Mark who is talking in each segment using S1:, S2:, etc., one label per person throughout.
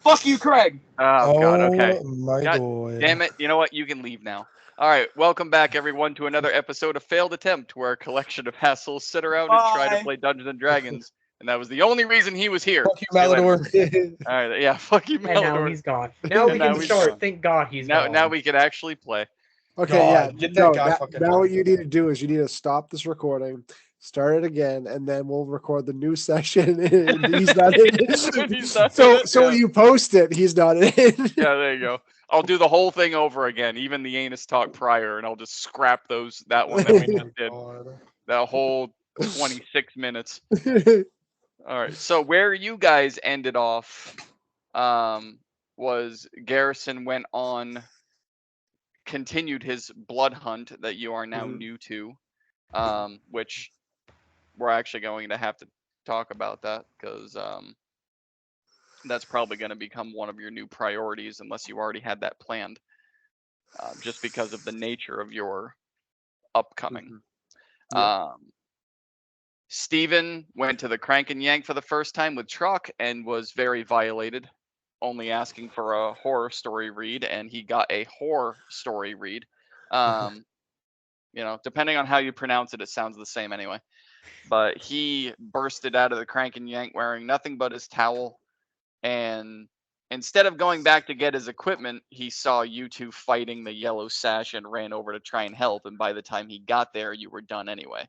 S1: Fuck you, Craig.
S2: Oh God. Okay.
S3: My
S2: God
S3: God.
S2: damn it. You know what? You can leave now. All right. Welcome back, everyone, to another episode of Failed Attempt, where a collection of hassles sit around and try to
S1: Bye.
S2: play Dungeons and Dragons. And that was the only reason he was here.
S3: Fuck you,
S2: See you later.
S3: Malador.
S2: All right. Yeah. Fuck you,
S4: And now
S2: Malador.
S4: he's gone. Now we
S2: And
S4: can
S2: now he's
S4: start.
S2: gone.
S4: Thank God he's
S2: Now,
S4: gone.
S2: now we can actually play.
S5: Okay, yeah.
S3: God, get that
S5: No,
S3: guy
S5: now,
S3: fucking
S5: now what
S3: back.
S5: you need to do is you need to stop this recording, start it again, and then we'll record the new session. And he's not in.
S2: He's not
S5: so
S2: in it,
S5: so
S2: yeah.
S5: when you post it, he's not in.
S2: Yeah, there you go. I'll do the whole thing over again, even the anus talk prior, and I'll just scrap that one that we just did.
S3: God.
S2: That whole 26 minutes. All right. So where you guys ended off was Garrison went on, continued his blood hunt that you are now
S5: Mhm.
S2: new to, which we're actually going to have to talk about that because that's probably going to become one of your new priorities unless you already had that planned, just because of the nature of your upcoming.
S5: Yeah.
S2: Steven went to the Crank and Yank for the first time with Truck and was very violated, only asking for a horror story read, and he got a horror story read. Depending on how you pronounce it, it sounds the same anyway. But he bursted out of the Crank and Yank wearing nothing but his towel, and instead of going back to get his equipment, he saw you two fighting the yellow sash and ran over to try and help. And by the time he got there, you were done anyway.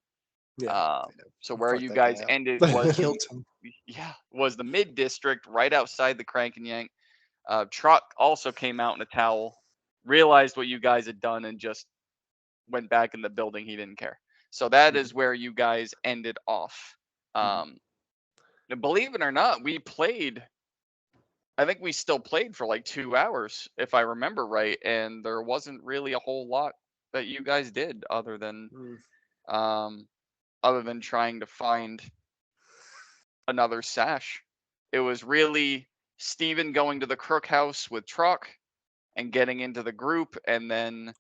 S5: Yeah.
S2: So where
S5: Fuck
S2: you
S5: that
S2: guys
S5: guy up.
S2: ended was
S3: Killed him.
S2: was the mid district right outside the Crank and Yank. Truck also came out in a towel, realized what you guys had done, and just went back in the building. He didn't care. So that is where you guys ended off. And believe it or not, we played. I think we still played for like 2 hours, if I remember right, and there wasn't really a whole lot that you guys did um, other than trying to find another sash. It was really Steven going to the Crook House with Truck and getting into the group, and then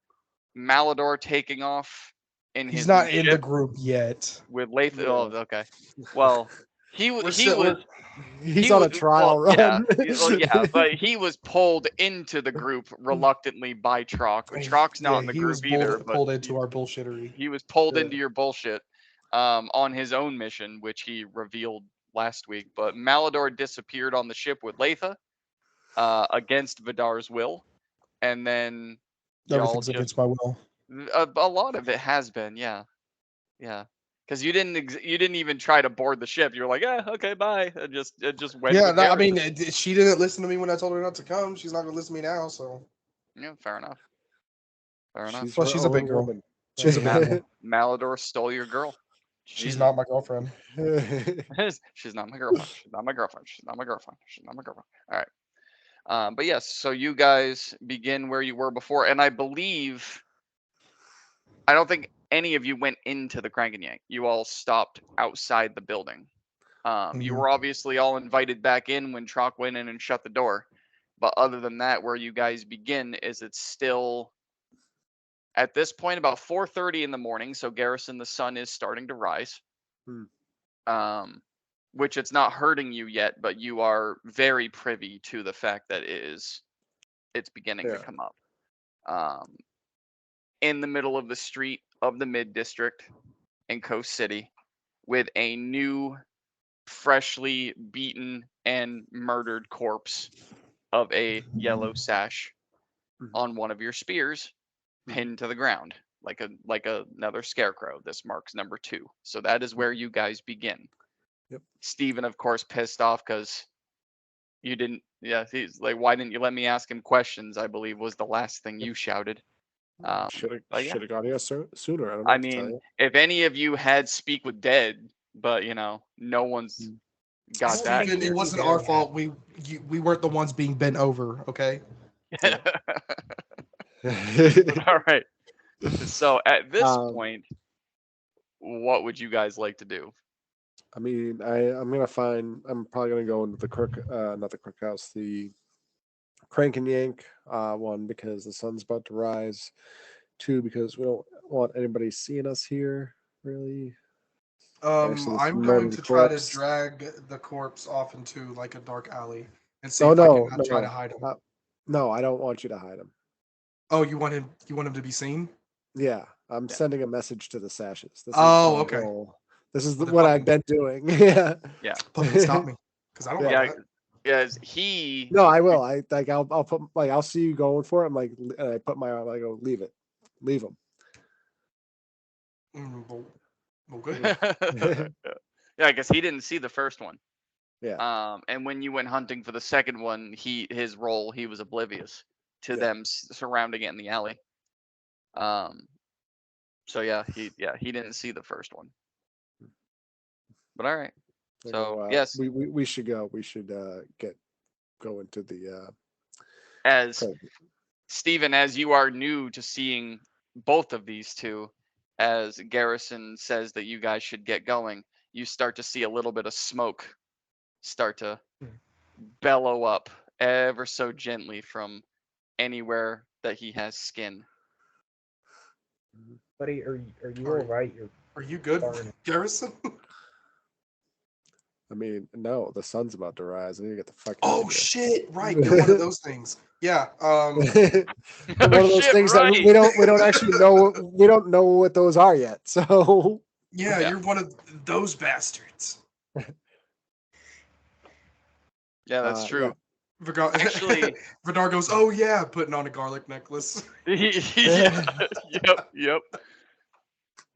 S2: Malador taking off in
S3: He's
S2: his
S3: not
S2: new
S3: in the
S2: ship
S3: group yet.
S2: with Lathan.
S5: Yeah.
S2: Oh, okay. Well, he
S3: We're
S2: was
S3: still-
S5: He's on a trial run.
S2: but he was pulled into the group reluctantly by Trock. Trock's not in the
S3: he
S2: group
S3: was
S2: either,
S3: pulled,
S2: but
S3: pulled into our bullshittery.
S2: he was pulled
S5: Yeah.
S2: into your bullshit on his own mission, which he revealed last week. But Malador disappeared on the ship with Latha against Vidar's will, and then y'all
S3: Everything's against my will.
S2: a lot of it has been, yeah. Because you didn't even try to board the ship. You were like, yeah, okay, bye. It just went.
S3: Yeah,
S2: with
S3: no, I
S2: Garrison.
S3: mean, she didn't listen to me when I told her not to come. She's not gonna listen to me now. So
S2: Yeah, fair enough. Fair enough.
S3: Plus, she's a big girl.
S5: woman.
S3: She's a big girl.
S2: Malador stole your girl.
S3: She's not my girlfriend.
S2: She's not my girlfriend. She's not my girlfriend. She's not my girlfriend. She's not my girlfriend. All right. But yes, so you guys begin where you were before, and I don't think any of you went into the Crank and Yank. You all stopped outside the building. You were obviously all invited back in when Trock went in and shut the door. But other than that, where you guys begin is it's still at this point about 4:30 in the morning. So Garrison, the sun is starting to rise. Which it's not hurting you yet, but you are very privy to the fact that it's beginning to come up. In the middle of the street of the mid district in Coast City, with a new, freshly beaten and murdered corpse of a yellow sash on one of your spears, pinned to the ground like another scarecrow. This marks number 2. So that is where you guys begin.
S5: Yep.
S2: Steven, of course, pissed off because you didn't. Yeah, he's like, why didn't you let me ask him questions? I believe was the last thing you shouted.
S5: Should
S2: but yeah.
S5: have got here sooner. I don't know
S2: I
S5: what to tell
S2: mean,
S5: you.
S2: if any of you had speak with dead, but no one's got that.
S3: Steven, it wasn't our fault. We weren't the ones being bent over. Okay.
S2: All right. So at this point, what would you guys like to do?
S5: I mean, I'm probably gonna go into the not the Crook House, the Crank and Yank one, because the sun's about to rise. 2, because we don't want anybody seeing us here, really. Actually, this
S3: I'm going
S5: murdered
S3: to try
S5: corpse.
S3: to drag the corpse off into like a dark alley and see
S5: Oh
S3: if I
S5: no,
S3: can try to
S5: no,
S3: hide him.
S5: no, I don't want you to hide him.
S3: Oh, you want him? You want him to be seen?
S5: Yeah, I'm
S2: Yeah.
S5: sending a message to the Sashes. This is
S3: Oh,
S5: my
S3: okay.
S5: goal. This is
S3: Well, then
S5: what I've
S3: fucking-
S5: been doing. Yeah.
S2: Yeah.
S3: Fucking stop me, because I don't
S5: Yeah.
S3: know
S2: Yeah.
S3: that.
S2: Yes, he.
S5: No, I will. I'll put like I'll see you going for it. I'm like, and I put my arm. I go, leave it, leave him.
S3: Okay.
S2: Yeah, because he didn't see the first one.
S5: Yeah.
S2: And when you went hunting for the second one, his role, he was oblivious to
S5: Yeah.
S2: them surrounding it in the alley. So yeah, he didn't see the first one. But all right.
S5: I
S2: So
S5: go,
S2: yes,
S5: we should go. We should go into the
S2: as
S5: Craig.
S2: Stephen, as you are new to seeing both of these two, as Garrison says that you guys should get going, you start to see a little bit of smoke start to bellow up ever so gently from anywhere that he has skin.
S1: Buddy, are you
S3: Are-
S1: all right? You're
S3: Are you good,
S1: Darn.
S3: Garrison?
S5: I mean, no, the sun's about to rise. I need to get the fuck.
S3: Oh shit! Right, you're one of those things. Yeah.
S5: One of
S2: Oh,
S5: those
S2: shit,
S5: things
S2: right.
S5: that we don't actually know. We don't know what those are yet. So
S3: Yeah,
S2: Yeah.
S3: you're one of those bastards.
S2: Yeah, that's true.
S5: yeah.
S2: Actually-
S3: Vidar goes, "Oh yeah, putting on a garlic necklace."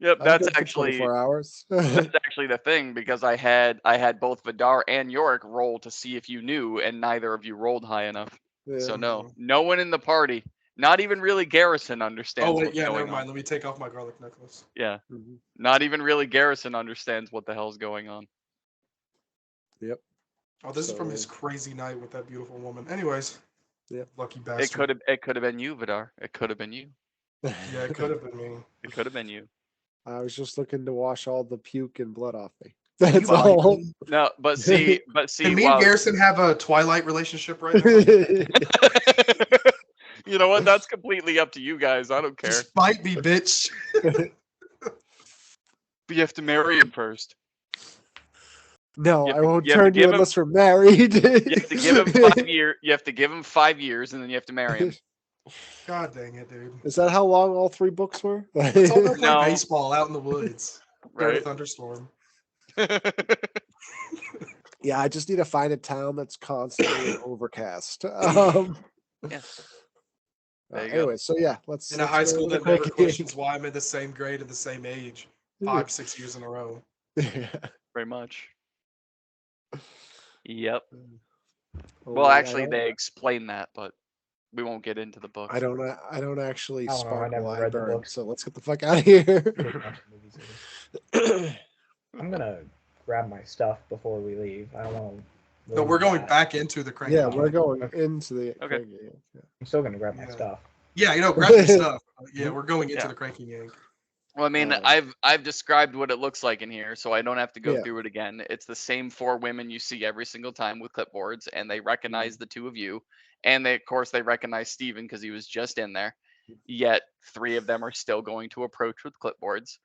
S2: Yep.
S5: I'm
S2: That's
S5: good for
S2: actually
S5: 24 hours.
S2: that's actually the thing, because I had both Vidar and Yorick roll to see if you knew, and neither of you rolled high enough. So
S5: Yeah.
S2: no one in the party, not even really Garrison, understands
S3: Oh wait,
S2: what's
S3: yeah,
S2: going
S3: never mind.
S2: on.
S3: Let me take off my garlic necklace.
S2: Yeah,
S5: Mhm.
S2: not even really Garrison understands what the hell's going on.
S5: Yep.
S3: Oh, this is from his
S5: So-
S3: crazy night with that beautiful woman. Anyways,
S5: Yeah.
S3: lucky bastard.
S2: It could have been you, Vidar. It could have been you.
S3: Yeah, it could have been me.
S2: It could have been you.
S5: I was just looking to wash all the puke and blood off me.
S3: You
S5: That's
S3: might
S5: all.
S3: be.
S2: No, but see,
S3: Can me
S2: while-
S3: and Garrison have a Twilight relationship right now?
S2: you know what? That's completely up to you guys. I don't care.
S3: Just fight me, bitch.
S2: But you have to marry him first.
S5: No,
S2: You have
S5: I
S2: to-
S5: won't
S2: you have to
S5: turn
S2: give
S5: you
S2: him-
S5: unless we're married.
S2: You have to give him 5 years. You have to give him 5 years, and then you have to marry him.
S3: God dang it, dude.
S5: Is that how long all 3 books were?
S3: Let's all go play
S2: No.
S3: baseball out in the woods during a
S2: Right?
S3: thunderstorm.
S5: Yeah, I just need to find a town that's constantly overcast.
S2: Yeah. There you go.
S5: Anyway, so yeah, let's
S3: In a
S5: let's
S3: high
S5: go
S3: school
S5: to the
S3: that never
S5: cookie.
S3: questions why I'm in the same grade and the same age, 5-6 years in a row.
S2: Very much. Yep.
S5: Oh,
S2: Well,
S5: wait,
S2: actually, they explain that, but we won't get into the book.
S5: I don't actually
S1: I don't know, I
S5: spark
S1: never
S5: while I
S1: read the
S5: burn,
S1: books.
S5: so let's get the fuck out of here.
S1: Didn't watch the movies either. I'm gonna grab my stuff before we leave. I don't want to.
S3: No, we're going back into the crank.
S5: Yeah, we're going
S1: Okay.
S5: into the
S2: Okay.
S5: yeah.
S1: I'm still gonna grab my
S3: Yeah.
S1: stuff.
S3: Yeah, grab your stuff. Yeah, we're going into
S2: Yeah.
S3: the cranky yank.
S2: Well, I mean,
S5: Um,
S2: I've described what it looks like in here, so I don't have to go
S5: Yeah.
S2: through it again. It's the same 4 women you see every single time with clipboards, and they recognize the 2 of you, and of course, they recognize Steven because he was just in there. Yet 3 of them are still going to approach with clipboards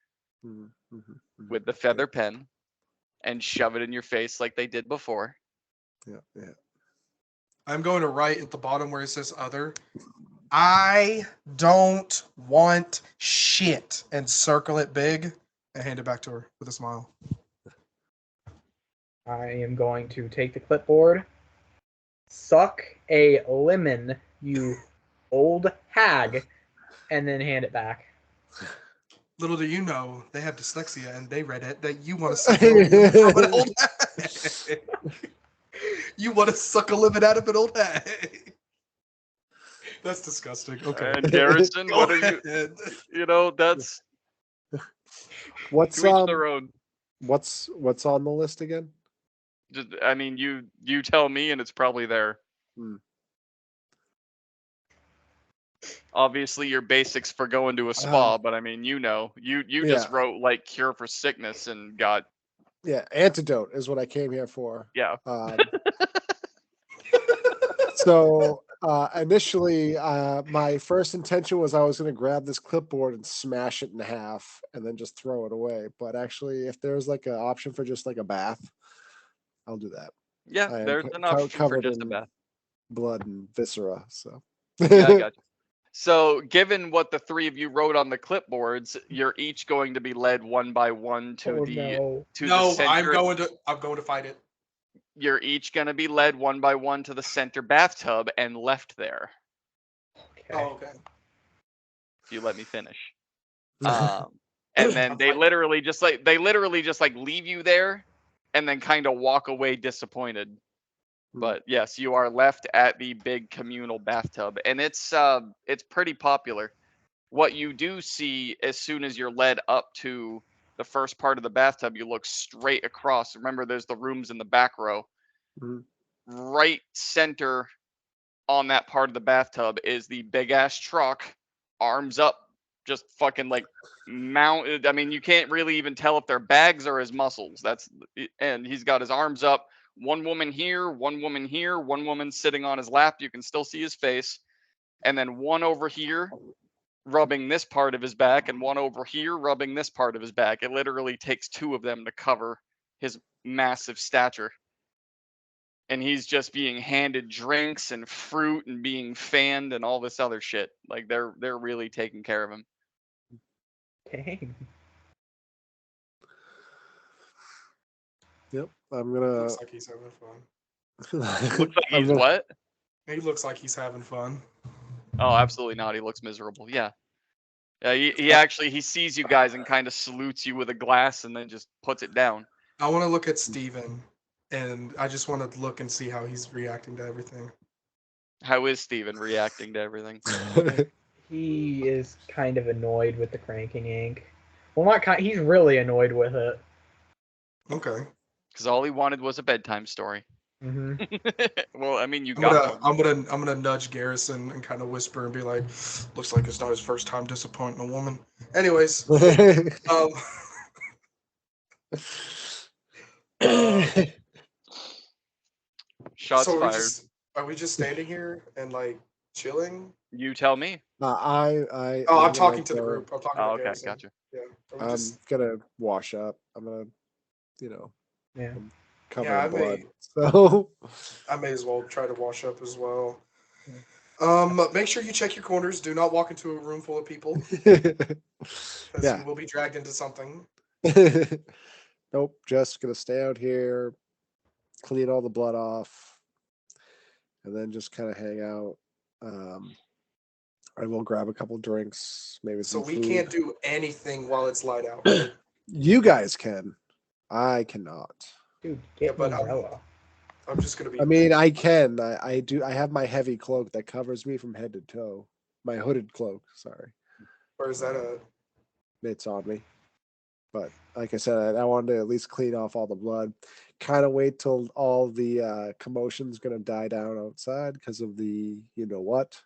S5: Mhm, mhm, mhm.
S2: with the feather pen and shove it in your face like they did before.
S5: Yeah, yeah.
S3: I'm going to write at the bottom where it says other. I don't want shit, and circle it big and hand it back to her with a smile.
S1: I am going to take the clipboard, suck a lemon, you old hag, and then hand it back.
S3: Little do you know, they have dyslexia and they read it that you want to suck a lemon from an old hag. You want to suck a lemon out of an old hag. That's disgusting. Okay.
S2: And Garrison,
S3: Go
S2: what are you?
S3: ahead.
S2: You know, that's
S5: What's
S2: to each their own.
S5: what's on the list again?
S2: Just, I mean, you tell me, and it's probably there.
S5: Hmm.
S2: Obviously, your basics for going to a spa, but I mean, you just
S5: Yeah.
S2: wrote like cure for sickness and got
S5: Yeah, antidote is what I came here for.
S2: yeah.
S5: So initially, my first intention was I was going to grab this clipboard and smash it in half and then just throw it away. But actually, if there's like an option for just like a bath, I'll do that.
S2: Yeah,
S5: I am
S2: there's enough for
S5: covered
S2: just a
S5: in
S2: bath.
S5: blood and viscera. So
S2: Yeah, I got you. So, given what the three of you wrote on the clipboards, you're each going to be led one by one to
S1: Oh
S2: the
S1: no.
S2: to the
S3: No,
S2: center.
S3: I'm going to fight it.
S2: You're each going to be led one by one to the center bathtub and left there.
S1: Okay.
S3: Oh, okay.
S2: If you let me finish. And then
S3: I'm
S2: they
S3: fighting.
S2: literally just like leave you there, and then kind of walk away disappointed. But yes, you are left at the big communal bathtub, and it's pretty popular. What you do see as soon as you're led up to the first part of the bathtub, you look straight across. Remember, there's the rooms in the back row.
S5: Mhm.
S2: Right center on that part of the bathtub is the big ass truck, arms up, just fucking like mounted. I mean, you can't really even tell if they're bags or his muscles. And he's got his arms up. One woman here, one woman here, one woman sitting on his lap. You can still see his face. And then one over here rubbing this part of his back, and one over here rubbing this part of his back. It literally takes two of them to cover his massive stature. And he's just being handed drinks and fruit and being fanned and all this other shit. Like they're really taking care of him.
S1: Dang.
S5: Yep, I'm gonna.
S3: Looks like he's having fun.
S2: Looks like he's what?
S3: He looks like he's having fun.
S2: Oh, absolutely not. He looks miserable. Yeah. Yeah, he sees you guys and kind of salutes you with a glass and then just puts it down.
S3: I want to look at Steven, and I just want to look and see how he's reacting to everything.
S2: How is Steven reacting to everything?
S1: He is kind of annoyed with the cranking yank. Well, not kind. He's really annoyed with it.
S3: Okay.
S2: Because all he wanted was a bedtime story.
S1: Hmm.
S2: Well, I mean, you got one.
S3: I'm gonna nudge Garrison and kind of whisper and be like, "Looks like it's not his first time disappointing a woman." Anyways,
S2: Shots
S3: so
S2: fired.
S3: are we just standing here and like chilling?
S2: You tell me.
S5: I'm
S3: I'm talking
S5: gonna
S3: to the
S5: go-
S3: group. I'm talking
S2: Oh,
S3: to
S2: okay,
S3: Garrison.
S2: gotcha.
S3: Yeah. Are we
S5: I'm
S3: just,
S5: gonna wash up. I'm gonna,
S1: Yeah.
S5: cover
S3: Yeah,
S5: in blood.
S3: may-
S5: So
S3: I may as well try to wash up as well.
S1: Yeah.
S3: Make sure you check your corners. Do not walk into a room full of people, because
S5: yeah.
S3: you will be dragged into something.
S5: Nope. Just gonna stay out here, clean all the blood off, and then just kind of hang out. I will grab a couple drinks, maybe
S3: So
S5: some
S3: we
S5: food.
S3: can't do anything while it's light out. Right?
S5: You guys can. I cannot.
S1: Dude, get
S3: Yeah, but
S1: an umbrella.
S3: I'm just gonna be.
S5: I mean, I can. I do. I have my heavy cloak that covers me from head to toe. My hooded cloak. Sorry,
S3: Or is that a?
S5: it's on me. But like I said, I wanted to at least clean off all the blood. Kind of wait till all the commotion's gonna die down outside because of the you know what.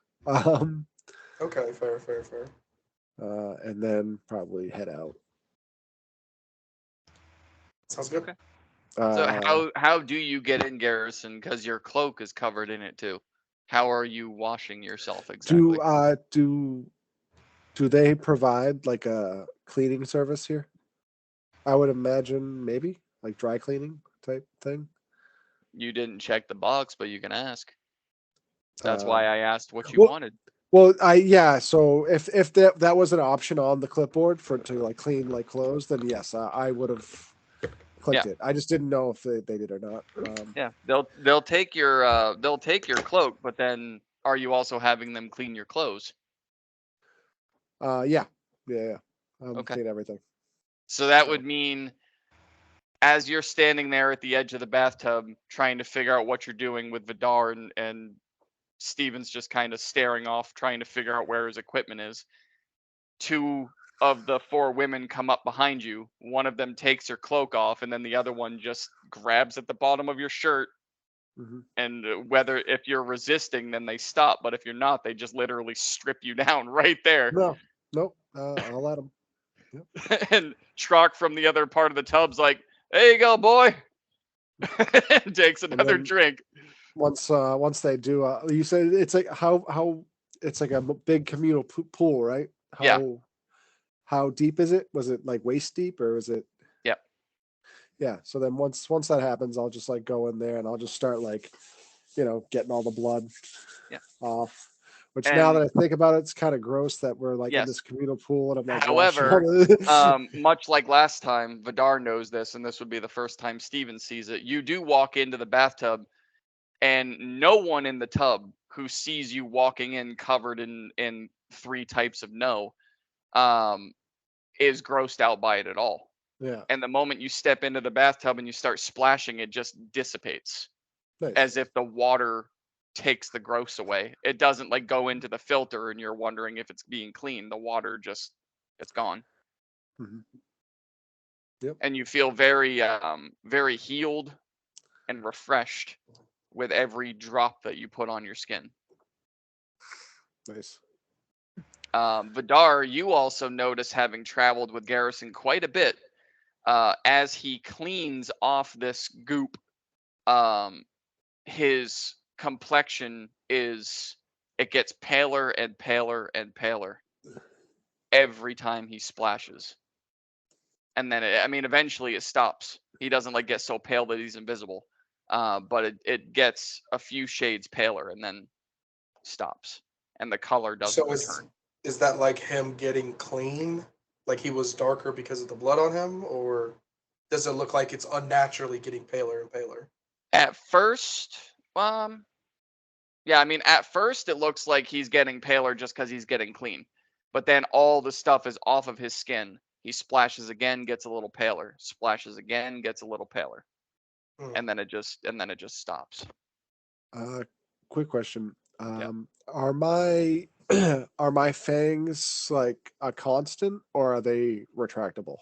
S3: Okay, fair.
S5: And then probably head out.
S3: Sounds good.
S2: Okay. So how do you get in, Garrison? Because your cloak is covered in it too. How are you washing yourself exactly?
S5: Do they provide like a cleaning service here? I would imagine maybe like dry cleaning type thing.
S2: You didn't check the box, but you can ask. That's why I asked what you
S5: well-
S2: wanted.
S5: Well, so if that was an option on the clipboard for to like clean like clothes, then yes, I would have clicked it. I just didn't know if they did or not.
S2: Yeah, they'll take your cloak, but then are you also having them clean your clothes?
S5: Yeah.
S2: Okay.
S5: Clean everything.
S2: So that would mean as you're standing there at the edge of the bathtub trying to figure out what you're doing with Vidar and Steven's just kind of staring off trying to figure out where his equipment is. Two of the four women come up behind you. One of them takes her cloak off, and then the other one just grabs at the bottom of your shirt.
S5: Mhm.
S2: And if you're resisting, then they stop. But if you're not, they just literally strip you down right there.
S5: No, nope. I'll let them.
S2: And Trock from the other part of the tub's like, "There you go, boy." And takes another
S5: then-
S2: drink.
S5: Once they do, you said it's like how it's like a big communal pool, right?
S2: Yeah.
S5: How deep is it? Was it like waist deep or was it?
S2: Yep.
S5: Yeah. So then once that happens, I'll just like go in there and I'll just start like, getting all the blood
S2: Yeah.
S5: off. Which now that
S2: And
S5: I think about it, it's kind of gross that we're like in
S2: yes.
S5: this communal pool and I'm like
S2: However,
S5: washing all the-
S2: much like last time, Vidar knows this, and this would be the first time Steven sees it. You do walk into the bathtub, and no one in the tub who sees you walking in covered in 3 types of no is grossed out by it at all.
S5: Yeah.
S2: And the moment you step into the bathtub and you start splashing, it just dissipates
S5: Nice.
S2: as if the water takes the gross away. It doesn't like go into the filter and you're wondering if it's being clean. The water just it's gone.
S5: Mhm. Yep.
S2: And you feel very very healed and refreshed with every drop that you put on your skin.
S5: Nice.
S2: Vidar, you also notice, having traveled with Garrison quite a bit, as he cleans off this goop, his complexion it gets paler and paler and paler every time he splashes. And then eventually it stops. He doesn't like get so pale that he's invisible. But it gets a few shades paler and then stops. And the color doesn't
S3: So
S2: return.
S3: is that like him getting clean? Like he was darker because of the blood on him? Or does it look like it's unnaturally getting paler and paler?
S2: At first, at first it looks like he's getting paler just because he's getting clean. But then all the stuff is off of his skin. He splashes again, gets a little paler. Splashes again, gets a little paler. And then it just stops.
S5: Quick question.
S2: Yeah.
S5: Are my are my fangs like a constant or are they retractable?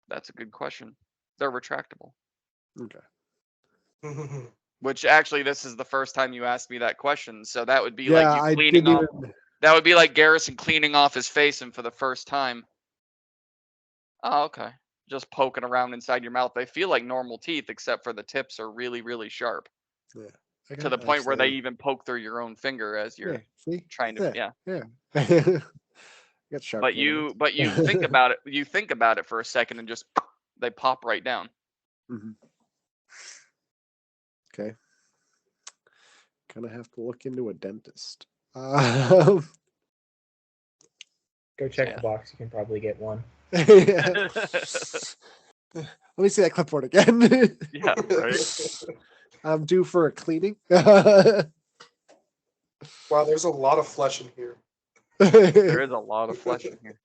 S2: That's a good question. They're retractable.
S5: Okay.
S2: Which actually, this is the first time you asked me that question. So that would be
S5: Yeah,
S2: like
S5: I
S2: you cleaning
S5: didn't
S2: off.
S5: even.
S2: That would be like Garrison cleaning off his face and for the first time. Oh, okay. Just poking around inside your mouth. They feel like normal teeth, except for the tips are really, really sharp.
S5: Yeah.
S2: To the point where they
S5: actually-
S2: even poke through your own finger as you're
S5: Yeah. See.
S2: trying to. Yeah.
S5: Yeah. Got sharp.
S2: But
S5: canines.
S2: you think about it. You think about it for a second and just they pop right down.
S5: Mhm. Okay. Gonna have to look into a dentist.
S1: Go check
S2: Yeah.
S1: the box. You can probably get one.
S5: Yeah. Let me see that clipboard again.
S2: Yeah, right.
S5: I'm due for a cleaning.
S3: Wow, there's a lot of flesh in here.
S2: There is a lot of flesh in here.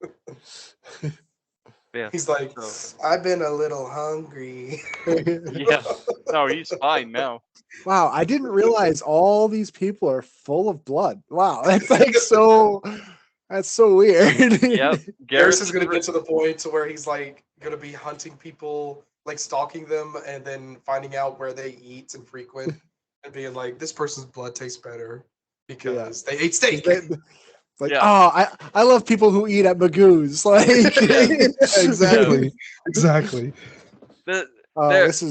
S2: Yeah.
S3: He's like,
S2: So-
S3: I've been a little hungry.
S2: Yeah. No, he's fine now.
S5: Wow, I didn't realize all these people are full of blood. Wow, that's like so. That's so weird.
S2: Yep.
S3: Garrison's gonna get to the point to where he's like gonna be hunting people, like stalking them, and then finding out where they eat and frequent, and being like, this person's blood tastes better because they ate steak.
S5: It's like,
S2: Yeah.
S5: oh, I love people who eat at Magoo's. Like,
S3: Exactly. Exactly.
S2: The,
S5: Oh,
S2: There-
S5: this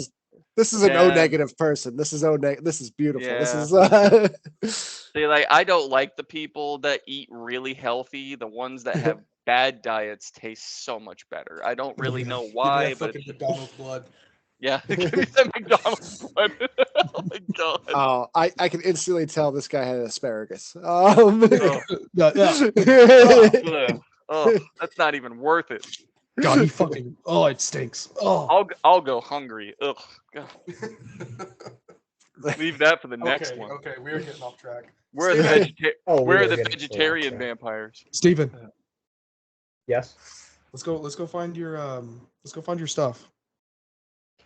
S5: is an O
S2: Yeah.
S5: negative person. This is This is beautiful. This
S2: Yeah.
S5: is.
S2: see, like, I don't like the people that eat really healthy. The ones that have bad diets taste so much better. I don't really know
S3: Give me
S2: why,
S3: that
S2: but
S3: fucking McDonald's blood.
S2: yeah, give me some McDonald's blood. Oh my god.
S5: Oh, I can instantly tell this guy had asparagus.
S2: Oh,
S3: Yeah.
S2: oh, that's not even worth it.
S3: God, he fucking. Oh, it stinks. Oh.
S2: I'll go hungry. Ugh. God. Leave that for the next
S3: Okay.
S2: one.
S3: Okay. We're getting off track.
S2: We're the
S3: Steven.
S1: Oh,
S2: we're
S1: we are
S2: the
S1: getting so
S2: vegetarian
S1: off track.
S2: vampires.
S3: Steven,
S1: Yes.
S3: let's go find your stuff.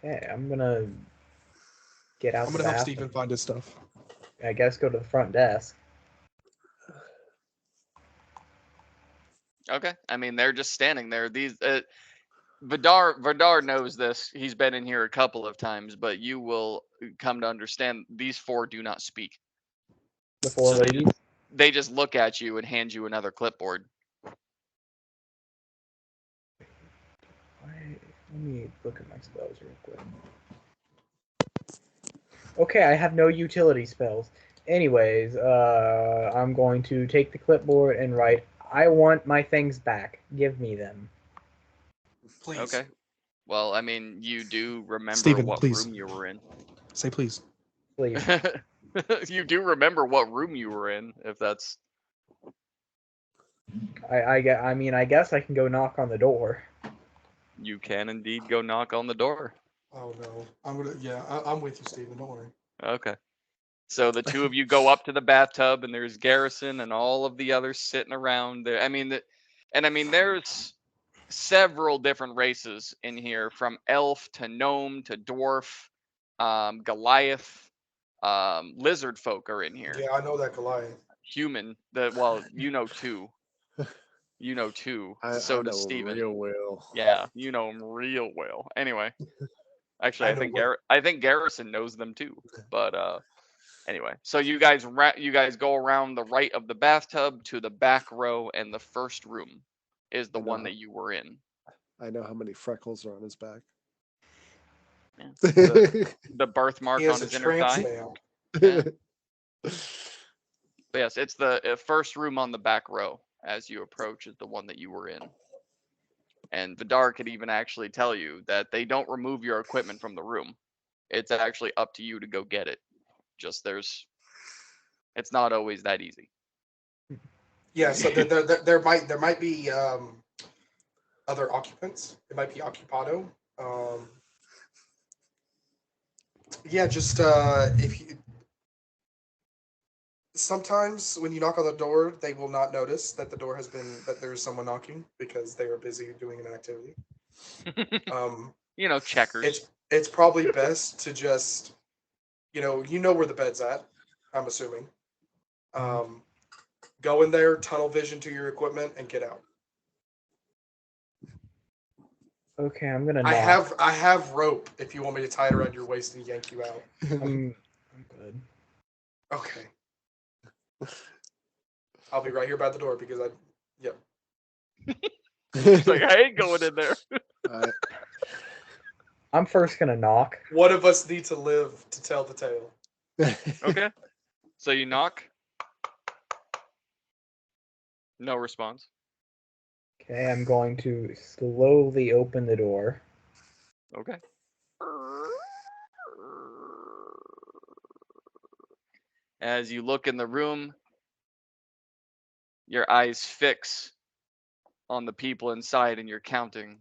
S1: Okay, I'm gonna get out.
S3: I'm
S1: the
S3: gonna help
S1: bath
S3: Steven
S1: and
S3: find his stuff.
S1: I guess go to the front desk.
S2: Okay. I mean, they're just standing there. These Vidar knows this. He's been in here a couple of times, but you will come to understand these 4 do not speak.
S1: The 4
S2: So
S1: ladies.
S2: They just look at you and hand you another clipboard.
S1: Let me look at my spells real quick. Okay, I have no utility spells. Anyways, I'm going to take the clipboard and write, I want my things back. Give me them.
S3: Please.
S2: Okay. Well, I mean, you do remember
S3: Steven,
S2: what
S3: please.
S2: room you were in.
S3: Say please.
S1: Please.
S2: You do remember what room you were in, if that's.
S1: I mean, I guess I can go knock on the door.
S2: You can indeed go knock on the door.
S3: Oh no. I'm with you, Steven. Don't worry.
S2: Okay. So the two of you go up to the bathtub, and there's Garrison and all of the others sitting around there. I mean, there's several different races in here, from elf to gnome to dwarf, Goliath, lizard folk are in here.
S3: Yeah, I know that Goliath.
S2: Human, two. You know two.
S5: I
S2: So
S5: know
S2: does Steven.
S5: real well.
S2: Yeah, you know him real well. Anyway, actually, I think Garrison knows them too. But anyway, so you guys go around the right of the bathtub to the back row, and the first room is the one that you were in.
S5: I know how many freckles are on his back.
S2: Yeah. The birthmark
S3: He
S2: on
S3: has a
S2: his inner
S3: tramp
S2: thigh.
S3: stamp.
S2: Yeah. But yes, it's the first room on the back row as you approach is the one that you were in. And Vidar could even actually tell you that they don't remove your equipment from the room. It's actually up to you to go get it. Just it's not always that easy.
S3: Yeah, so there might be other occupants. It might be occupado. Yeah, just if you. Sometimes when you knock on the door, they will not notice that that there is someone knocking because they are busy doing an activity.
S2: Checkers.
S3: It's probably best to just, you know where the bed's at. I'm assuming. Go in there, tunnel vision to your equipment, and get out.
S1: Okay, I'm gonna knock.
S3: I have rope if you want me to tie it around your waist and yank you out.
S1: I'm good.
S3: Okay. I'll be right here by the door because yep.
S2: It's like, I ain't going in there.
S1: I'm first gonna knock.
S3: One of us need to live to tell the tale.
S2: Okay. So you knock. No response.
S1: Okay, I'm going to slowly open the door.
S2: Okay. As you look in the room, your eyes fix on the people inside and you're counting.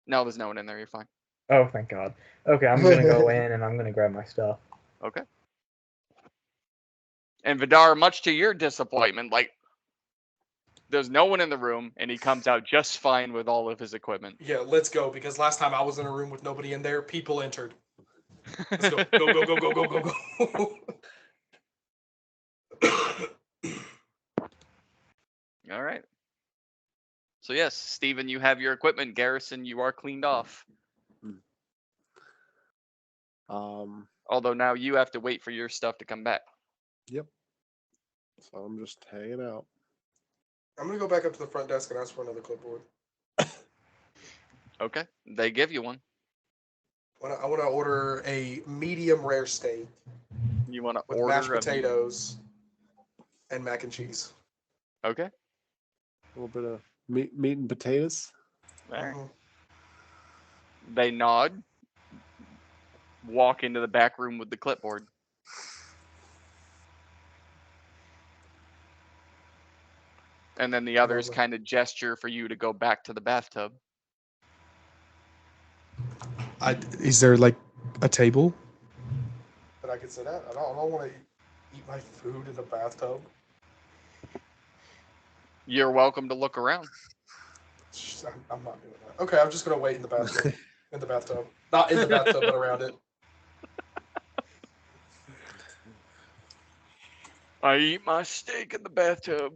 S2: No, there's no one in there. You're fine.
S1: Oh, thank God. Okay, I'm gonna go in and I'm gonna grab my stuff.
S2: Okay. And Vidar, much to your disappointment, there's no one in the room, and he comes out just fine with all of his equipment.
S3: Yeah, let's go, because last time I was in a room with nobody in there, people entered. Let's go. Go.
S2: All right. So yes, Steven, you have your equipment. Garrison, you are cleaned off. Although now you have to wait for your stuff to come back.
S5: Yep. So I'm just hanging out.
S3: I'm gonna go back up to the front desk and ask for another clipboard.
S2: Okay. They give you one.
S3: I want to order a medium rare steak.
S2: You want to
S3: with
S2: order
S3: mashed potatoes and mac and cheese.
S2: Okay.
S5: A little bit of meat and potatoes.
S2: All right. They nod. Walk into the back room with the clipboard. And then the others kind of gesture for you to go back to the bathtub.
S3: Is there like a table that I could sit at? I don't want to eat my food in the bathtub.
S2: You're welcome to look around.
S3: I'm not doing that. Okay, I'm just gonna wait in the bathtub. In the bathtub, not in the bathtub, but around it.
S2: I eat my steak in the bathtub.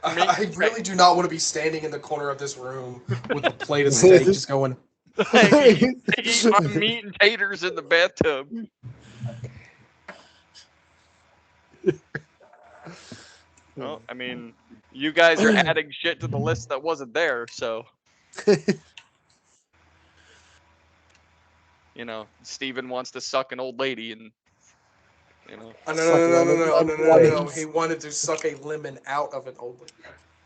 S3: I really do not want to be standing in the corner of this room with a plate of steak just going.
S2: I eat my meat and taters in the bathtub. Well, I mean, you guys are adding shit to the list that wasn't there, so. Steven wants to suck an old lady and,
S3: No. He wanted to suck a lemon out of an old lady.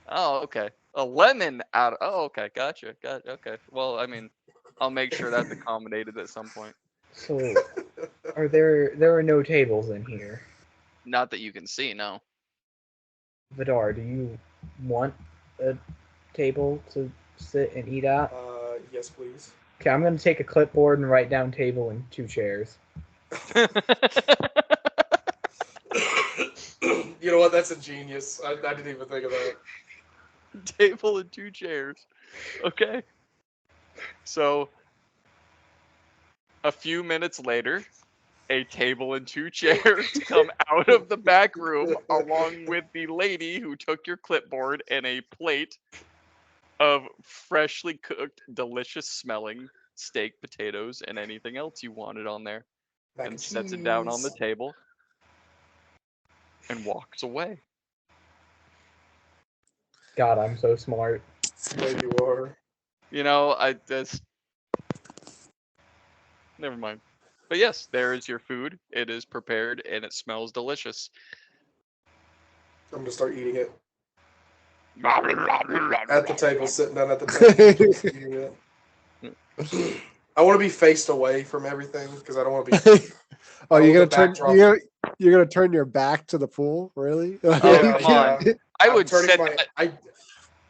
S2: Oh, okay. A lemon out of. Oh, okay. Gotcha. Okay. Well, I mean, I'll make sure that's accommodated at some point.
S1: So, there are no tables in here.
S2: Not that you can see, no.
S1: Vidar, do you want a table to sit and eat at?
S3: Yes, please.
S1: Okay, I'm gonna take a clipboard and write down table and 2 chairs.
S3: You know what? That's a genius. I didn't even think of that.
S2: Table and 2 chairs. Okay. So, a few minutes later, a table and 2 chairs come out of the back room along with the lady who took your clipboard and a plate of freshly cooked, delicious smelling steak, potatoes, and anything else you wanted on there.
S3: Mac
S2: And sets it down on the
S3: cheese.
S2: table and walks away.
S1: God, I'm so smart.
S3: Yeah, you are.
S2: You know, I just never mind. But yes, there is your food. It is prepared and it smells delicious.
S3: I'm gonna start eating it at
S2: At
S3: the table, sitting down at the table. Just eating it. I want to be faced away from everything because I don't want to be.
S5: Oh,
S3: I
S5: you're
S3: want
S5: gonna
S3: the
S5: turn
S3: backdrop.
S5: you're gonna turn your back to the pool, really?
S2: Oh,
S3: Yeah,
S2: come on. I
S3: I'm
S2: would
S3: turning
S2: set
S3: my.
S2: that.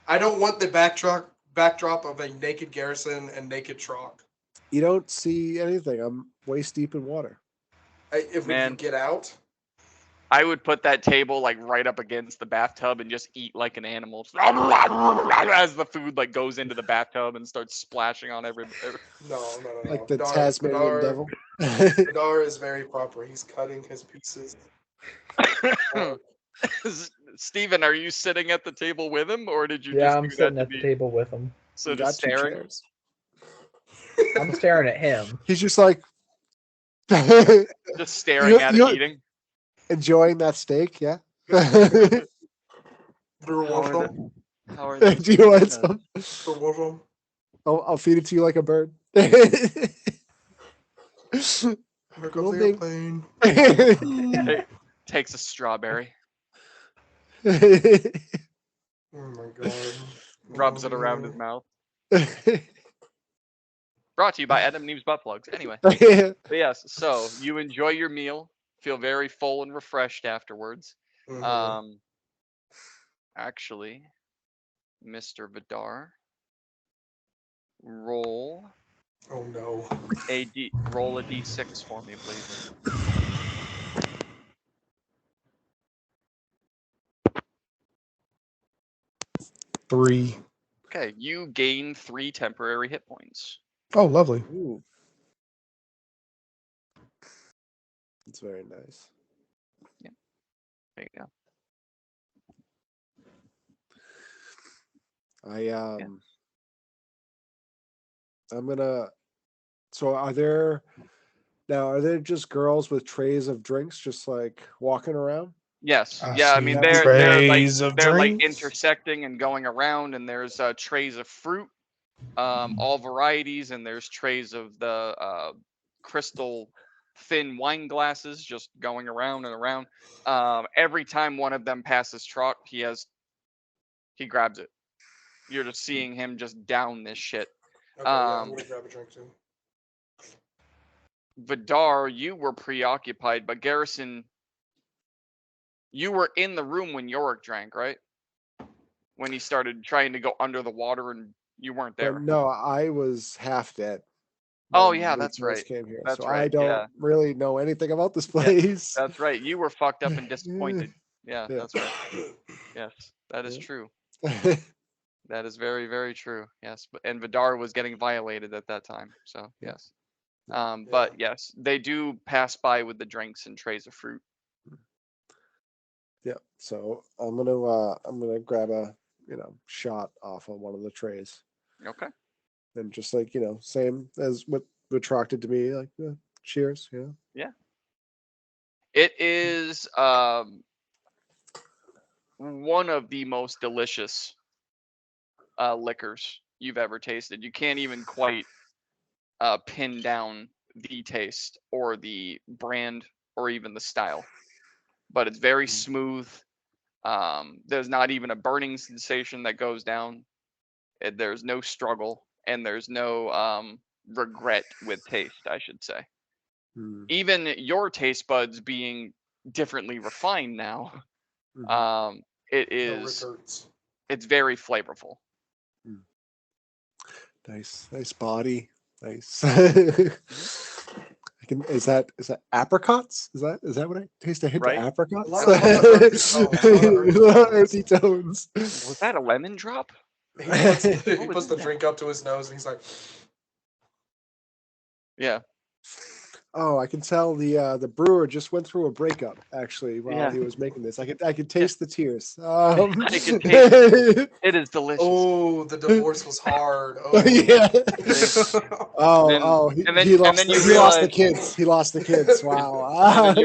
S3: I don't want the backdrop of a naked Garrison and naked Trock.
S5: You don't see anything. I'm waist deep in water.
S3: If we
S2: Man.
S3: can get out.
S2: I would put that table like right up against the bathtub and just eat like an animal as the food like goes into the bathtub and starts splashing on every.
S3: No.
S5: Like the
S3: Vidar-
S5: Tasmanian
S3: Vidar-
S5: devil.
S3: Vidar is very proper. He's cutting his pieces.
S2: Steven, are you sitting at the table with him, or did you
S1: Yeah,
S2: just
S1: I'm
S2: do that
S1: sitting
S2: to
S1: at the
S2: be
S1: table with him.
S2: so
S5: You
S2: just
S5: got 2
S2: staring?
S5: chairs.
S1: I'm staring at him.
S5: He's just like
S2: Just staring at it,
S5: you-
S2: eating.
S5: enjoying that steak, yeah.
S3: Do you
S2: How
S3: want
S2: are
S3: some?
S2: How are these
S5: Do you want
S2: bananas?
S5: some?
S3: Do you want some?
S5: I'll feed it to you like a bird.
S3: Here
S5: Cool
S3: comes the
S5: thing.
S3: airplane.
S2: Takes a strawberry,
S3: Oh my god.
S2: rubs it around his mouth. Brought to you by Adam Neves Butt Plugs. Anyway, but yes, so you enjoy your meal, feel very full and refreshed afterwards.
S3: Mhm.
S2: Actually, Mr. Vidar, roll
S3: Oh no.
S2: roll a d6 for me, please.
S3: Three.
S2: Okay, you gain 3 temporary hit points.
S3: Oh, lovely.
S5: Ooh. It's very nice.
S2: There you go.
S5: I'm gonna. So are there just girls with trays of drinks just like walking around?
S2: Yes.
S3: I
S2: Yeah, I
S3: see
S2: mean
S5: trays
S2: they're like
S3: drinks.
S2: intersecting and going around, and there's trays of fruit, all varieties, and there's trays of the crystal thin wine glasses just going around and around. Every time one of them passes Trot, he grabs it. You're just seeing him just down this shit.
S3: Okay, yeah, I'm gonna grab a drink too.
S2: Vidar, you were preoccupied, but Garrison, you were in the room when Yorick drank, right? When he started trying to go under the water and you weren't there.
S5: But no, I was half dead.
S2: Oh,
S5: when
S2: yeah,
S5: we
S2: that's
S5: first
S2: right.
S5: Came here,
S2: That's
S5: so I
S2: right,
S5: don't
S2: yeah.
S5: really know anything about this place.
S2: That's right. You were fucked up and disappointed. Yeah,
S5: Yeah.
S2: that's right. Yes, that is
S5: Yeah.
S2: true. That is very, very true. Yes, and Vidar was getting violated at that time. So yes. But yes, they do pass by with the drinks and trays of fruit.
S5: Yeah. So I'm gonna grab a shot off on one of the trays,
S2: Okay.
S5: and just like same as what attracted to me, like cheers.
S2: It is one of the most delicious liquors you've ever tasted. You can't even quite pin down the taste or the brand or even the style, but it's very smooth. There's not even a burning sensation that goes down. There's no struggle, and there's no regret with taste, I should say.
S5: Mm,
S2: Even your taste buds being differently refined now,
S5: mhm.
S2: it
S3: No
S2: is
S3: regrets.
S2: it's very flavorful.
S5: Nice body. Nice. Is that apricots? Is that what I taste? A hint
S2: Right.
S5: of apricots?
S3: A lot of earthy tones, a lot of earthy
S5: Earthy tones.
S2: Was that a lemon drop?
S3: He puts, he
S2: What was
S3: puts the
S2: that?
S3: drink up to his nose and he's like,
S2: Yeah.
S5: Oh, I can tell the brewer just went through a breakup actually while
S2: Yeah.
S5: he was making this. I could taste the tears.
S2: I could taste It is delicious.
S3: oh, the divorce was hard. Oh,
S5: Yeah.
S2: Then-
S5: Oh,
S2: and then-
S5: he
S2: and
S5: lost
S2: then
S5: the,
S2: you
S5: he lost the
S2: realize-
S5: kids. He lost the kids. Wow.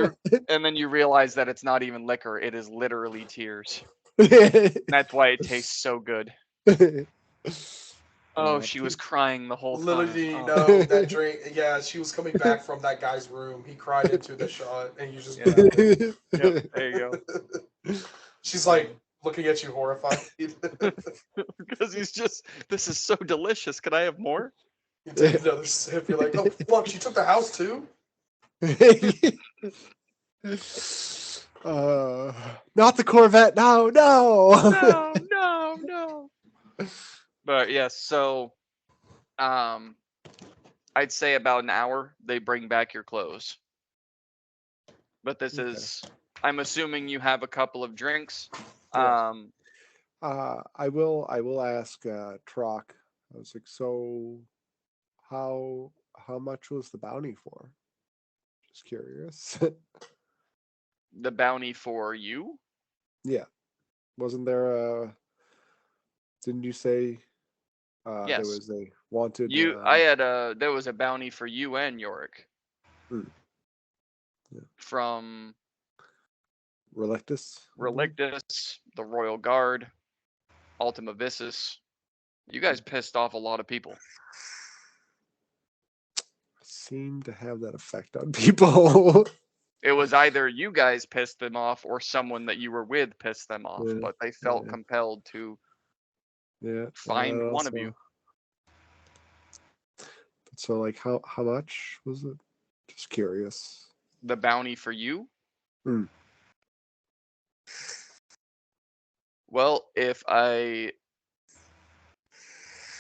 S2: And then you realize that it's not even liquor; it is literally tears. That's why it tastes so good. Oh, she was crying the whole
S3: little
S2: time.
S3: did you
S2: Oh.
S3: know that drink. Yeah, she was coming back from that guy's room. He cried into the shot, and you just.
S2: Yeah. Yep, there you go.
S3: She's like looking at you horrified.
S2: Because he's just, this is so delicious. Can I have more?
S3: You take another sip. You're like, oh fuck, she took the house too.
S5: Not the Corvette. No.
S2: No. But yes, so I'd say about an hour they bring back your clothes. But this
S5: Okay.
S2: is, I'm assuming you have a couple of drinks.
S5: Yes. I will ask Troc. I was like, so how much was the bounty for? Just curious.
S2: The bounty for you?
S5: Yeah. Wasn't there a didn't you say there
S2: Yes.
S5: was a wanted
S2: There was a bounty for you and Yorick.
S5: Hmm. Yeah.
S2: From
S5: Relictus?
S2: Relictus, the Royal Guard, Ultima Vissus. You guys pissed off a lot of people.
S5: Seem to have that effect on people.
S2: It was either you guys pissed them off or someone that you were with pissed them off,
S5: Yeah,
S2: but they felt
S5: yeah.
S2: compelled to
S5: Yeah.
S2: find
S5: that
S2: one of you.
S5: So like how much was it? Just curious.
S2: The bounty for you?
S5: Hmm.
S2: Well, if I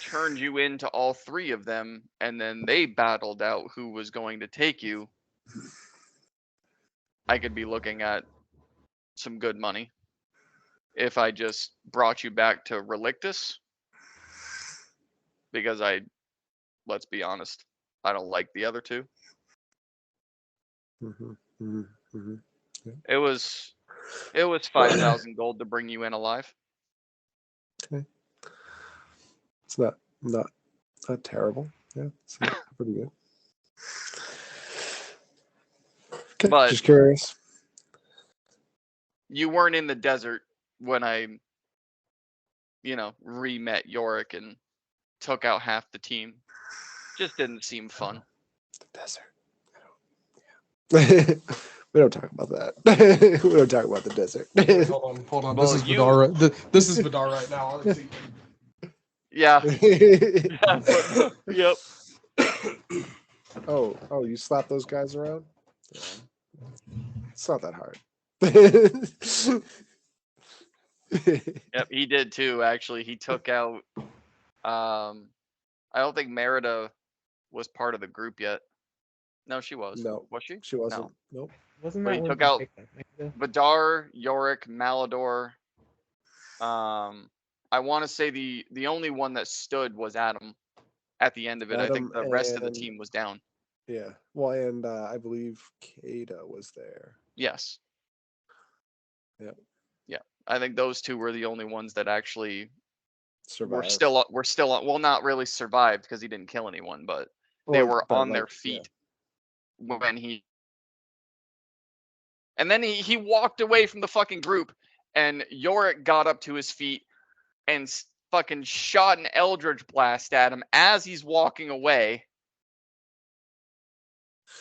S2: turned you into all three of them and then they battled out who was going to take you, I could be looking at some good money. If I just brought you back to Relictus, because let's be honest, I don't like the other two. It was 5,000 gold to bring you in alive.
S5: Okay. It's not terrible. Yeah, it's pretty good. Okay,
S2: But-
S5: just curious.
S2: You weren't in the desert when I, re-met Yorick and took out half the team. Just didn't seem fun.
S5: The desert. We don't talk about that. We don't talk about the desert.
S3: Hold on.
S2: Well,
S3: This is
S2: you-
S3: Vidar. This is Vidar right now.
S2: Yeah. Yep.
S5: Oh, you slap those guys around? Yeah. It's not that hard.
S2: Yep, he did too, actually. He took out I don't think Merida was part of the group yet. No, she was.
S5: No.
S2: Was she?
S5: She wasn't. Nope.
S1: Wasn't
S2: But
S1: that
S2: he
S1: when
S2: took
S1: we
S2: out-
S1: picked them? Maybe
S2: Vidar, Yorick, Malador. I want to say the only one that stood was Adam. At the end of it, I think
S5: Adam
S2: the rest of the
S5: and-
S2: team was down.
S5: Yeah. Well, and I believe Kada was there.
S2: Yes.
S5: Yep.
S2: Yeah, I think those two were the only ones that actually
S5: Survived.
S2: we're still on, well, not really survived because he didn't kill anyone, but they
S5: Well,
S2: were
S5: but,
S2: on
S5: like,
S2: their feet when he. And then he walked away from the fucking group, and Yorick got up to his feet and fucking shot an Eldritch Blast at him as he's walking away.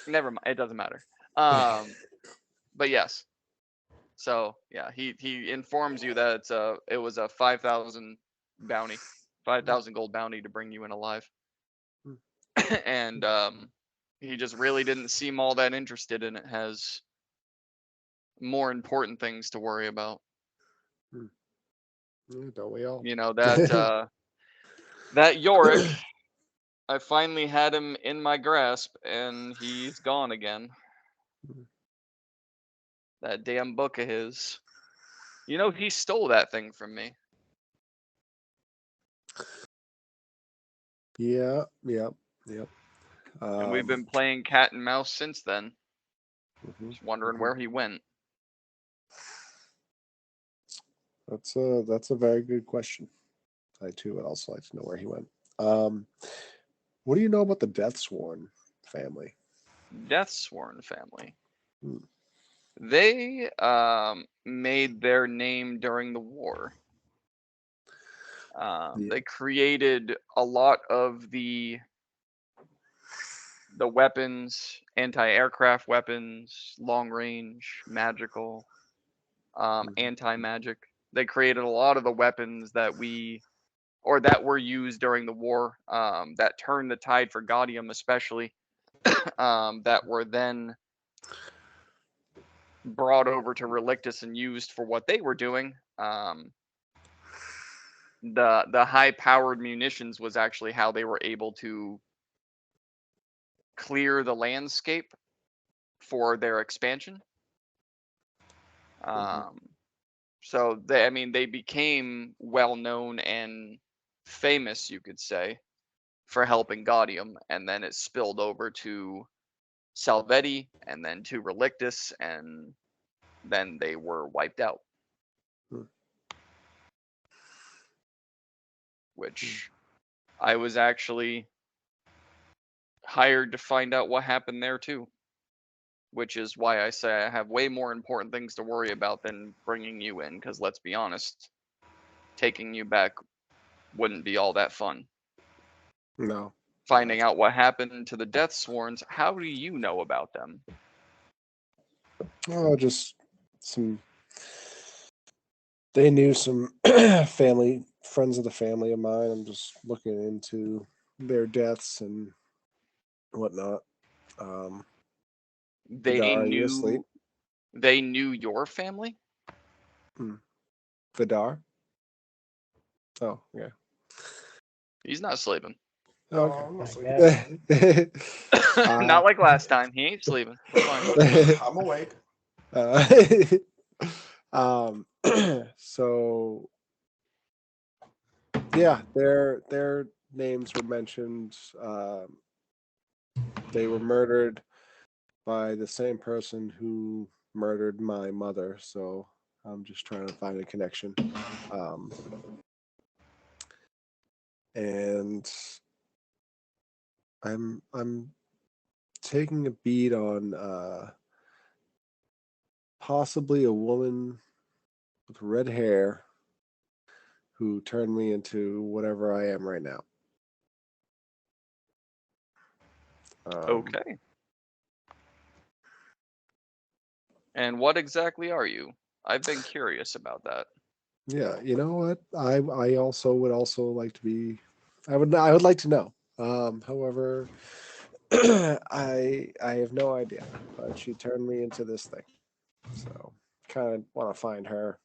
S2: Never mind, it doesn't matter. But yes. So yeah, he informs you that it was a 5,000 bounty, 5,000 gold bounty to bring you in alive,
S5: Hmm.
S2: and he just really didn't seem all that interested in it. Has more important things to worry about.
S5: Yeah, don't we all?
S2: You know that that Yorick. I finally had him in my grasp, and he's gone again.
S5: Hmm.
S2: That damn book of his. You know, he stole that thing from me.
S5: Yeah, yep.
S2: And we've been playing cat and mouse since then.
S5: Mhm,
S2: Just wondering
S5: mhm.
S2: where he went.
S5: That's a very good question. I too would also like to know where he went. What do you know about the Deathsworn family?
S2: Deathsworn family.
S5: Hmm.
S2: They made their name during the war.
S5: Yeah.
S2: They created a lot of the weapons, anti-aircraft weapons, long range, magical,
S5: Mhm.
S2: anti-magic. They created a lot of the weapons that that were used during the war, that turned the tide for Gaudium, especially, that were then brought over to Relictus and used for what they were doing. The high-powered munitions was actually how they were able to clear the landscape for their expansion. So they became well known and famous, you could say, for helping Gaudium, and then it spilled over to Salvetti, and then to Relictus, and then they were wiped out.
S5: Hmm.
S2: Which I was actually hired to find out what happened there too. Which is why I say I have way more important things to worry about than bringing you in, because let's be honest, taking you back wouldn't be all that fun.
S5: No.
S2: Finding out what happened to the Deathsworns, how do you know about them?
S5: Oh, just some. They knew some family friends of the family of mine. I'm just looking into their deaths and whatnot.
S2: They
S5: Vidar, are you asleep?
S2: knew your family?
S5: Vidar? Oh, yeah.
S2: He's not sleeping.
S3: No,
S5: Okay.
S3: I'm not
S1: I
S3: sleeping.
S1: guess.
S2: Not like last time. He ain't sleeping. We're fine.
S3: I'm awake.
S5: So yeah, their names were mentioned. They were murdered by the same person who murdered my mother. So I'm just trying to find a connection. And I'm taking a beat on possibly a woman with red hair who turned me into whatever I am right now.
S2: Okay. And what exactly are you? I've been curious about that.
S5: Yeah, you know what? I also would also like to be. I would like to know. However, I have no idea. But she turned me into this thing, so kind of want to find her.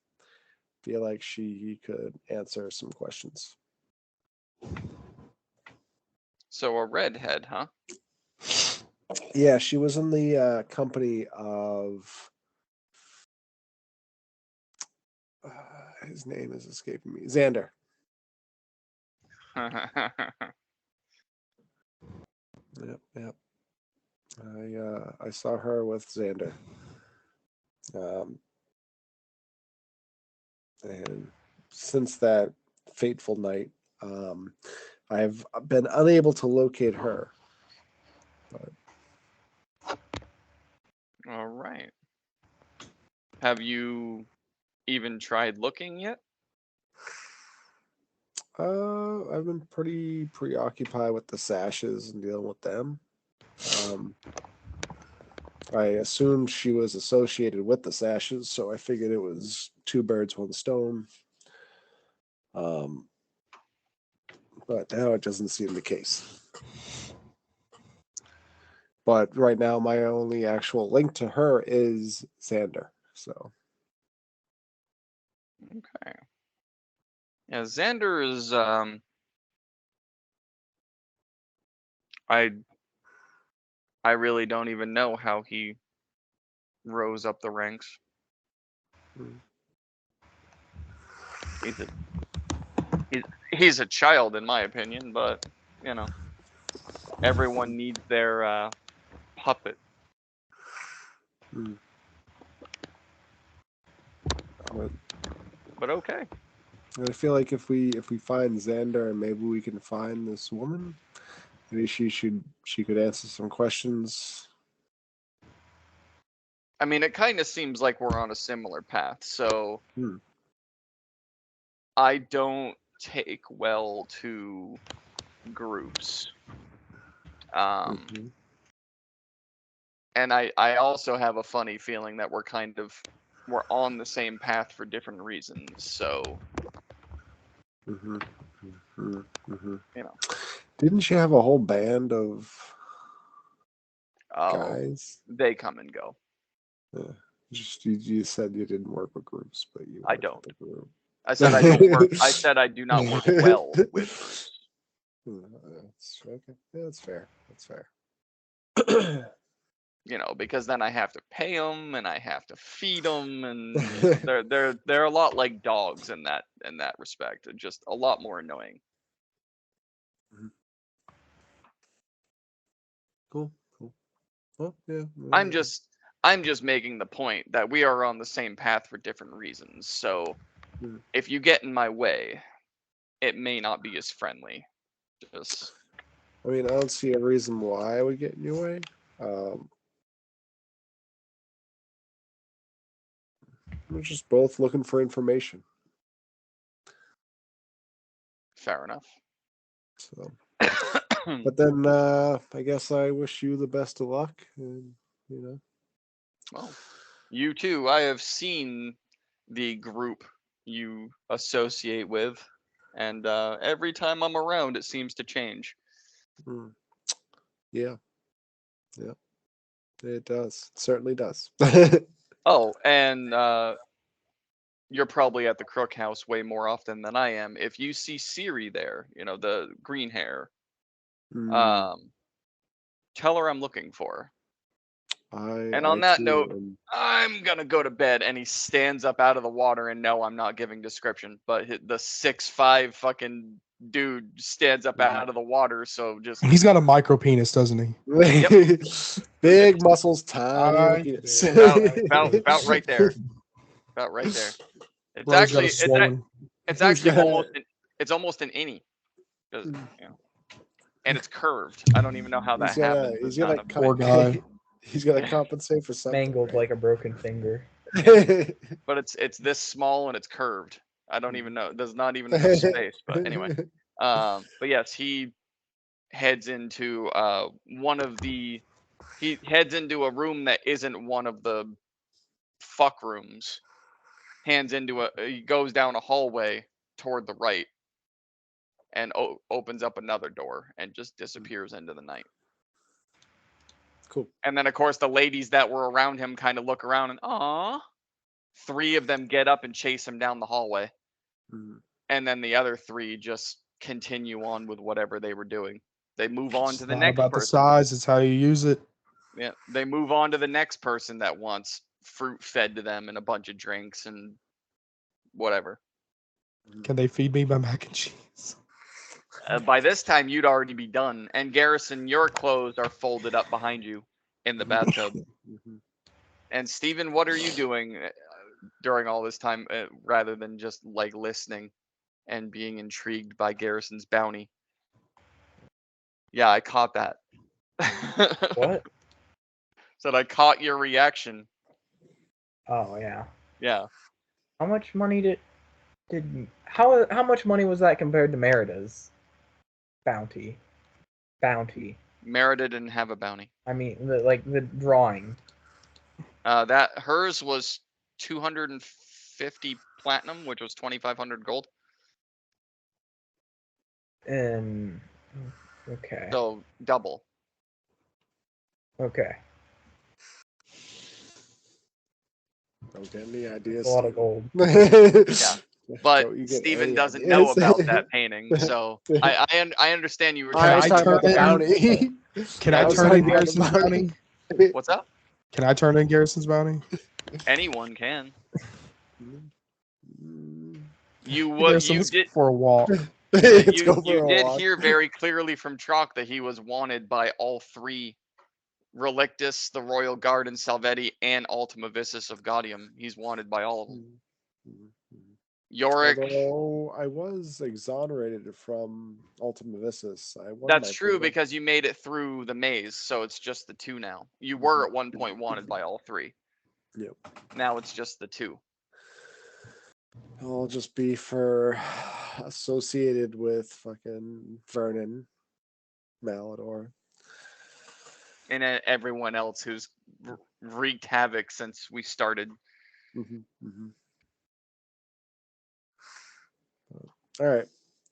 S5: Feel like she could answer some questions.
S2: So a redhead, huh?
S5: Yeah, she was in the company of. His name is escaping me. Xander. Yep. I saw her with Xander. And since that fateful night, I have been unable to locate her. But
S2: All right. Have you even tried looking yet?
S5: I've been pretty preoccupied with the sashes and dealing with them. I assumed she was associated with the Sashes, so I figured it was 2 birds, 1 stone. But now it doesn't seem the case. But right now, my only actual link to her is Xander. So
S2: Okay. Yeah, Xander is I really don't even know how he rose up the ranks.
S5: Hmm.
S2: He's a child in my opinion, but you know, everyone needs their puppet.
S5: Hmm. But
S2: But okay.
S5: I feel like if we find Xander and maybe we can find this woman, maybe she could answer some questions.
S2: I mean, it kind of seems like we're on a similar path, so
S5: Hmm.
S2: I don't take well to groups.
S5: Mhm.
S2: And I also have a funny feeling that we're on the same path for different reasons. So,
S5: Mhm. Mhm. Mhm.
S2: you know,
S5: Didn't she have a whole band of
S2: oh,
S5: guys?
S2: they come and go.
S5: Yeah. Just you said you didn't work with groups, but you
S2: I
S5: worked
S2: don't.
S5: with a group.
S2: I said I don't work. I said I do not work well with groups.
S5: That's okay. Yeah, that's fair. That's fair.
S2: You know, because then I have to pay them and I have to feed them, and you know, they're a lot like dogs in that respect. They're just a lot more annoying.
S5: Cool. Well, yeah.
S2: I'm just making the point that we are on the same path for different reasons. So
S5: Hmm.
S2: if you get in my way, it may not be as friendly. Just
S5: I mean, I don't see a reason why I would get in your way. We're just both looking for information.
S2: fair enough.
S5: So, but then I guess I wish you the best of luck, and you know.
S2: Well, you too. I have seen the group you associate with, and every time I'm around, it seems to change.
S5: Hmm. Yeah. It does. It certainly does.
S2: Oh, and you're probably at the Crook House way more often than I am. If you see Siri there, you know, the green hair,
S5: Hmm.
S2: tell her I'm looking for her. And
S5: I
S2: on that note,
S5: too
S2: I'm gonna go to bed. And he stands up out of the water, and no, I'm not giving description, but the 6'5" fucking dude stands up out of the water. So just
S3: He's got a micro penis, doesn't he?
S5: am. Big muscles, tiny
S3: I
S5: penis.
S3: did.
S2: about right there. About right there. It's
S3: Bro's got
S2: actually
S3: a swollen.
S2: it's
S5: He's
S2: actually
S5: got-
S2: almost an innie. 'Cause, you know, and it's curved. I don't even know how that happens.
S5: He's
S2: It's not
S5: got
S2: a
S3: Poor guy.
S5: He's got to compensate for something.
S1: Mangled
S5: Right?
S1: like a broken finger.
S2: but it's this small and it's curved. I don't even know. There's not even enough space. But anyway, but yes, he heads into he heads into a room that isn't one of the fuck rooms. He goes down a hallway toward the right and opens up another door and just disappears into the night.
S5: Cool.
S2: And then of course the ladies that were around him kind of look around and aw. 3 of them get up and chase him down the hallway.
S5: Mhm.
S2: And then the other 3 just continue on with whatever they were doing. They move on
S3: It's
S2: to the
S3: not
S2: next
S3: about the
S2: person.
S3: size; it's how you use it.
S2: Yeah, they move on to the next person that wants fruit fed to them and a bunch of drinks and whatever.
S3: Can they feed me my mac and cheese?
S2: By this time, you'd already be done. And Garrison, your clothes are folded up behind you in the bathtub.
S5: Mhm.
S2: And Steven, what are you doing during all this time rather than just like listening and being intrigued by Garrison's bounty? Yeah, I caught that.
S1: What?
S2: Said I caught your reaction.
S1: Oh yeah.
S2: Yeah.
S1: How much money did how much money was that compared to Merida's bounty? Bounty.
S2: Merida didn't have a bounty.
S1: I mean, the drawing.
S2: That hers was 250 platinum, which was 2,500 gold.
S1: And okay.
S2: So double.
S1: Okay.
S5: Don't get any ideas.
S1: That's a lot of gold.
S2: Yeah. But
S5: Don't you get
S2: Steven
S5: any
S2: doesn't know
S5: ideas?
S2: about that painting, so I understand you were
S5: I
S2: trying
S5: was
S4: I
S2: to.
S5: talking about the
S4: turn-
S5: bounty.
S4: Can
S2: I
S4: I
S2: was
S4: turn
S5: talking
S4: in
S5: about
S4: Garrison's
S5: the
S4: bounty?
S2: What's up?
S4: Can I turn in Garrison's bounty?
S2: Anyone can.
S5: Mm.
S2: You
S4: Garrison,
S2: you
S4: let's
S2: did
S4: go for a walk.
S5: Let's
S2: you,
S5: go for
S2: you
S5: a
S2: did
S5: walk.
S2: hear very clearly from Chalk that he was wanted by all three Relictus, the Royal Guard, and Salvetti, and Ultima Vistus of Gaudium. He's wanted by all of them. Yorick.
S5: Although I was exonerated from Ultima Vistus. I won
S2: That's
S5: my
S2: true
S5: freedom.
S2: because you made it through the maze, so it's just the two now. You were at one point wanted by all three.
S5: Yep.
S2: Now it's just the two.
S5: I'll just be for associated with fucking Vernon, Malador.
S2: And everyone else who's wreaked havoc since we started.
S5: All right.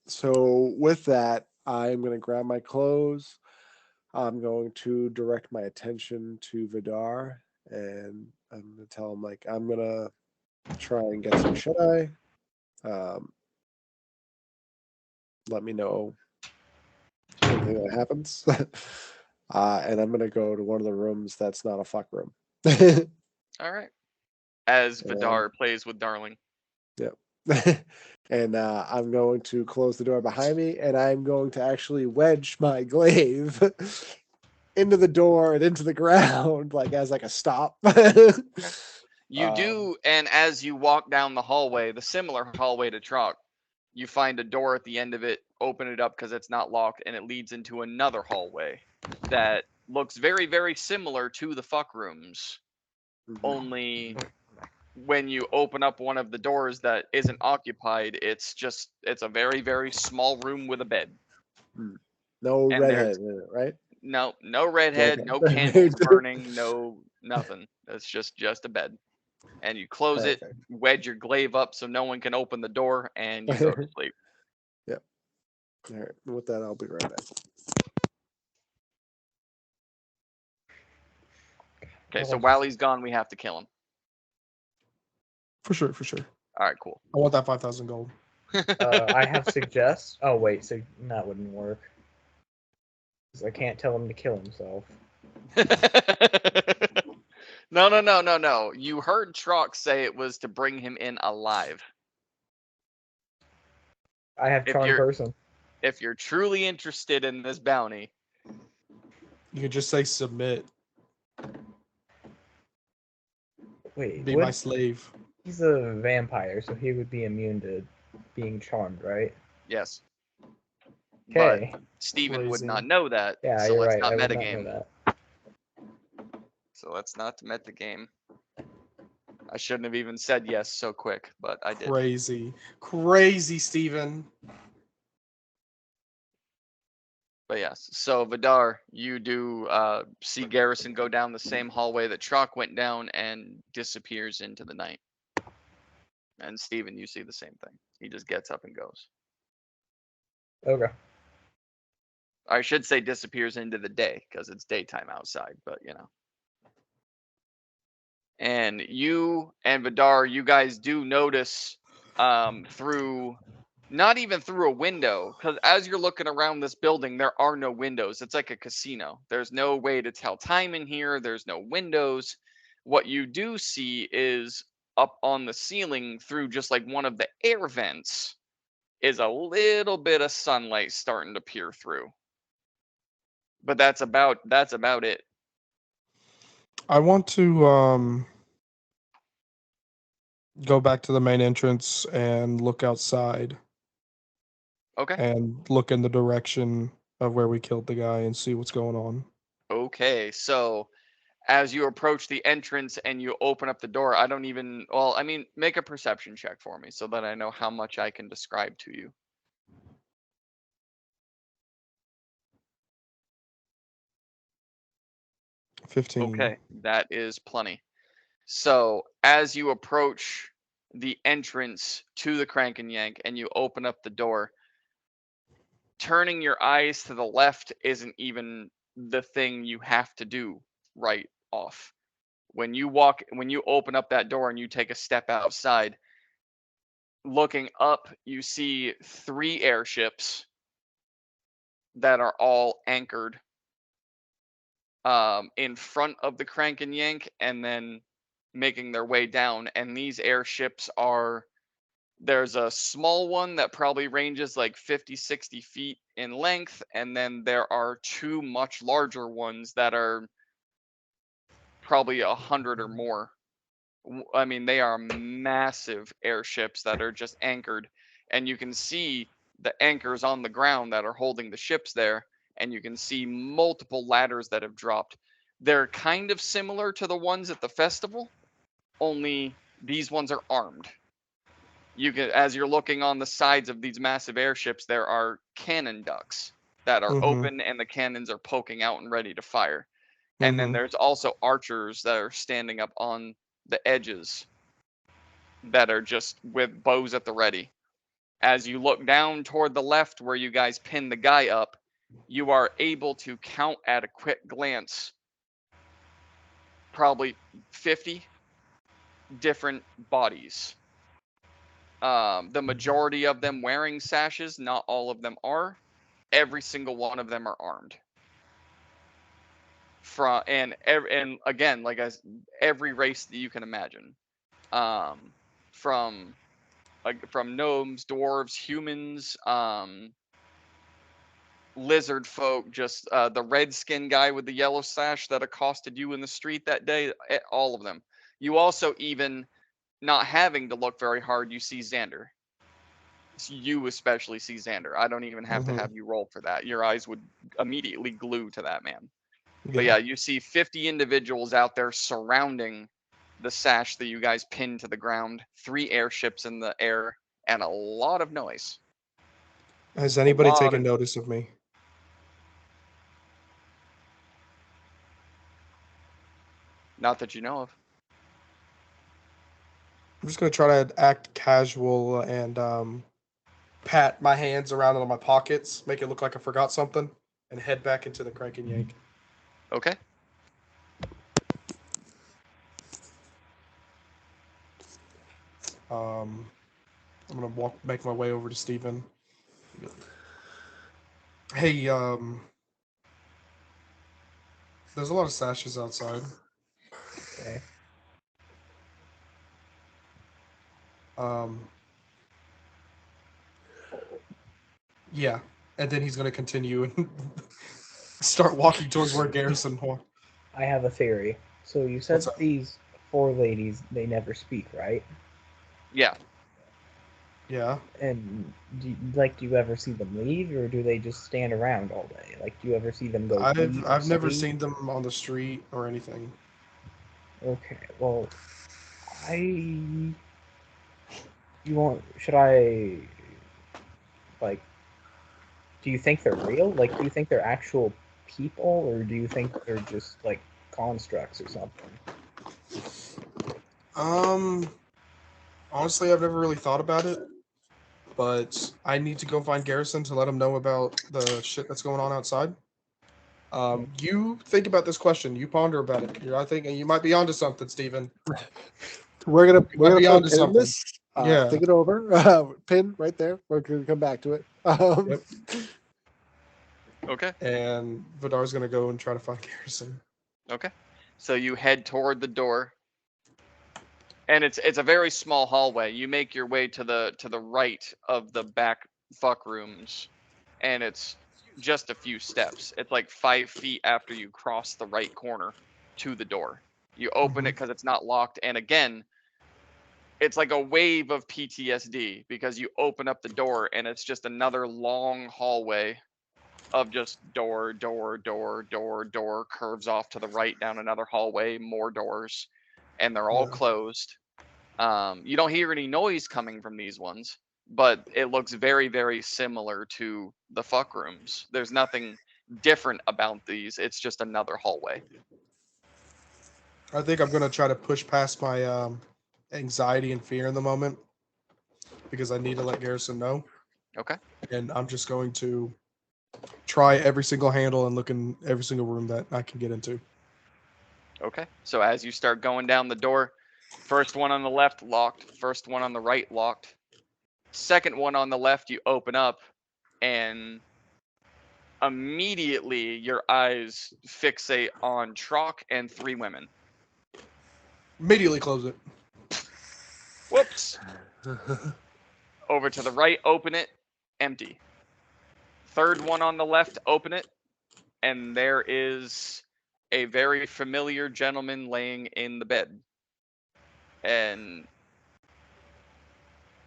S5: So with that, I'm going to grab my clothes. I'm going to direct my attention to Vidar, and I'm going to tell him, like, I'm going to try and get some shut-eye. Let me know anything that happens. And I'm going to go to one of the rooms that's not a fuck room.
S2: All right. As
S5: Yeah.
S2: Vidar plays with Darling.
S5: And I'm going to close the door behind me, and I'm going to actually wedge my glaive into the door and into the ground, like as like a stop.
S2: You do, and as you walk down the hallway, the similar hallway to Trok, you find a door at the end of it, open it up because it's not locked, and it leads into another hallway that looks very, very similar to the fuck rooms. Only when you open up one of the doors that isn't occupied, it's a very, very small room with a bed.
S5: No
S2: And
S5: redhead in it, right?
S2: No redhead,
S5: Okay.
S2: no candles burning, no nothing. It's just a bed. And you close it,
S5: Perfect.
S2: wedge your glaive up so no one can open the door, and you go to sleep.
S5: Yep. All right. With that, I'll be right back.
S2: Okay, so while he's gone, we have to kill him.
S4: For sure, for sure.
S2: All right, cool.
S4: I want that 5,000 gold.
S1: I have suggest. Oh wait, so that wouldn't work. 'Cause I can't tell him to kill himself.
S2: No. You heard Trox say it was to bring him in alive.
S1: I have
S2: If
S1: charm
S2: you're-
S1: person.
S2: If you're truly interested in this bounty,
S4: You can just say submit.
S1: Wait,
S4: Be my slave.
S1: he's a vampire, so he would be immune to being charmed, right?
S2: yes.
S1: Okay.
S2: But Steven would
S4: Crazy.
S2: not know that.
S1: Yeah,
S2: so
S1: you're
S2: let's
S1: right.
S2: not
S1: I would not
S2: metagame.
S1: know that.
S2: So let's not metagame. I shouldn't have even said yes so quick, but I did.
S4: Crazy, Steven.
S2: But yes, so Vidar, you do see Garrison go down the same hallway that Trock went down and disappears into the night. And Steven, you see the same thing. He just gets up and goes.
S1: Okay.
S2: I should say disappears into the day because it's daytime outside, but you know. And you and Vidar, you guys do notice through, not even through a window, because as you're looking around this building, there are no windows. It's like a casino. There's no way to tell time in here. There's no windows. What you do see is up on the ceiling through just like one of the air vents is a little bit of sunlight starting to peer through. But that's about it.
S4: I want to go back to the main entrance and look outside
S2: Okay.
S4: and look in the direction of where we killed the guy and see what's going on.
S2: Okay, so as you approach the entrance and you open up the door, make a perception check for me so that I know how much I can describe to you.
S4: 15.
S2: Okay, that is plenty. So as you approach the entrance to the Crank and Yank and you open up the door, turning your eyes to the left isn't even the thing you have to do right off. When you open up that door and you take a step outside, looking up, you see 3 airships that are all anchored in front of the Crank and Yank and then making their way down. And these airships there's a small one that probably ranges like 50, 60 feet in length. And then there are 2 much larger ones that are probably 100 or more. I mean, they are massive airships that are just anchored. And you can see the anchors on the ground that are holding the ships there. And you can see multiple ladders that have dropped. They're kind of similar to the ones at the festival, only these ones are armed. As you're looking on the sides of these massive airships, there are cannon ducts that are open and the cannons are poking out and ready to fire. And then there's also archers that are standing up on the edges that are just with bows at the ready. As you look down toward the left where you guys pin the guy up, you are able to count at a quick glance probably 50 different bodies. The majority of them wearing sashes, not all of them are. Every single one of them are armed. And again, like every race that you can imagine, from gnomes, dwarves, humans, lizard folk, just the red skin guy with the yellow sash that accosted you in the street that day, all of them. You also, even not having to look very hard, you see Xander. You especially see Xander. I don't even have to have you roll for that. Your eyes would immediately glue to that man. But yeah, you see 50 individuals out there surrounding the sash that you guys pinned to the ground, 3 airships in the air, and a lot of noise.
S4: Has anybody taken notice of me?
S2: Not that you know of.
S4: I'm just gonna try to act casual and pat my hands around in my pockets, make it look like I forgot something, and head back into the Crank and Yank.
S2: Okay.
S4: I'm gonna make my way over to Steven. Hey, there's a lot of sashes outside.
S1: Okay.
S4: Yeah, and then he's gonna continue and start walking towards where Garrison walked.
S1: I have a theory. So you said these 4 ladies, they never speak, right?
S2: Yeah.
S4: Yeah.
S1: And do you ever see them leave, or do they just stand around all day? Like, do you ever see them go?
S4: I've never seen them on the street or anything.
S1: Okay, well, should I, like, do you think they're real? Like, do you think they're actual people, or do you think they're just, like, constructs or something?
S4: Honestly, I've never really thought about it, but I need to go find Garrison to let him know about the shit that's going on outside. You think about this question. You ponder about it. I think you might be onto something, Steven.
S5: We're gonna
S4: be onto
S5: pin
S4: something.
S5: this. Think it over. Pin right there. We're gonna come back to it.
S4: Yep.
S2: Okay.
S4: And Vidar's gonna go and try to find Garrison.
S2: Okay. So you head toward the door, and it's a very small hallway. You make your way to the right of the back fuck rooms, and it's just a few steps. It's like 5 feet after you cross the right corner to the door. You open it because it's not locked, and again, it's like a wave of PTSD because you open up the door and it's just another long hallway of just door, curves off to the right down another hallway, more doors, and they're all closed. You don't hear any noise coming from these ones, but it looks very, very similar to the fuck rooms. There's nothing different about these. It's just another hallway.
S4: I think I'm gonna try to push past my anxiety and fear in the moment because I need to let Garrison know,
S2: Okay.
S4: and I'm just going to try every single handle and look in every single room that I can get into.
S2: Okay. So as you start going down the door, first one on the left locked, first one on the right locked. Second one on the left you open up, and immediately your eyes fixate on Trock and 3 women.
S4: Immediately close it.
S2: Whoops. Over to the right, open it, empty. Third one on the left, open it, and there is a very familiar gentleman laying in the bed. And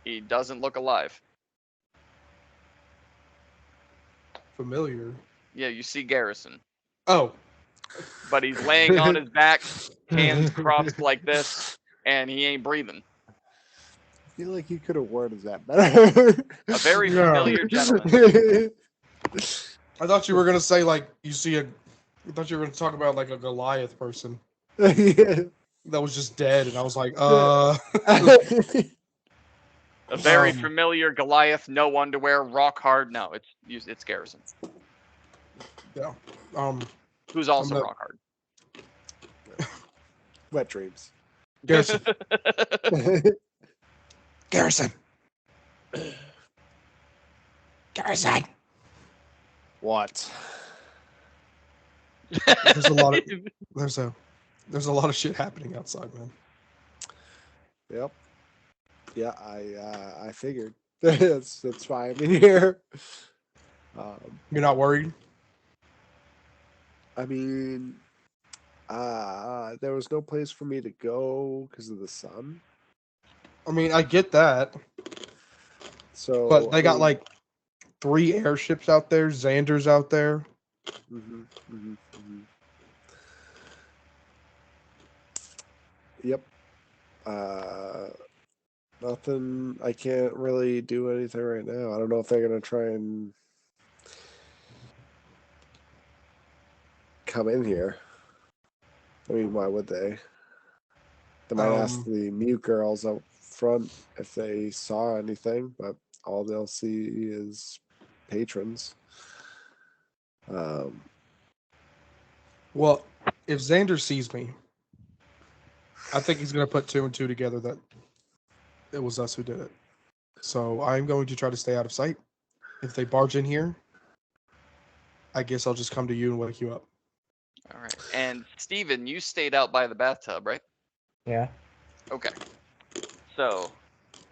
S2: he doesn't look alive.
S4: Familiar.
S2: Yeah, you see Garrison.
S4: Oh,
S2: But he's laying on his back, hands crossed like this, and he ain't breathing.
S5: I feel like you could have worded that better.
S2: A very
S4: Yeah.
S2: familiar gentleman.
S4: I thought you were gonna say like you see a. I thought you were gonna talk about like a Goliath person
S5: Yeah.
S4: that was just dead, and I was like,
S2: A very
S4: Um,
S2: familiar Goliath, no underwear, rock hard. No, it's Garrison,
S4: yeah.
S2: who's also
S4: not-
S2: rock hard.
S5: Wet dreams.
S4: Garrison. Garrison. Garrison.
S5: What?
S4: There's a lot of there's a lot of shit happening outside, man.
S5: Yep. Yeah, I figured. that's why I'm in here.
S4: You're not worried?
S5: I mean, there was no place for me to go because of the sun.
S4: I mean, I get that,
S5: So,
S4: but they
S5: I
S4: got
S5: mean,
S4: like 3 airships out there, Xander's out there.
S5: mhm, mhm, mhm. Yep. Nothing. I can't really do anything right now. I don't know if they're gonna try and come in here. I mean, why would they? They might ask the mute girls out front if they saw anything, but all they'll see is patrons.
S4: Well, if Xander sees me, I think he's gonna put 2 and 2 together that it was us who did it. So I'm going to try to stay out of sight. If they barge in here, I guess I'll just come to you and wake you up.
S2: All right. And Steven, you stayed out by the bathtub, right?
S1: Yeah.
S2: Okay. So,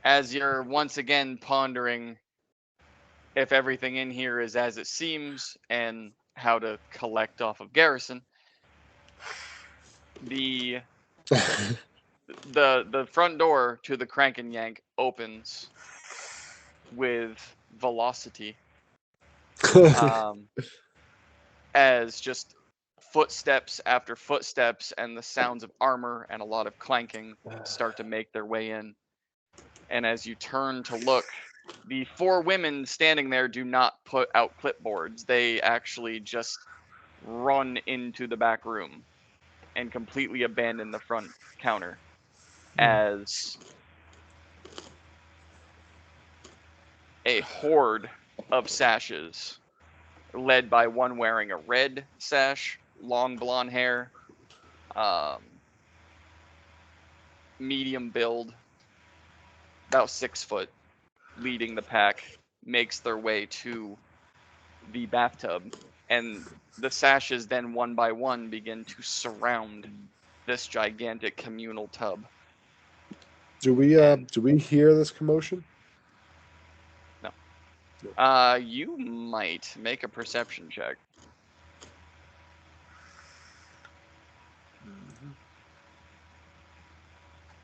S2: as you're once again pondering if everything in here is as it seems and how to collect off of Garrison, the front door to the Crank and Yank opens with velocity, as just footsteps after footsteps and the sounds of armor and a lot of clanking start to make their way in. And as you turn to look, the 4 women standing there do not put out clipboards. They actually just run into the back room and completely abandon the front counter as a horde of sashes, led by one wearing a red sash, long blonde hair, medium build, about 6 foot, leading the pack, makes their way to the bathtub, and the sashes then one by one begin to surround this gigantic communal tub.
S5: do we hear this commotion?
S2: You might make a perception check.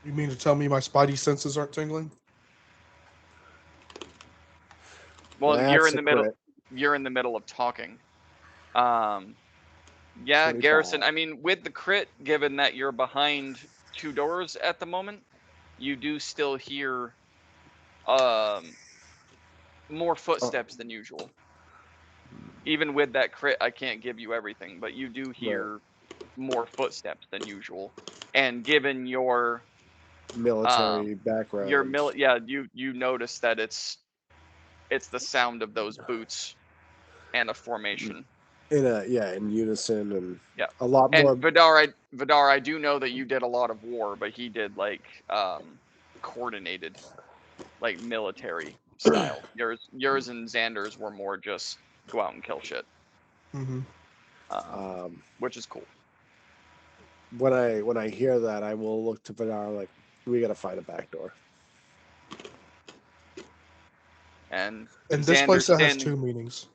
S4: You mean to tell me my spidey senses aren't tingling?
S2: Well, you're
S5: That's
S2: in the
S5: a
S2: middle.
S5: crit.
S2: You're in the middle of talking. Yeah,
S5: 25.
S2: Garrison. I mean, with the crit, given that you're behind 2 doors at the moment, you do still hear more footsteps than usual. Even with that crit, I can't give you everything, but you do hear more footsteps than usual. And given your
S5: Military background.
S2: you notice that it's the sound of those boots and a formation.
S5: In unison and
S2: Yeah.
S5: a lot
S2: And
S5: more.
S2: Vidar, I do know that you did a lot of war, but he did like coordinated, like military style. Yours and Xander's were more just go out and kill shit,
S3: Mm-hmm.
S2: which is cool.
S5: When I hear that, I will look to Vidar like, we gotta find a back door.
S2: And
S3: this
S2: Xander's
S3: place that has
S2: standing-
S3: 2 meanings.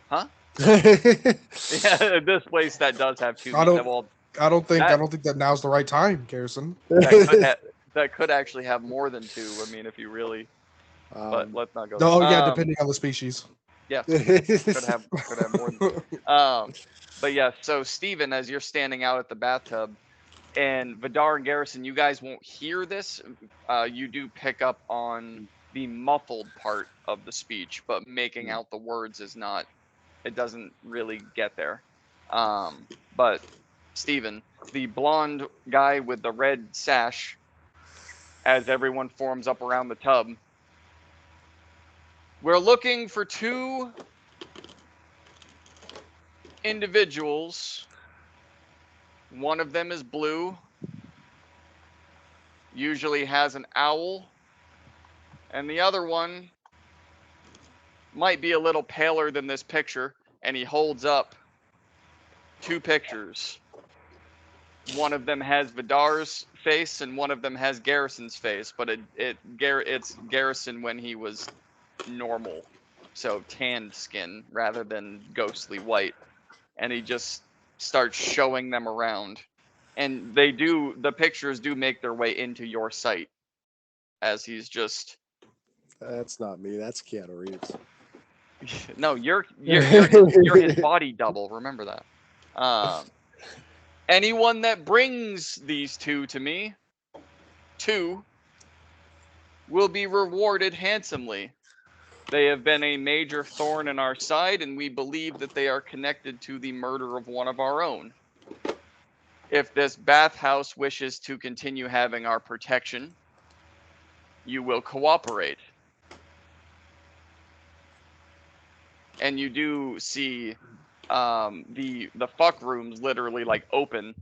S2: Huh? Yeah, this place that does have 2
S3: I don't-
S2: meanings. Well,
S3: I don't think
S2: That-
S3: that now's the right time, Garrison.
S2: that could actually have more than 2. I mean, if you really, but let's not go.
S3: No,
S2: there.
S3: yeah, depending on the species.
S2: Yeah, could have more than. But yeah, so Steven, as you're standing out at the bathtub, and Vidar and Garrison, you guys won't hear this. You do pick up on the muffled part of the speech, but making out the words is not. It doesn't really get there. But Steven, the blonde guy with the red sash, as everyone forms up around the tub, we're looking for 2 individuals. One of them is blue, usually has an owl, and the other one might be a little paler than this picture, and he holds up 2 pictures. One of them has Vidar's face and one of them has Garrison's face, but it's Garrison when he was normal, so tanned skin rather than ghostly white. And he just starts showing them around, and the pictures do make their way into your sight as he's just.
S5: That's not me. That's Keanu Reeves.
S2: No, you're his body double. Remember that. Anyone that brings these 2 to me, 2, will be rewarded handsomely. They have been a major thorn in our side, and we believe that they are connected to the murder of one of our own. If this bathhouse wishes to continue having our protection, you will cooperate. And you do see the fuck rooms literally like open,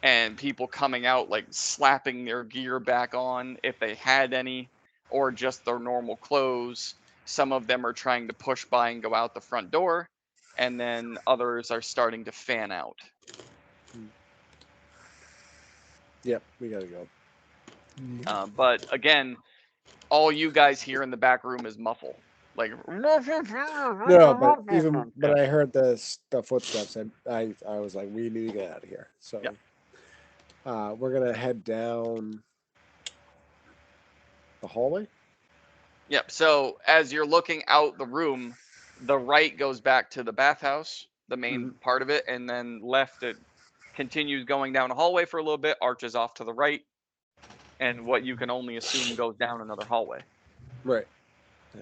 S2: and people coming out like slapping their gear back on if they had any, or just their normal clothes. Some of them are trying to push by and go out the front door, and then others are starting to fan out.
S5: Yep, we gotta go.
S2: But again, all you guys hear in the back room is muffle. Like
S5: No, but I heard the footsteps. I was like, we need to get out of here. So, we're gonna head down the hallway.
S2: Yep. So as you're looking out the room, the right goes back to the bathhouse, the main part of it, and then left it continues going down a hallway for a little bit, arches off to the right, and what you can only assume goes down another hallway.
S5: Right. Yeah.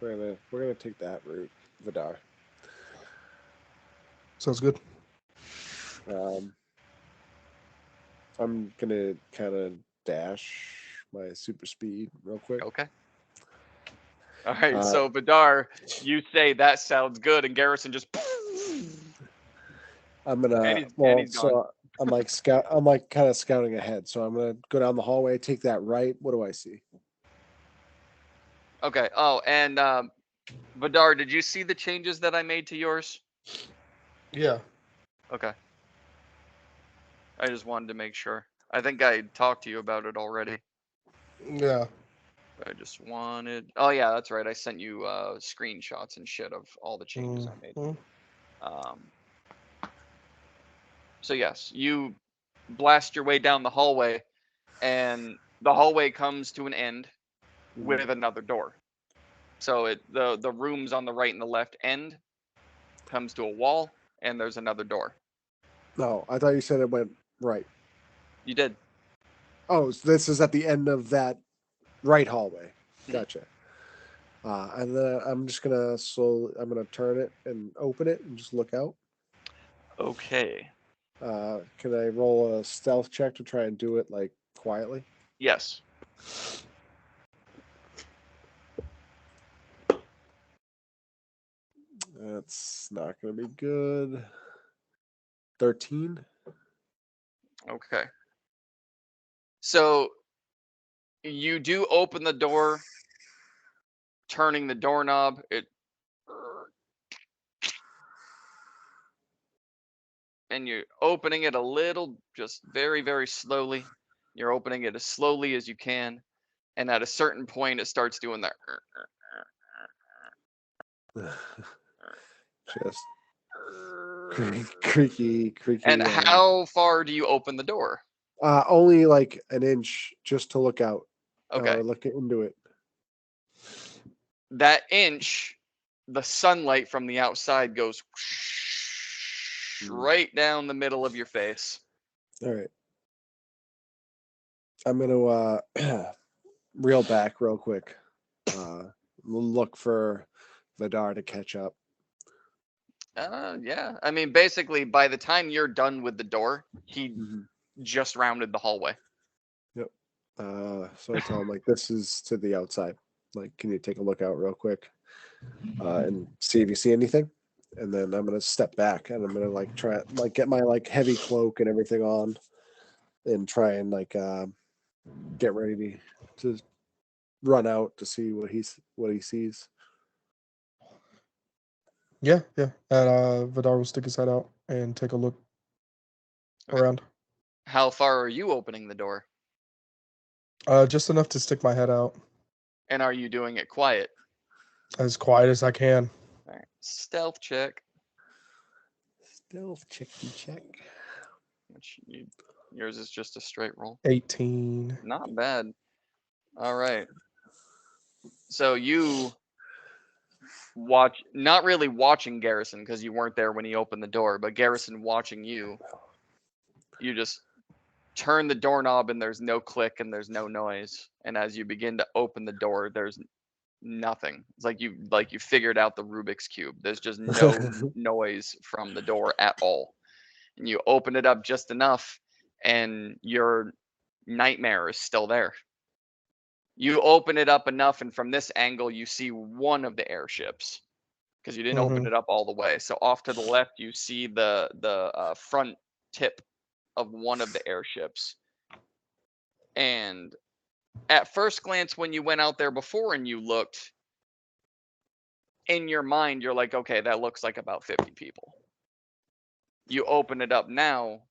S5: We're gonna take that route, Vidar.
S3: Sounds good.
S5: I'm gonna kind of dash my super speed real quick.
S2: Okay. All right. So Vidar, you say that sounds good, and Garrison just.
S5: I'm gonna.
S2: And he's gone.
S5: So I'm like kind of scouting ahead. So I'm gonna go down the hallway, take that right. What do I see?
S2: Okay. Oh, and Vidar, did you see the changes that I made to yours?
S3: Yeah.
S2: Okay. I just wanted to make sure. I think I talked to you about it already.
S3: Yeah.
S2: I just wanted. Oh yeah, that's right. I sent you screenshots and shit of all the changes I made. So yes, you blast your way down the hallway, and the hallway comes to an end with another door. So the rooms on the right and the left end comes to a wall, and there's another door.
S5: No, I thought you said it went right.
S2: You did.
S5: Oh, so this is at the end of that right hallway. Gotcha. And then I'm just gonna turn it and open it and just look out.
S2: Okay.
S5: Can I roll a stealth check to try and do it like quietly?
S2: Yes.
S5: That's not going to be good. 13.
S2: Okay. So you do open the door, turning the doorknob. And you're opening it a little, just very, very slowly. You're opening it as slowly as you can. And at a certain point, it starts doing that.
S5: Just creaky.
S2: And how far do you open the door?
S5: Only like an inch just to look out.
S2: Okay.
S5: Or look into it.
S2: That inch, the sunlight from the outside goes right down the middle of your face.
S5: All right. I'm going to reel back real quick. Look for Vidar to catch up.
S2: Yeah. I mean, basically, by the time you're done with the door, he just rounded the hallway.
S5: Yep. So I tell him, like, this is to the outside. Like, can you take a look out real quick and see if you see anything? And then I'm going to step back and I'm going to, like, try, like, get my, like, heavy cloak and everything on and try and, like, get ready to run out to see what he sees.
S4: Yeah. And Vidar will stick his head out and take a look around.
S2: How far are you opening the door?
S4: Just enough to stick my head out.
S2: And are you doing it quiet?
S4: As quiet as I can.
S2: All right. Stealth check.
S5: Stealth check.
S2: Yours is just a straight roll.
S4: 18.
S2: Not bad. All right. So you watch, not really watching Garrison because you weren't there when he opened the door, but Garrison watching you. You just turn the doorknob and there's no click and there's no noise. And as you begin to open the door, there's nothing. It's like you figured out the Rubik's Cube. There's just no noise from the door at all. And you open it up just enough and your nightmare is still there. You open it up enough, and from this angle, you see one of the airships because you didn't open it up all the way. So off to the left, you see the front tip of one of the airships. And at first glance, when you went out there before and you looked, in your mind, you're like, okay, that looks like about 50 people. You open it up now,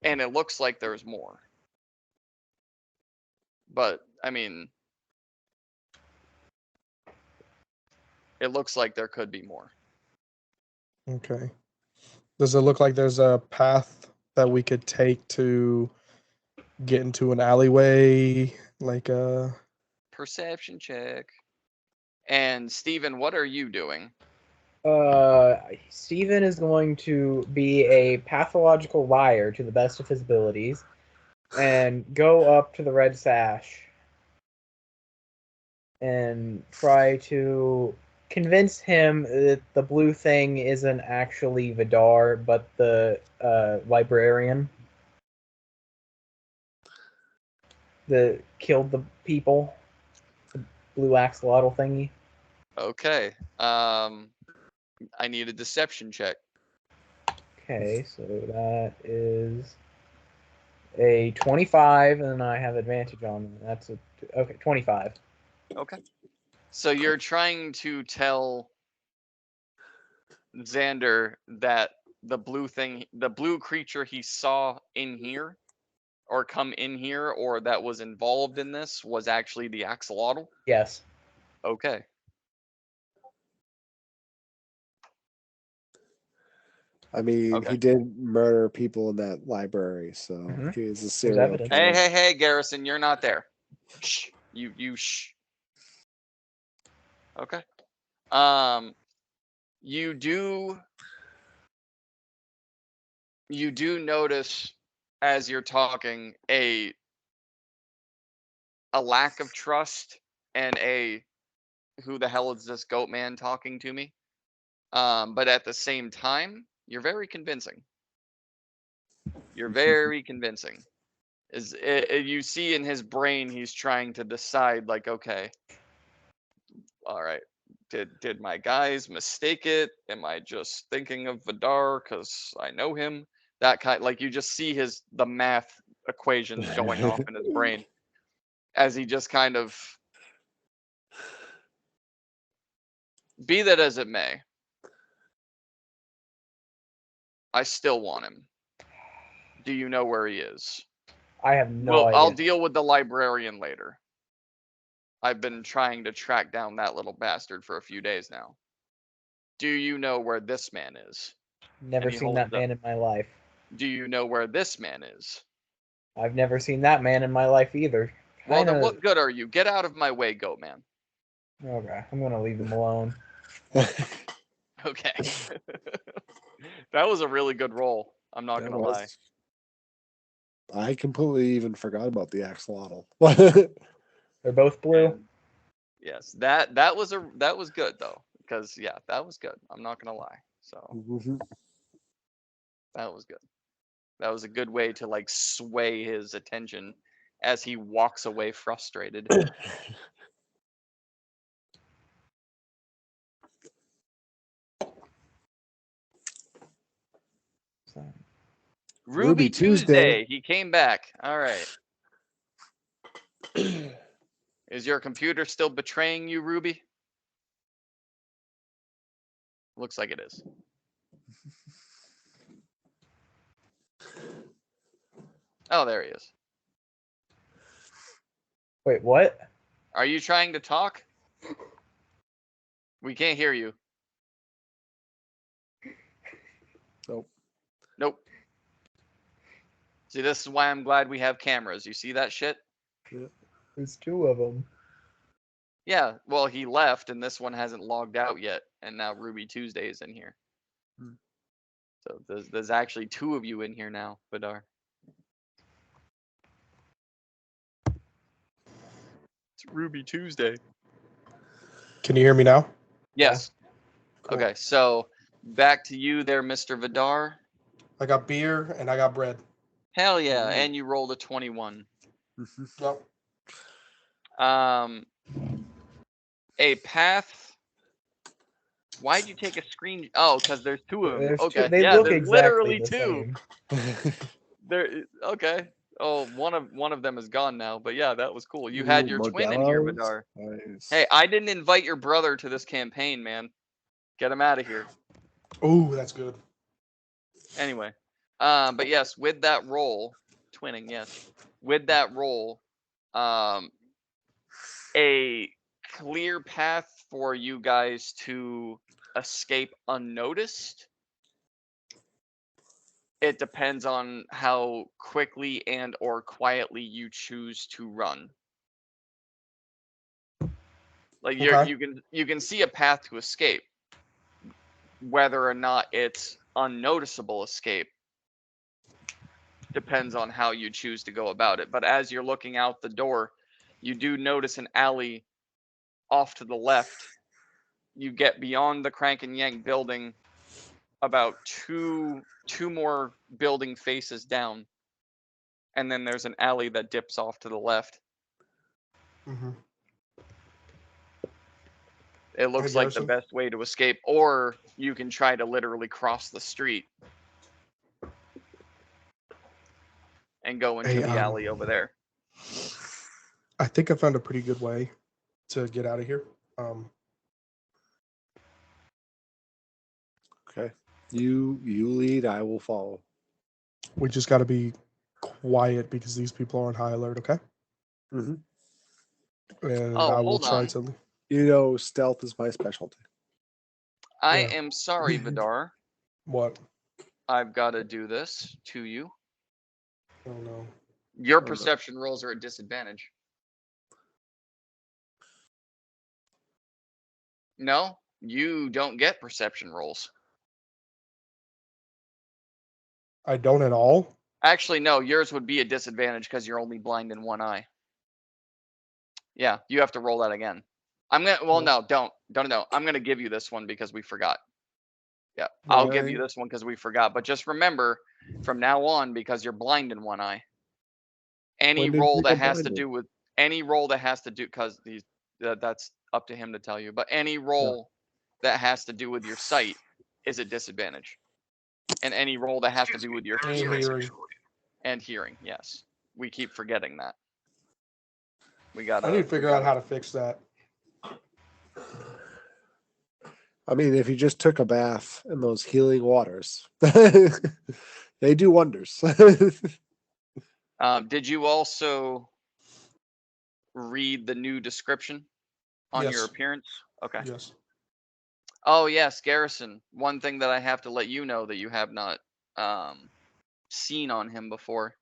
S2: and it looks like there's more. But, I mean, it looks like there could be more.
S4: Okay. Does it look like there's a path that we could take to get into an alleyway? Like a
S2: Perception check. And Steven, what are you doing?
S1: Steven is going to be a pathological liar to the best of his abilities and go up to the red sash and try to convince him that the blue thing isn't actually Vidar, but the librarian that killed the people. The blue axolotl thingy.
S2: Okay. I need a deception check.
S1: Okay, so that is a 25, and I have advantage on them. That's okay, 25.
S2: Okay. So you're trying to tell Xander that the blue creature he saw in here, or come in here, or that was involved in this, was actually the axolotl?
S1: Yes.
S2: Okay.
S5: I mean,
S2: Okay.
S5: he did murder people in that library, so he's a serial
S1: evidence.
S5: killer.
S2: Hey, Garrison, you're not there. Shh. You shh. Okay. You do notice as you're talking a lack of trust and a who the hell is this goat man talking to me? But at the same time, You're very convincing. You're very convincing. You see in his brain, he's trying to decide, like, okay, all right, did my guys mistake it? Am I just thinking of Vidar because I know him? That kind, like, you just see the math equations going off in his brain as he just kind of. Be that as it may, I still want him. Do you know where he is?
S1: I have no
S2: Well,
S1: idea.
S2: I'll deal with the librarian later. I've been trying to track down that little bastard for a few days now. Do you know where this man is?
S1: Never
S2: and he
S1: seen that
S2: holds up.
S1: man in my life.
S2: Do you know where this man is?
S1: I've never seen that man in my life either.
S2: Well, then
S1: Kinda-
S2: what good are you? Get out of my way, goat man.
S1: Okay, I'm gonna leave him alone.
S2: Okay. That was a really good roll. I'm not
S5: That
S2: gonna lie.
S5: was- I completely even forgot about the axolotl.
S1: They're both blue.
S2: And yes, that was good though, because yeah, that was good. I'm not gonna lie. So
S5: Mhm.
S2: that was good. That was a good way to like sway his attention as he walks away frustrated.
S1: So,
S2: Ruby
S5: Tuesday.
S2: Tuesday. He came back. All right. Is your computer still betraying you, Ruby? Looks like it is. Oh, there he is.
S1: wait, what?
S2: Are you trying to talk? We can't hear you.
S5: Nope.
S2: Nope. See, this is why I'm glad we have cameras. You see that shit?
S1: There's two of them.
S2: Yeah, well, he left and this one hasn't logged out yet. And now Ruby Tuesday is in here.
S5: Hmm.
S2: So there's actually two of you in here now, Vidar. It's Ruby Tuesday.
S4: Can you hear me now?
S2: Yes.
S4: Cool.
S2: Okay, so back to you there, Mr. Vidar.
S4: I got beer and I got bread.
S2: Hell yeah,
S5: Ooh.
S2: and you rolled a 21.
S4: Yep.
S2: A path. Why'd you take a screen? Oh, because there's two of them.
S1: There's
S2: Okay,
S1: two, they
S2: yeah,
S1: look
S2: there's
S1: exactly
S2: literally
S1: the
S2: two.
S1: same.
S2: There. Okay. Oh, one of them is gone now, but yeah, that was cool. You had your twin in here,
S5: Modelo's?
S2: Vidar.
S5: Nice.
S2: Hey, I didn't invite your brother to this campaign, man. Get him out of here.
S4: Ooh, that's good.
S2: Anyway, but yes, with that roll, twinning, yes, with that roll, a clear path for you guys to escape unnoticed. It depends on how quickly and or quietly you choose to run. Like
S4: Okay.
S2: you can see a path to escape. Whether or not it's unnoticeable escape depends on how you choose to go about it. But as you're looking out the door, you do notice an alley off to the left. You get beyond the Crank and Yank building about two more building faces down. And then there's an alley that dips off to the left.
S4: Mm-hmm.
S2: It looks
S4: Hey,
S2: like the
S4: Garrison?
S2: best way to escape, or you can try to literally cross the street and go into
S4: Hey,
S2: the alley over there.
S4: I think I found a pretty good way to get out of here.
S5: Okay. You lead, I will follow.
S4: We just got to be quiet because these people are on high alert. Okay.
S5: Mm-hmm.
S4: And
S2: Oh,
S4: I will
S2: hold
S4: try
S2: on.
S4: to.
S5: You know, stealth is my specialty.
S2: I
S4: Yeah.
S2: am sorry, Vidar.
S4: What?
S2: I've got to do this to you.
S4: Oh no.
S2: Your
S5: no.
S2: perception rolls are at disadvantage. No, you don't get perception rolls.
S4: I don't at all.
S2: Actually, no, yours would be a disadvantage because you're only blind in one eye. Yeah, you have to roll that again. I'm gonna. Well, no, don't. I'm gonna give you this one because we forgot. Yeah, I'll give
S5: Right.
S2: you this one because we forgot. But just remember, from now on, because you're blind in one eye, any
S5: When did
S2: roll
S5: you
S2: that
S5: become
S2: has to
S5: blinded?
S2: do with because that's up to him to tell you. But any roll that has to do with your sight is a disadvantage, and any roll that has to do with your
S3: And
S2: hearing
S3: hearing.
S2: yes, we keep forgetting that. We gotta.
S3: I need to
S2: we
S3: figure out
S2: gotta-
S3: how to fix that.
S5: I mean, if you just took a bath in those healing waters, they do wonders.
S2: Did you also read the new description on your
S3: Yes.
S2: appearance? Okay.
S3: Yes.
S2: Oh yes, Garrison. One thing that I have to let you know that you have not seen on him before.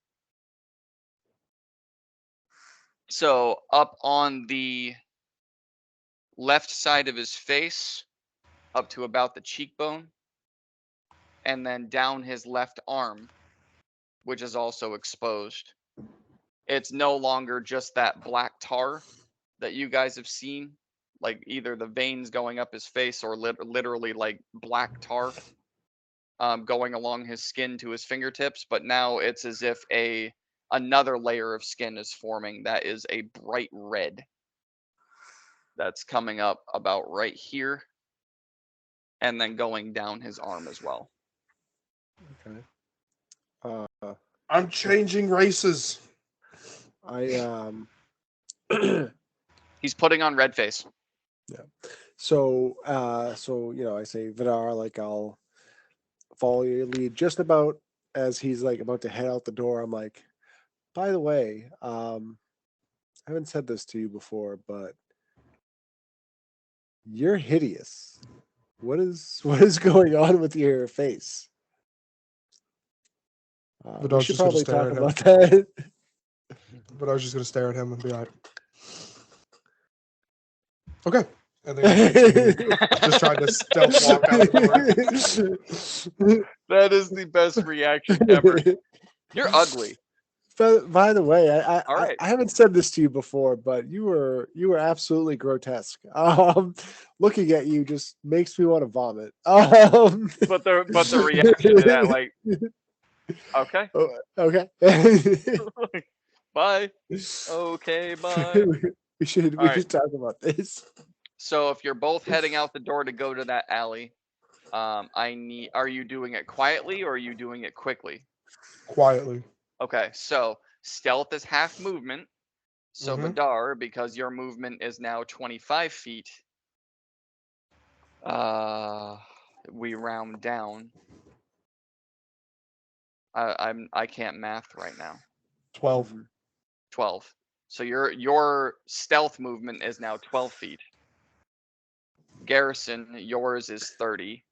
S2: So up on the left side of his face, up to about the cheekbone, and then down his left arm, which is also exposed. It's no longer just that black tar that you guys have seen, like either the veins going up his face or literally like black tar going along his skin to his fingertips, but now it's as if another layer of skin is forming that is a bright red that's coming up about right here and then going down his arm as well.
S5: Okay.
S3: I'm changing races.
S5: I
S2: He's putting on red face.
S5: so I say Vidar, like I'll follow your lead just about as he's like about to head out the door. I'm like, by the way, I haven't said this to you before, but you're hideous. What is going on with your face? We
S3: Vidar's
S5: should
S3: just gonna
S5: probably
S3: stare
S5: talk
S3: at him.
S5: about that.
S3: But I was just gonna stare at him and be like, okay. And then just trying to stealth walk out the door.
S2: That is the best reaction ever. You're ugly.
S5: But by the way,
S2: All right.
S5: I haven't said this to you before, but you were absolutely grotesque. Looking at you just makes me want to vomit.
S2: But the reaction to that, like, okay,
S5: Okay.
S2: bye. Okay, bye.
S5: we should
S2: All right.
S5: talk about this.
S2: So if you're both heading out the door to go to that alley, are you doing it quietly or are you doing it quickly?
S3: Quietly.
S2: Okay, so stealth is half movement. So
S3: Mhm.
S2: Vidar, because your movement is now 25 feet, we round down. I can't math right now.
S3: 12.
S2: 12. So your stealth movement is now 12 feet. Garrison, yours is 30.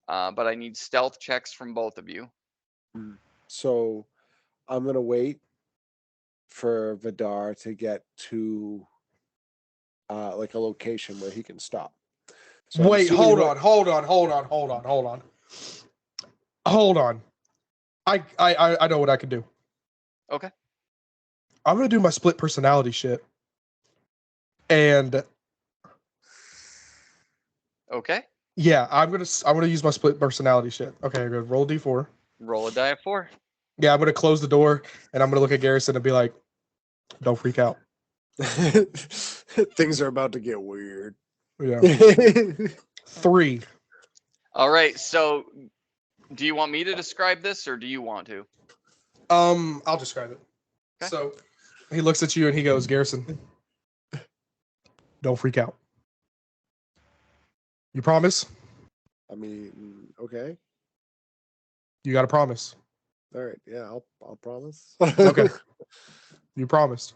S2: But I need stealth checks from both of you.
S5: So I'm gonna wait for Vidar to get to like a location where he can stop. So I'm
S3: Wait,
S5: assuming
S3: hold
S5: he'll-
S3: on. I know what I can do.
S2: Okay.
S3: I'm gonna do my split personality shit. And
S2: Okay.
S3: yeah, I'm gonna use my split personality shit. Okay, I'm gonna roll D4.
S2: Roll a die of 4.
S3: Yeah, I'm gonna close the door and I'm gonna look at Garrison and be like, "Don't freak out."
S5: things are about to get weird.
S3: Yeah. 3.
S2: All right. So, do you want me to describe this, or do you want to?
S3: I'll describe it.
S2: Okay.
S3: So he looks at you and he goes, "Garrison, don't freak out. You promise?
S5: I mean, okay,
S3: You got to promise.
S5: all right, yeah, I'll promise.
S3: Okay. You promised."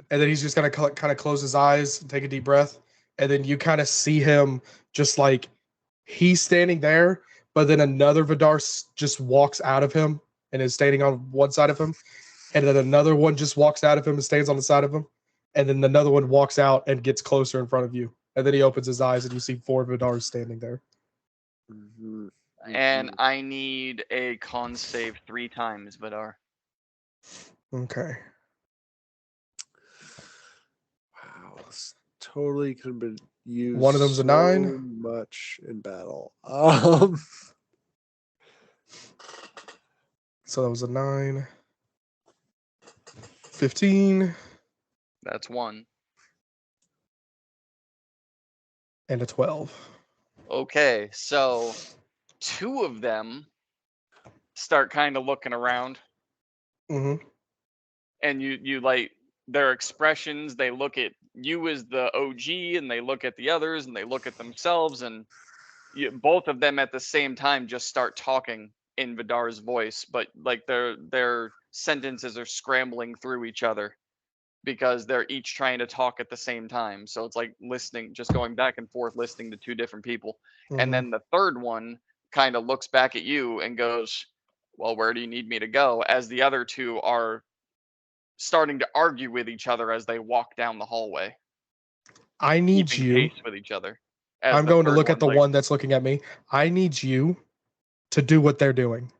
S3: And then he's just gonna kind of close his eyes and take a deep breath, and then you kind of see him just like he's standing there, but then another Vidar just walks out of him and is standing on one side of him, and then another one just walks out of him and stands on the side of him, and then another one walks out and gets closer in front of you, and then he opens his eyes and you see 4 Vidars standing there.
S5: Mhm.
S2: And I need a con save 3 times, Vidar.
S3: Okay.
S5: Wow, this totally could have been use
S4: One of them's a
S5: so
S4: 9.
S5: much in battle.
S4: So that was a 9. 15
S2: That's 1.
S4: and a 12.
S2: Okay, so 2 of them start kind of looking around,
S4: Mm-hmm.
S2: and you like their expressions. They look at you as the OG, and they look at the others, and they look at themselves, and both of them at the same time just start talking in Vidar's voice, but like their sentences are scrambling through each other because they're each trying to talk at the same time. So it's like listening, just going back and forth, listening to 2 different people. And
S4: Mhm.
S2: then the third one kind of looks back at you and goes, "Well, where do you need me to go?" As the other 2 are starting to argue with each other as they walk down the hallway,
S4: I need
S2: keeping
S4: you.
S2: pace with each other. As
S4: I'm
S2: the
S4: going to
S2: third
S4: look at the
S2: one's like,
S4: one that's looking at me. I need you to do what they're doing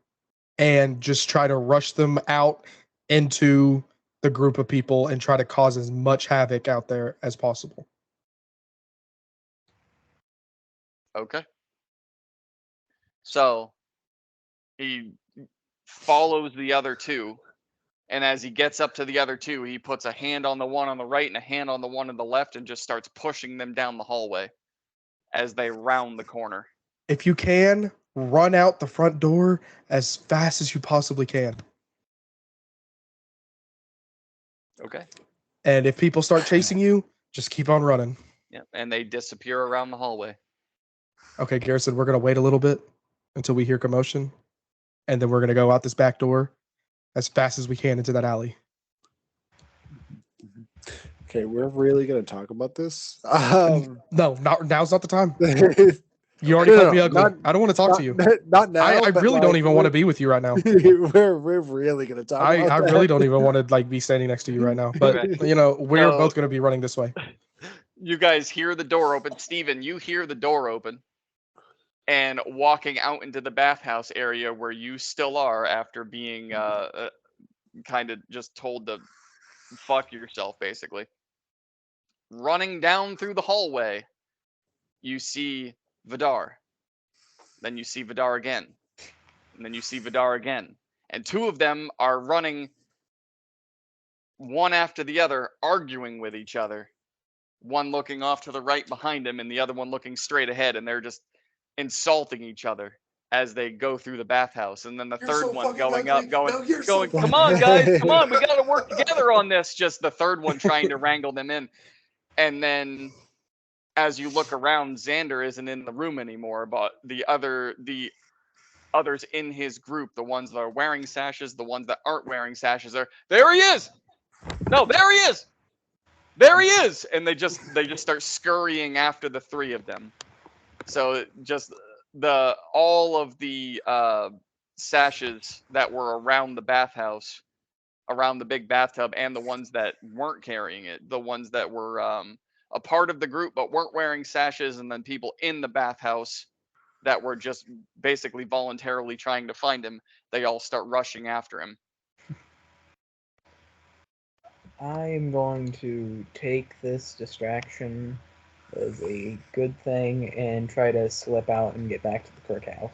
S4: and just try to rush them out into the group of people and try to cause as much havoc out there as possible.
S2: okay. So he follows the other 2, and as he gets up to the other 2, he puts a hand on the one on the right and a hand on the one on the left and just starts pushing them down the hallway as they round the corner.
S4: If you can, run out the front door as fast as you possibly can.
S2: Okay.
S4: And if people start chasing you, just keep on running.
S2: Yeah, and they disappear around the hallway.
S4: Okay, Garrison, we're going to wait a little bit until we hear commotion, and then we're going to go out this back door as fast as we can into that alley.
S5: Okay, we're really gonna talk about this.
S4: No, now's not the time.
S5: Not
S4: You already
S5: No,
S4: called
S5: no,
S4: me ugly.
S5: not-
S4: I don't want to talk to you.
S5: not now.
S4: I
S5: but,
S4: really don't even want to be with you right now.
S5: We're really gonna talk.
S4: I
S5: about
S4: really
S5: that.
S4: don't even want to like be standing next to you right now. But
S2: Okay.
S4: you know, we're
S2: So-
S4: both going to be running this way.
S2: You guys hear the door open. Steven, you hear the door open. And walking out into the bathhouse area where you still are after being kind of just told to fuck yourself, basically. Running down through the hallway, you see Vidar. Then you see Vidar again. And then you see Vidar again. And 2 of them are running one after the other, arguing with each other. One looking off to the right behind him, and the other one looking straight ahead, and they're just insulting each other as they go through the bathhouse. And then the
S3: You're
S2: third
S3: so
S2: one
S3: fucking
S2: going
S3: ugly.
S2: up, going,
S3: No, you're so
S2: come
S3: fucking
S2: on,
S3: ugly."
S2: guys, come on, we got to work together on this. Just the third one trying to wrangle them in. And then as you look around, Xander isn't in the room anymore, but the others in his group, the ones that are wearing sashes, the ones that aren't wearing sashes, are there. He is. No, there he is. There he is. And they just start scurrying after the 3 of them. So just all of the sashes that were around the bathhouse, around the big bathtub, and the ones that weren't carrying it, the ones that were a part of the group but weren't wearing sashes, and then people in the bathhouse that were just basically voluntarily trying to find him, they all start rushing after him.
S1: I'm going to take this distraction as a good thing and try to slip out and get back to the Kirk house.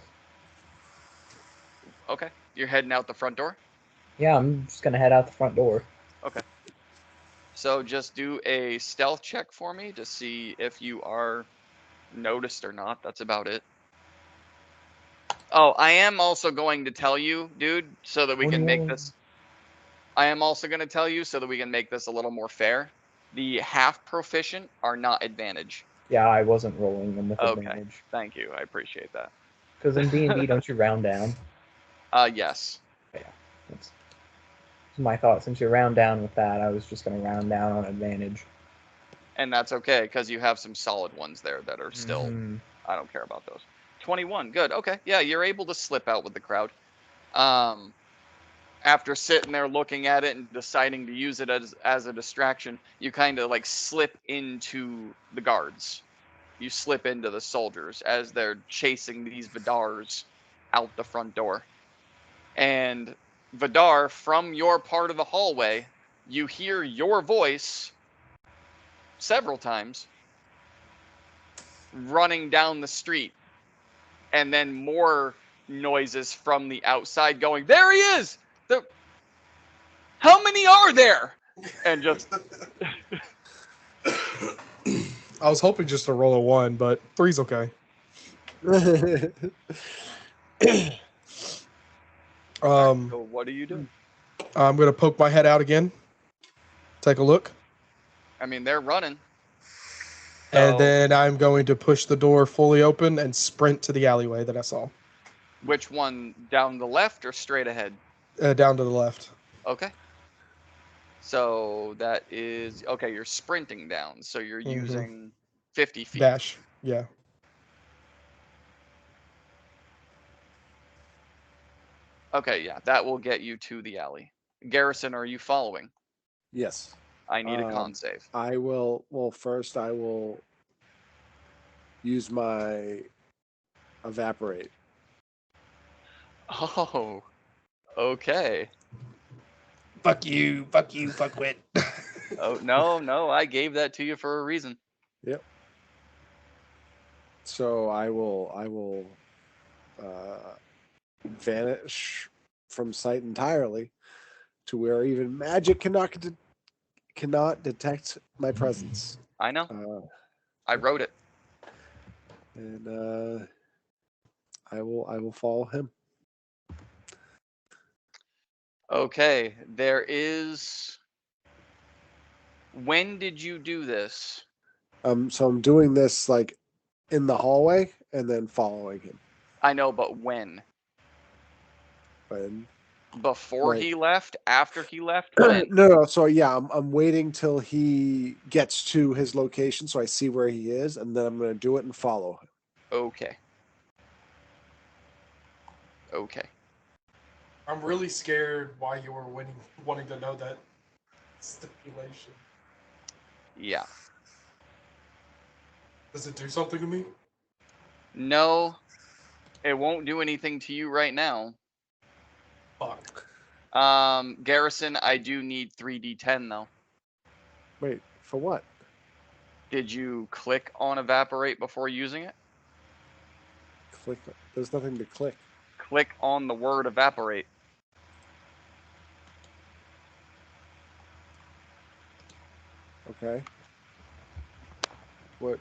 S2: Okay, you're heading out the front door.
S1: Yeah, I'm just gonna head out the front door.
S2: Okay. So just do a stealth check for me to see if you are noticed or not. That's about it. Oh, I am also going to tell you, dude, so that we can make this. I am also going to tell you so that we can make this a little more fair. The half proficient are not advantage.
S1: Yeah, I wasn't rolling them with
S2: Okay.
S1: advantage.
S2: Thank you. I appreciate that.
S1: Because in D&D, don't you round down?
S2: Yes.
S1: Yeah, that's my thought. Since you round down with that, I was just gonna round down on advantage.
S2: And that's okay because you have some solid ones there that are still.
S1: Mhm.
S2: I don't care about those. 21. Good. Okay. Yeah, you're able to slip out with the crowd. After sitting there looking at it and deciding to use it as a distraction, you kind of like slip into the guards. You slip into the soldiers as they're chasing these Vidars out the front door. And Vidar, from your part of the hallway, you hear your voice several times running down the street, and then more noises from the outside going, there he is! How many are there? And just
S4: I was hoping just to roll a 1, but 3's okay.
S2: so what do you do?
S4: I'm gonna poke my head out again. Take a look.
S2: I mean, they're running.
S4: And
S2: So,
S4: then I'm going to push the door fully open and sprint to the alleyway that I saw.
S2: which one, down the left or straight ahead?
S4: Down to the left.
S2: Okay. So that is okay. You're sprinting down, so you're
S4: Mhm.
S2: using 50 feet.
S4: Dash. Yeah.
S2: Okay, yeah, that will get you to the alley. Garrison, are you following?
S5: Yes.
S2: I need a con save.
S5: I will. Well, first I will use my evaporate.
S2: Oh, okay.
S4: Fuck you, fuckwit.
S2: Oh no, I gave that to you for a reason.
S5: Yep. So I will vanish from sight entirely to where even magic cannot detect my presence.
S2: I know. I wrote it.
S5: And I will follow him.
S2: Okay, there is. When did you do this?
S5: So I'm doing this like in the hallway and then following him.
S2: I know, but when?
S5: When
S2: Before
S5: Right.
S2: he left? After he left? When?
S5: no. So yeah, I'm waiting till he gets to his location so I see where he is, and then I'm gonna do it and follow him.
S2: Okay. Okay.
S4: I'm really scared why you were wanting to know that stipulation.
S2: Yeah.
S4: Does it do something to me?
S2: No, it won't do anything to you right now.
S4: Fuck.
S2: Garrison, I do need 3d10 though.
S5: Wait, for what?
S2: Did you click on evaporate before using it?
S5: Click. There's nothing to click.
S2: Click on the word evaporate.
S5: Okay. What?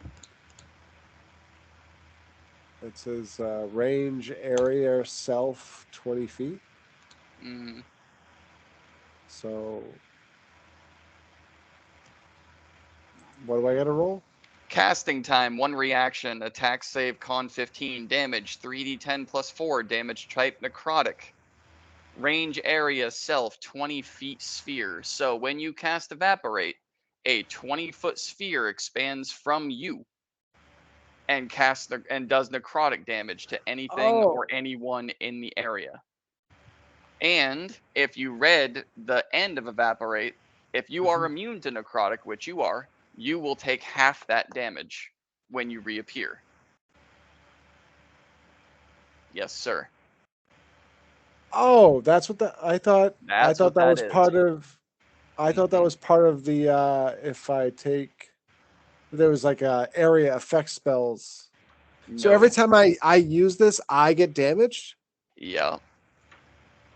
S5: It says range area self 20 feet.
S2: Mm,
S5: So what do I got to roll?
S2: Casting time, 1 reaction, attack save, con 15, damage, 3d10 plus 4, damage type necrotic. Range area self, 20 feet sphere. So when you cast evaporate, a 20-foot sphere expands from you and does necrotic damage to anything or anyone in the area. And if you read the end of evaporate, if you are immune to necrotic, which you are, you will take half that damage when you reappear. Yes, sir.
S5: Oh, that's what I thought. I
S2: That's
S5: thought
S2: what
S5: that
S2: that
S5: was
S2: is.
S5: part of. I thought that was part of the. If I take, there was like a area effect spells. So every
S2: No.
S5: time I use this, I get damaged.
S2: Yeah.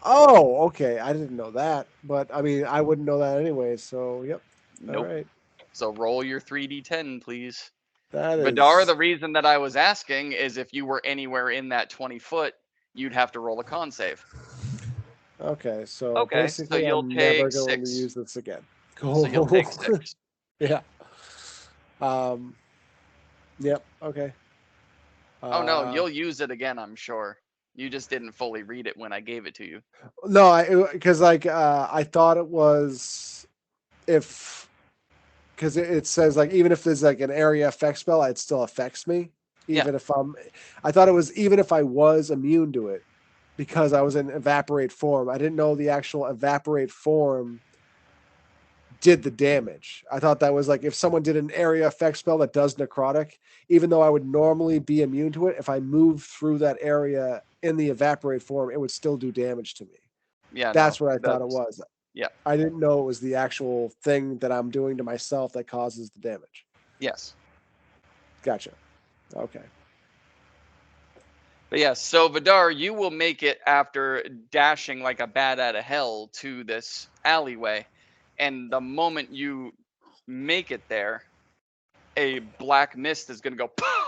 S5: Oh, okay. I didn't know that, but I mean, I wouldn't know that anyway. So, yep.
S2: Nope.
S5: All right.
S2: So roll your 3d10, please.
S5: That
S2: Vidar,
S5: is
S2: the reason that I was asking is if you were anywhere in that 20 foot, you'd have to roll a con save.
S5: okay. So
S2: Okay, so
S5: basically,
S2: you'll
S5: I'm never
S2: take
S5: going to
S2: 6.
S5: use this again.
S2: So you'll take 6.
S5: Yeah. Yep. Okay.
S2: Oh no, you'll use it again, I'm sure. You just didn't fully read it when I gave it to you.
S5: No, because like I thought it was if because it says like even if there's like an area effect spell, it still affects me. Even if I thought it was even if I was immune to it because I was in evaporate form. I didn't know the actual evaporate form did the damage. I thought that was like if someone did an area effect spell that does necrotic, even though I would normally be immune to it, if I move through that area in the evaporate form, it would still do damage to me.
S2: Yeah,
S5: That's
S2: no,
S5: what I thought it was.
S2: Yeah.
S5: I didn't know it was the actual thing that I'm doing to myself that causes the damage.
S2: Yes.
S5: Gotcha. Okay.
S2: But yeah, so Vidar, you will make it after dashing like a bat out of hell to this alleyway. And the moment you make it there, a black mist is going to go, "Pow!"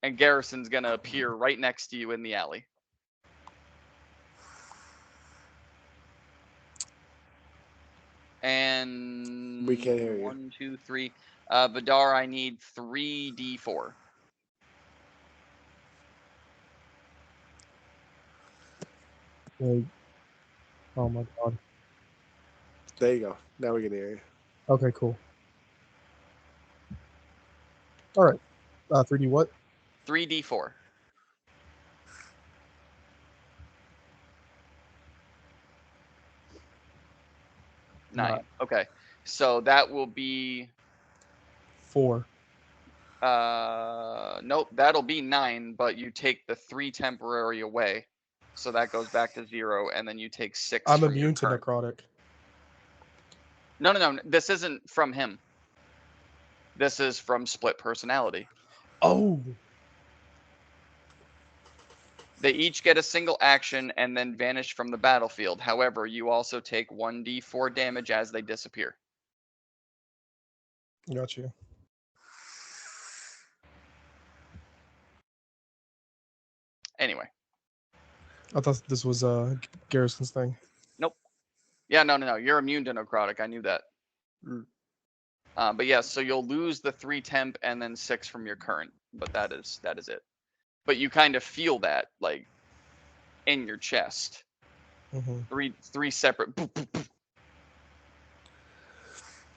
S2: and Garrison's going to appear right next to you in the alley. And
S5: We can't hear you.
S2: 1, 2, 3. Vidar, I need 3d4.
S6: Wait. Oh my god.
S5: There you go. Now we can hear you.
S6: Okay, cool. All right. 3D what?
S2: 3d4. Nine. Okay. So that will be
S6: 4.
S2: nope, that'll be 9, but you take the 3 temporary away. So that goes back to 0, and then you take 6
S6: I'm
S2: from your
S6: immune to
S2: current.
S6: necrotic.
S2: No. This isn't from him. This is from split personality.
S6: Oh.
S2: They each get a single action and then vanish from the battlefield. However, you also take 1d4 damage as they disappear.
S6: Got you.
S2: Anyway.
S6: I thought this was Garrison's thing.
S2: Yeah, no. You're immune to necrotic. I knew that.
S5: Mm.
S2: But yeah, so you'll lose the 3 temp and then 6 from your current. But that is it. But you kind of feel that, like, in your chest.
S6: Mm-hmm.
S2: Three separate boop, boop, boop,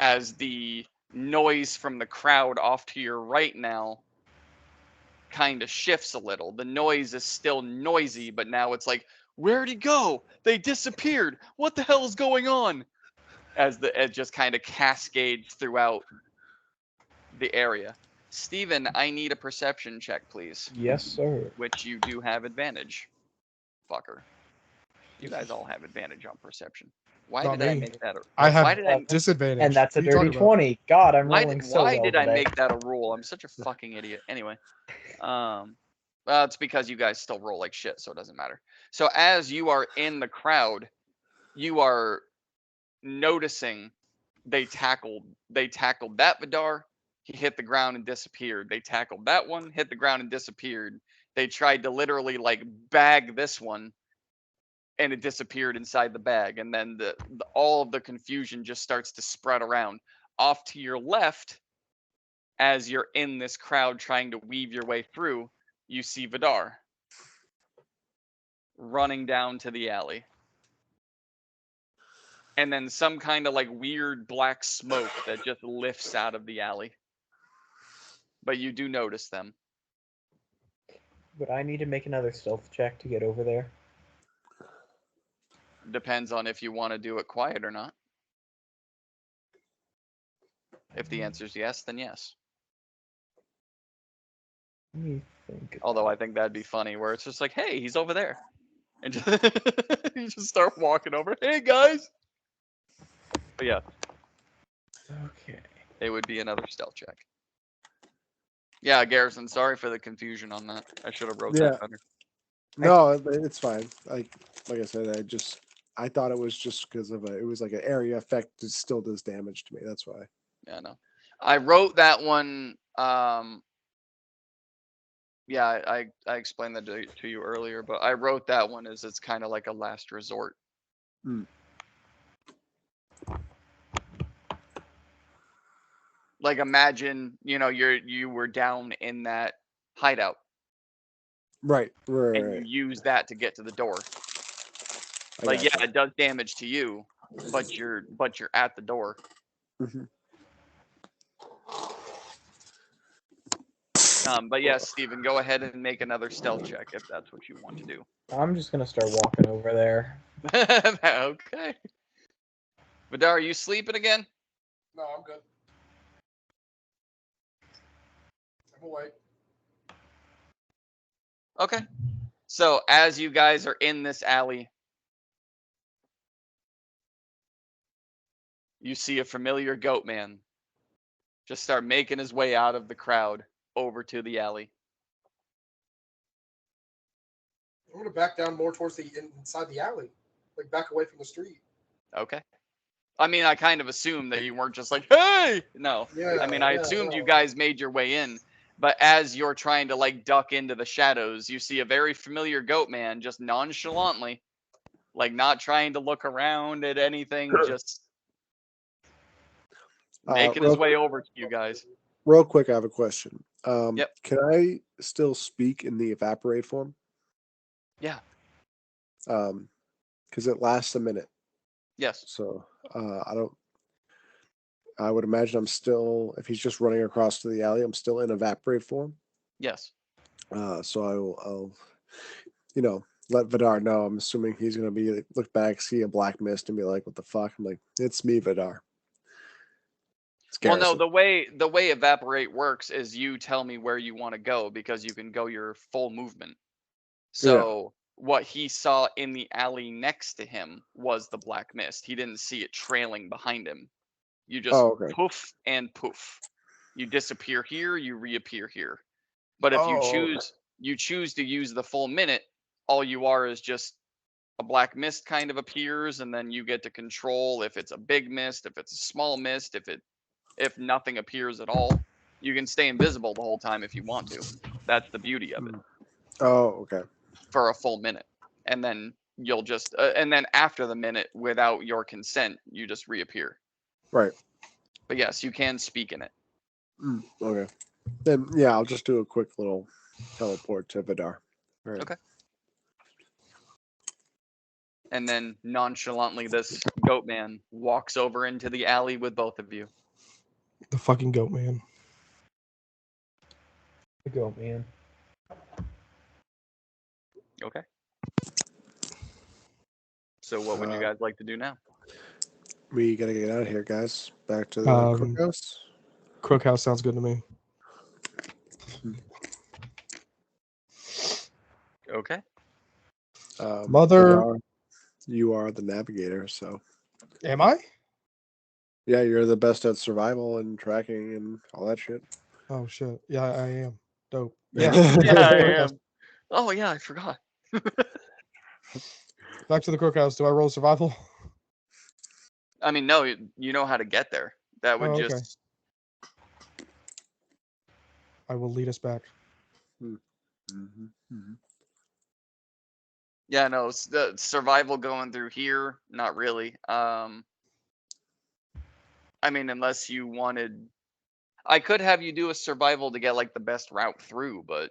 S2: as the noise from the crowd off to your right now kind of shifts a little. The noise is still noisy, but now it's like, where'd he go? They disappeared. What the hell is going on? As it just kind of cascades throughout the area. Steven, I need a perception check, please.
S1: Yes, sir.
S2: Which you do have advantage. Fucker. You guys all have advantage on perception. Why
S6: Not
S2: did I
S6: me.
S2: make that?
S6: I have
S2: why did I?
S6: disadvantage.
S1: And that's a
S6: What are you
S1: dirty
S6: talking about?
S1: 20. God, I'm
S2: Why
S1: rolling
S2: did,
S1: so
S2: why
S1: well
S2: did I
S1: today.
S2: make that a rule? I'm such a fucking idiot. Anyway, well, it's because you guys still roll like shit, so it doesn't matter. So as you are in the crowd, you are noticing they tackled that Vidar. He hit the ground and disappeared. They tackled that one, hit the ground and disappeared. They tried to literally like bag this one, and it disappeared inside the bag. And then all of the confusion just starts to spread around. Off to your left, as you're in this crowd trying to weave your way through, you see Vidar running down to the alley. And then some kind of like weird black smoke that just lifts out of the alley. But you do notice them.
S1: Would I need to make another stealth check to get over there?
S2: Depends on if you want to do it quiet or not. If the answer is yes, then yes.
S1: Let me think.
S2: Although I think that'd be funny where it's just like, hey, he's over there. And just, you just start walking over. Hey, guys. But yeah,
S1: Okay.
S2: it would be another stealth check. Yeah, Garrison, sorry for the confusion on that. I should have wrote that better.
S5: No, it's fine. Like I said, I thought it was just because of it was like an area effect that still does damage to me. That's why.
S2: Yeah, no. I wrote that one. Yeah, I explained that to you earlier, but I wrote that one as it's kind of like a last resort.
S5: Mm.
S2: Like imagine, you were down in that hideout.
S5: Right.
S2: And you use that to get to the door. Like, yeah, it does damage to you, but you're at the door.
S5: Mm-hmm.
S2: But yes, Steven, go ahead and make another stealth check if that's what you want to do.
S1: I'm just gonna start walking over there.
S2: Okay. Vidar, are you sleeping again?
S4: No, I'm good. I'm awake.
S2: Okay. So as you guys are in this alley, you see a familiar goat man just start making his way out of the crowd over to the alley.
S4: I'm gonna back down more towards the inside the alley, like back away from the street.
S2: Okay. I mean, I kind of assumed that you weren't just like, hey! No.
S4: Yeah.
S2: I mean, I assumed you guys made your way in. But as you're trying to like duck into the shadows, you see a very familiar goat man just nonchalantly, like not trying to look around at anything, just making his way over to you guys.
S5: Real quick, I have a question.
S2: Yep.
S5: Can I still speak in the evaporate form?
S2: Yeah.
S5: Because it lasts a minute.
S2: Yes.
S5: So I would imagine I'm still, if he's just running across to the alley, I'm still in evaporate form.
S2: Yes.
S5: So I'll let Vidar know. I'm assuming he's gonna be like, look back, see a black mist, and be like, "What the fuck?" I'm like, "It's me, Vidar."
S2: Well, no, the way evaporate works is you tell me where you want to go because you can go your full movement. So what he saw in the alley next to him was the black mist. He didn't see it trailing behind him. You just poof and poof. You disappear here, you reappear here. But if you choose to use the full minute, all you are is just a black mist kind of appears, and then you get to control if it's a big mist, if it's a small mist, if nothing appears at all. You can stay invisible the whole time if you want to. That's the beauty of it.
S5: Oh, okay.
S2: For a full minute. And then you'll just and then after the minute, without your consent, you just reappear.
S5: Right.
S2: But yes, you can speak in it.
S5: Okay. Then I'll just do a quick little teleport to Vidar. Right.
S2: Okay. And then nonchalantly, this goat man walks over into the alley with both of you.
S6: The fucking goat man.
S1: The goat man.
S2: Okay. So what would you guys like to do now?
S5: We gotta get out of here, guys. Back to the cookhouse.
S6: Cookhouse sounds good to me.
S2: Okay.
S6: Mother.
S5: Vidar, you are the navigator, so.
S6: Am I?
S5: Yeah, you're the best at survival and tracking and all that shit.
S6: Oh shit. Yeah, I am. Dope.
S2: Yeah,
S6: Yeah.
S2: I am. Oh yeah, I forgot.
S6: Back to the cookhouse. Do I roll survival?
S2: I mean, no, you know how to get there. That would
S6: okay.
S2: just.
S6: I will lead us back.
S2: Yeah, no, the survival going through here, not really. I mean, unless you wanted, I could have you do a survival to get like the best route through, but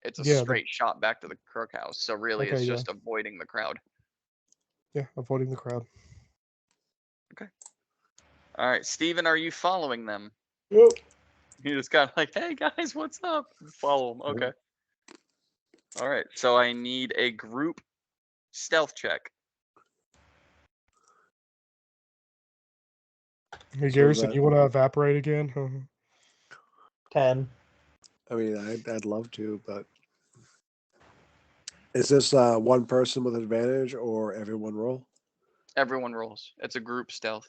S2: it's a straight shot back to the cookhouse. So really, it's just avoiding the crowd.
S6: Yeah, avoiding the crowd.
S2: Okay. All right, Steven, are you following them?
S6: Yep.
S2: You just got like, hey guys, what's up? Follow them. Okay. All right, so I need a group stealth check.
S6: Hey, Garrison, you want to evaporate again?
S1: 10.
S5: I mean, I'd love to, but is this one person with advantage or everyone roll?
S2: Everyone rolls. It's a group stealth.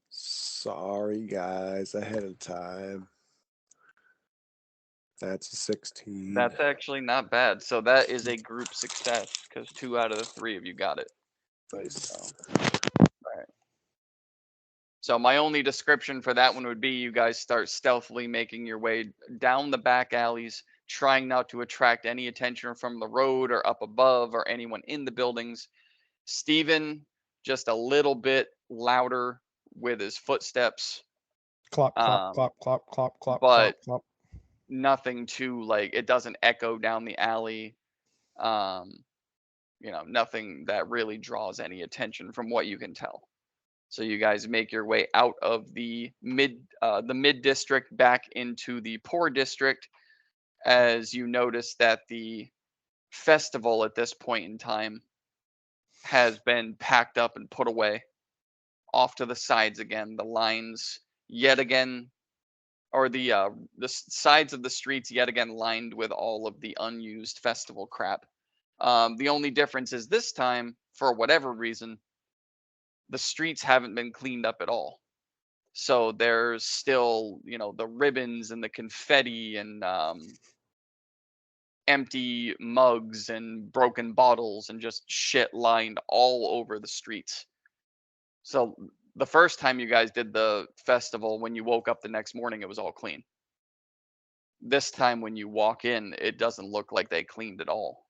S5: Sorry, guys, ahead of time. That's a 16.
S2: That's actually not bad. So that is a group success because 2 out of the 3 of you got it.
S5: Nice.
S2: All right. So my only description for that one would be you guys start stealthily making your way down the back alleys, trying not to attract any attention from the road or up above or anyone in the buildings. Steven, just a little bit louder with his footsteps.
S6: Clop, clop, clop, clop, clop, clop,
S2: but
S6: clop.
S2: Nothing too like it doesn't echo down the alley. Nothing that really draws any attention from what you can tell. So you guys make your way out of the mid district back into the poor district as you notice that the festival at this point in time has been packed up and put away off to the sides again. The lines yet again, or the sides of the streets yet again lined with all of the unused festival crap. The only difference is this time, for whatever reason, the streets haven't been cleaned up at all. So there's still, the ribbons and the confetti and empty mugs and broken bottles and just shit lined all over the streets. So the first time you guys did the festival, when you woke up the next morning, it was all clean. This time when you walk in, it doesn't look like they cleaned at all.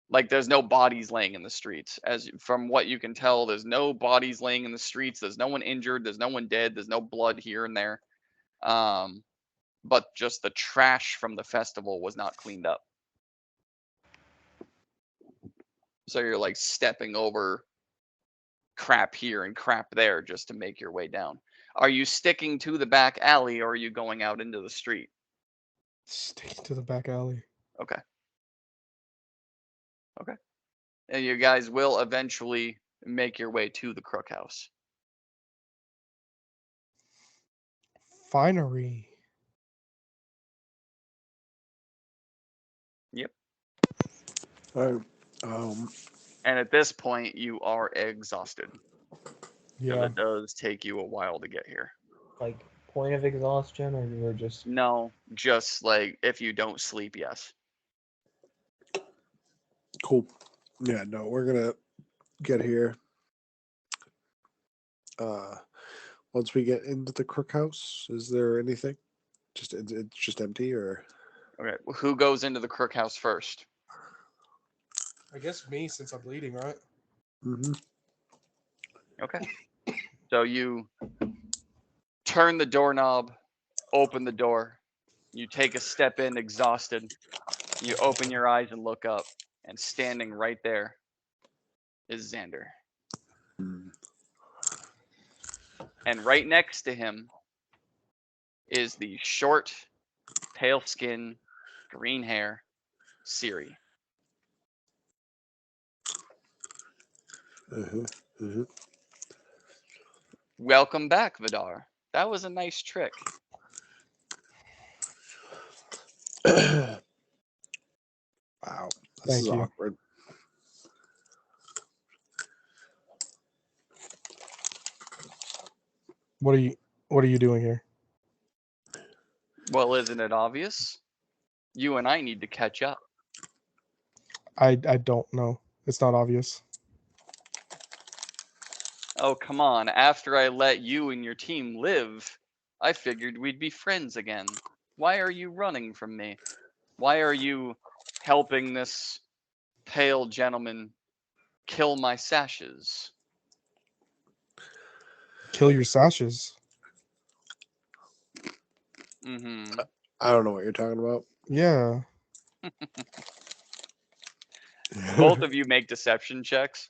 S2: Like there's no bodies laying in the streets. From what you can tell, there's no bodies laying in the streets. There's no one injured. There's no one dead. There's no blood here and there. But just the trash from the festival was not cleaned up. So you're like stepping over crap here and crap there just to make your way down. Are you sticking to the back alley or are you going out into the street?
S6: Sticking to the back alley.
S2: Okay. And you guys will eventually make your way to the Crook House.
S6: Finery.
S5: All right.
S2: And at this point, you are exhausted. 'Cause
S6: Yeah.
S2: it does take you a while to get here.
S1: Like point of exhaustion, or you were just
S2: No, just like if you don't sleep, yes.
S5: Cool. Yeah, no, we're gonna get here. Once we get into the Crook House, is there anything? It's just empty, or
S2: Okay, well, who goes into the Crook House first?
S4: I guess me, since I'm bleeding, right?
S2: Okay. So you turn the doorknob, open the door. You take a step in, exhausted. You open your eyes and look up, and standing right there is Xander. And right next to him is the short, pale skin, green hair, Siri. Welcome back, Vidar. That was a nice trick.
S5: Wow, this
S6: Thank
S5: is
S6: you.
S5: awkward.
S6: What are you doing here?
S2: Well, isn't it obvious? You and I need to catch up.
S6: I don't know. It's not obvious.
S2: Oh, come on. After I let you and your team live, I figured we'd be friends again. Why are you running from me? Why are you helping this pale gentleman kill my sashes?
S6: Kill your sashes.
S2: Mm-hmm.
S5: I don't know what you're talking about.
S6: Yeah.
S2: Both of you make deception checks.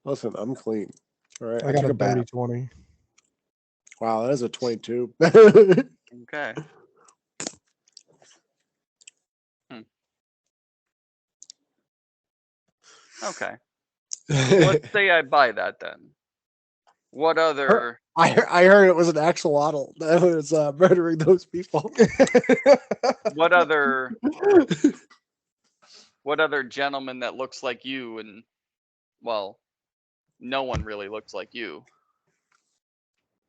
S5: Listen, I'm clean. All right,
S6: I got
S5: took
S6: a
S5: bath.
S6: 30-20.
S5: Wow, that is a 22.
S2: Okay. Okay. Let's say I buy that then. What other
S5: I heard it was an axolotl that was murdering those people.
S2: what other gentleman that looks like you and well, no one really looks like you.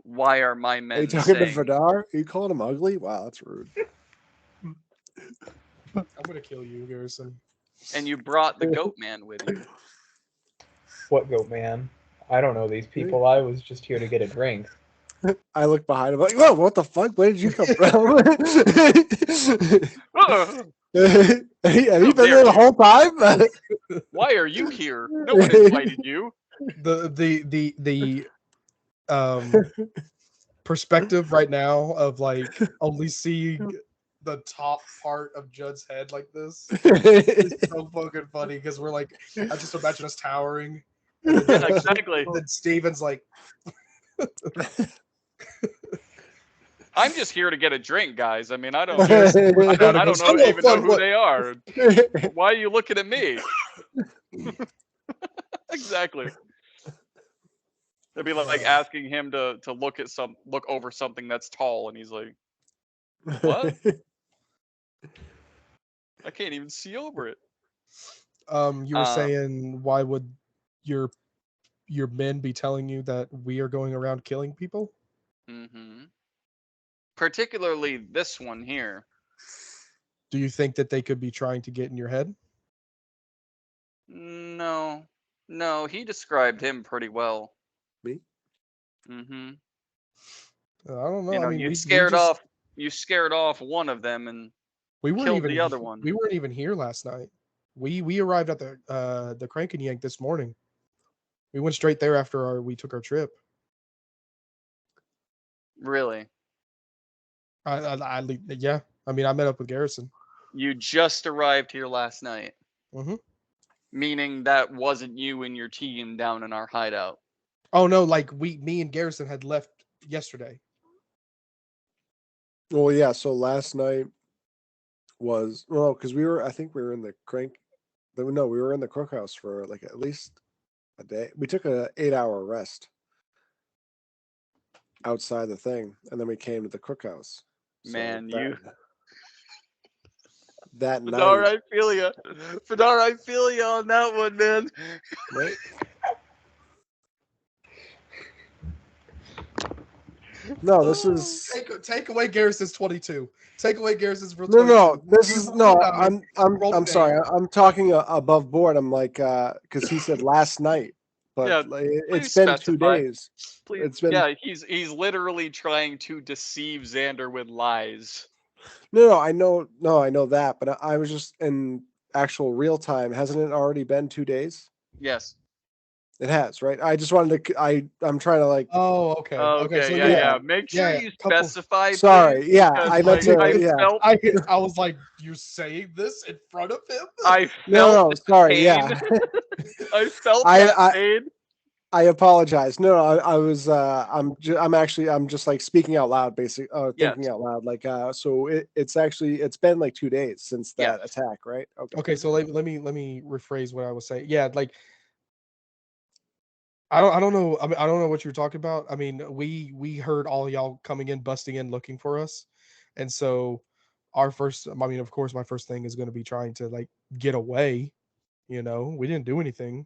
S2: Why are my
S5: Are
S2: men
S5: you talking to
S2: saying
S5: Vidar? Are you calling him ugly? Wow, that's rude.
S4: I'm gonna kill you, Garrison.
S2: and you brought the goat man with you?
S1: what goat man? I don't know these people. I was just here to get a drink.
S5: I look behind him like, whoa, what the fuck? Where did you come from? Have you been there the whole time?
S2: Why are you here? No one invited you.
S6: The perspective right now of like only seeing the top part of Judd's head like this is so fucking funny because we're like, I just imagine us towering.
S2: Yeah, exactly.
S6: And then Steven's like,
S2: I'm just here to get a drink, guys. I mean, I don't
S6: I don't
S2: even know who they are. Why are you looking at me? Exactly. It'd be like asking him to look over something that's tall, and he's like, "What? I can't even see over it."
S6: you were saying, why would your your men be telling you that we are going around killing people?
S2: Mm-hmm. Particularly this one here.
S6: Do you think that they could be trying to get in your head?
S2: No. No, he described him pretty well.
S5: Me?
S2: Mm-hmm.
S6: I don't know.
S2: You know,
S6: I mean,
S2: you
S6: we
S2: scared
S6: just
S2: off one of them and
S6: we weren't
S2: killed
S6: even
S2: the other one.
S6: we weren't even here last night. We arrived at the Crank and Yank this morning. We went straight there after we took our trip.
S2: Really?
S6: Yeah. I mean, I met up with Garrison.
S2: You just arrived here last night.
S6: Mm-hmm.
S2: Meaning that wasn't you and your team down in our hideout.
S6: Oh no, like me and Garrison had left yesterday.
S5: Well, yeah. So last night was because I think we were in the crank. No, we were in the cookhouse for like at least a day. We took a 8-hour rest outside the thing, and then we came to the cookhouse. So
S2: Man, you.
S5: that
S2: Fedar,
S5: night,
S2: I feel ya. Fedar, I feel ya on that one, man.
S5: right? No, this is
S6: Take away Garrison's 22. Take away Garrison's real
S5: no.
S6: 22.
S5: This
S6: You
S5: is
S6: talk
S5: no.
S6: about it. Roll
S5: I'm
S6: the
S5: sorry. I'm talking above board. I'm like because he said last night, but
S2: Yeah,
S5: like, it's
S2: please
S5: been 2
S2: specify.
S5: days.
S2: Please.
S5: It's been
S2: Yeah, he's literally trying to deceive Xander with lies.
S5: no. I know. No, I know that, but I was just in actual real time. Hasn't it already been 2 days?
S2: Yes.
S5: It has, right? I just wanted to. I'm trying to like.
S6: Oh, okay.
S2: Okay,
S6: So
S2: yeah. Make sure
S6: yeah,
S2: you
S6: couple-
S2: specify.
S5: Sorry,
S2: please,
S5: yeah,
S2: because,
S5: I meant
S2: like,
S5: to. Yeah,
S6: I was like, you're saying this in front of him?
S2: I
S5: no,
S2: felt the
S5: sorry,
S2: pain.
S5: yeah.
S2: I felt
S5: I-
S2: that
S5: I-
S2: pain.
S5: I apologize. No, I was. I'm just like speaking out loud, basically. Thinking
S2: Yes.
S5: out loud. Like, so it's been like 2 days since that
S2: Yes.
S5: attack, right?
S6: Okay, so let me rephrase what I was saying. Yeah, like I don't know. I mean, I don't know what you were talking about. I mean, we heard all y'all coming in, busting in, looking for us, and so our first. I mean, of course, my first thing is going to be trying to like get away. You know, we didn't do anything.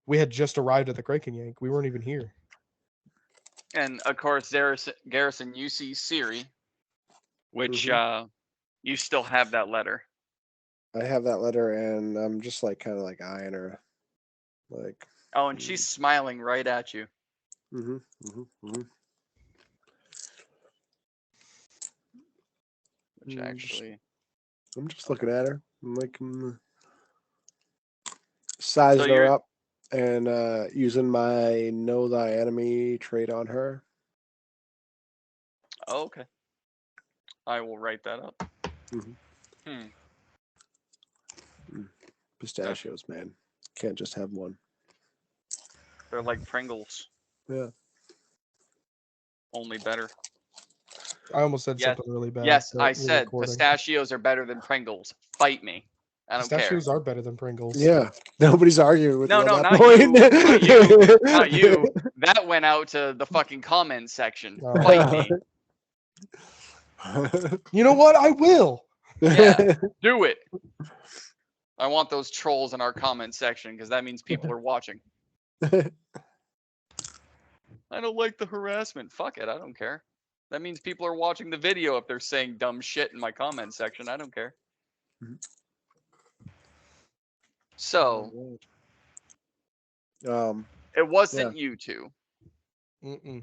S6: We had just arrived at the Crank and Yank. We weren't even here.
S2: And of course, Garrison, you see Siri, which you still have that letter.
S5: I have that letter, and I'm just like kind of like eyeing her, like.
S2: Oh, and she's smiling right at you.
S5: Mm-hmm.
S2: Which actually,
S5: I'm just looking at her. I'm like sizing her
S2: you're-
S5: up and using my know thy enemy trait on her.
S2: oh, okay. I will write that up.
S5: Mhm. Pistachios, man. Can't just have one.
S2: They're like Pringles,
S5: Yeah.
S2: only better.
S6: I almost said
S2: Yes.
S6: something really bad.
S2: Yes,
S6: but
S2: I
S6: we're
S2: said
S6: recording.
S2: pistachios are better than Pringles. Fight me. I don't care.
S6: Pistachios are better than Pringles.
S5: Yeah. Nobody's arguing with
S2: No,
S5: you on that
S2: not
S5: point.
S2: you. Not you. Not you. That went out to the fucking comment section.
S6: Oh.
S2: Fight me.
S6: You know what? I will.
S2: Yeah. Do it. I want those trolls in our comment section because that means people are watching. I don't like the harassment. Fuck it. I don't care. That means people are watching the video if they're saying dumb shit in my comment section. I don't care. So, it wasn't you two.
S6: Mm-mm.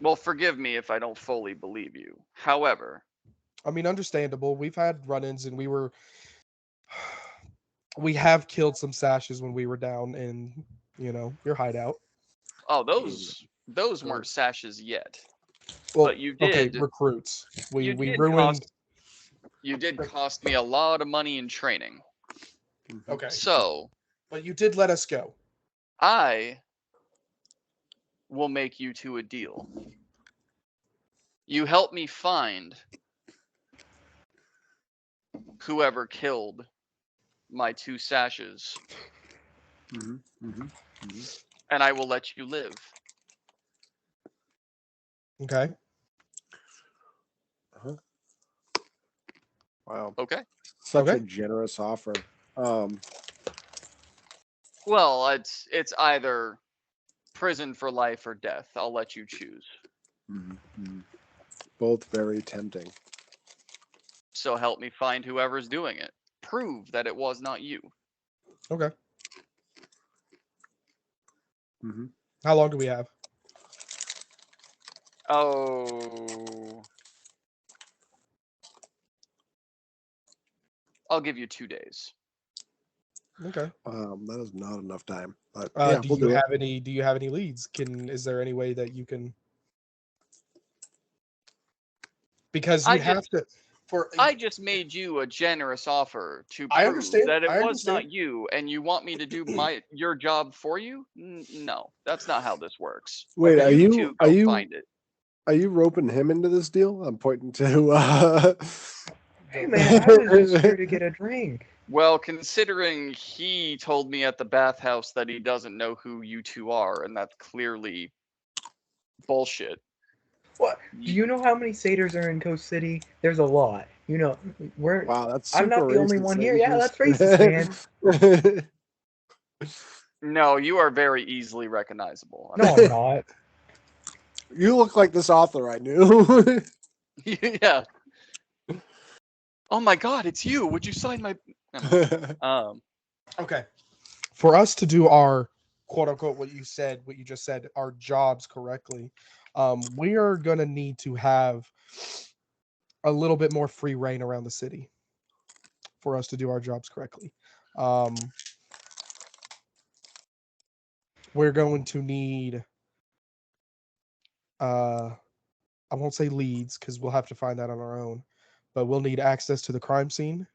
S2: Well, forgive me if I don't fully believe you. However,
S6: I mean, understandable. We've had run-ins, and we have killed some sashes when we were down in, your hideout.
S2: oh, those weren't sashes yet.
S6: Well,
S2: But you
S6: okay,
S2: did.
S6: recruits. We
S2: did
S6: ruined.
S2: You did cost me a lot of money in training.
S6: Okay,
S2: So
S6: but you did let us go.
S2: I will make you two a deal. You help me find whoever killed my two sashes, and I will let you live.
S6: Okay.
S5: Wow.
S2: Okay.
S5: Such a
S6: Okay.
S5: generous offer.
S2: Well, it's either prison for life or death. I'll let you choose.
S5: Mhm. Both very tempting.
S2: So help me find whoever's doing it. Prove that it was not you.
S6: Okay.
S5: Hmm.
S6: How long do we have?
S2: Oh. I'll give you 2 days.
S6: Okay.
S5: That is not enough time, but yeah,
S6: Do
S5: we'll
S6: you
S5: do it.
S6: have any? Do you have any leads? Is there any way that you can? Because
S2: I
S6: you'd have
S2: just
S6: to. For
S2: I just made you a generous offer to
S6: I
S2: prove
S6: understand,
S2: that it
S6: I
S2: was not
S6: understand.
S2: you, and you want me to do your job for you? No, that's not how this works.
S5: Wait,
S6: Okay.
S2: You two go find it.
S5: are you roping him into this deal? I'm pointing to.
S1: Hey man, I was just here to get a drink.
S2: Well, considering he told me at the bathhouse that he doesn't know who you two are, and that's clearly bullshit.
S1: What? Do you know how many satyrs are in Coast City? There's a lot. You know, we're.
S5: Wow, that's
S1: I'm
S5: super
S1: not the only
S5: racist.
S1: one
S5: that
S1: here.
S5: you
S1: Yeah, that's
S5: just-
S1: racist, man.
S2: No, you are very easily recognizable.
S1: No, I'm not.
S5: You look like this author I knew.
S2: Yeah. Oh my God, it's you. Would you sign my? Never mind.
S6: Okay. For us to do our quote unquote what you just said, our jobs correctly, we are gonna need to have a little bit more free reign around the city for us to do our jobs correctly. We're going to need I won't say leads because we'll have to find that on our own, but we'll need access to the crime scene.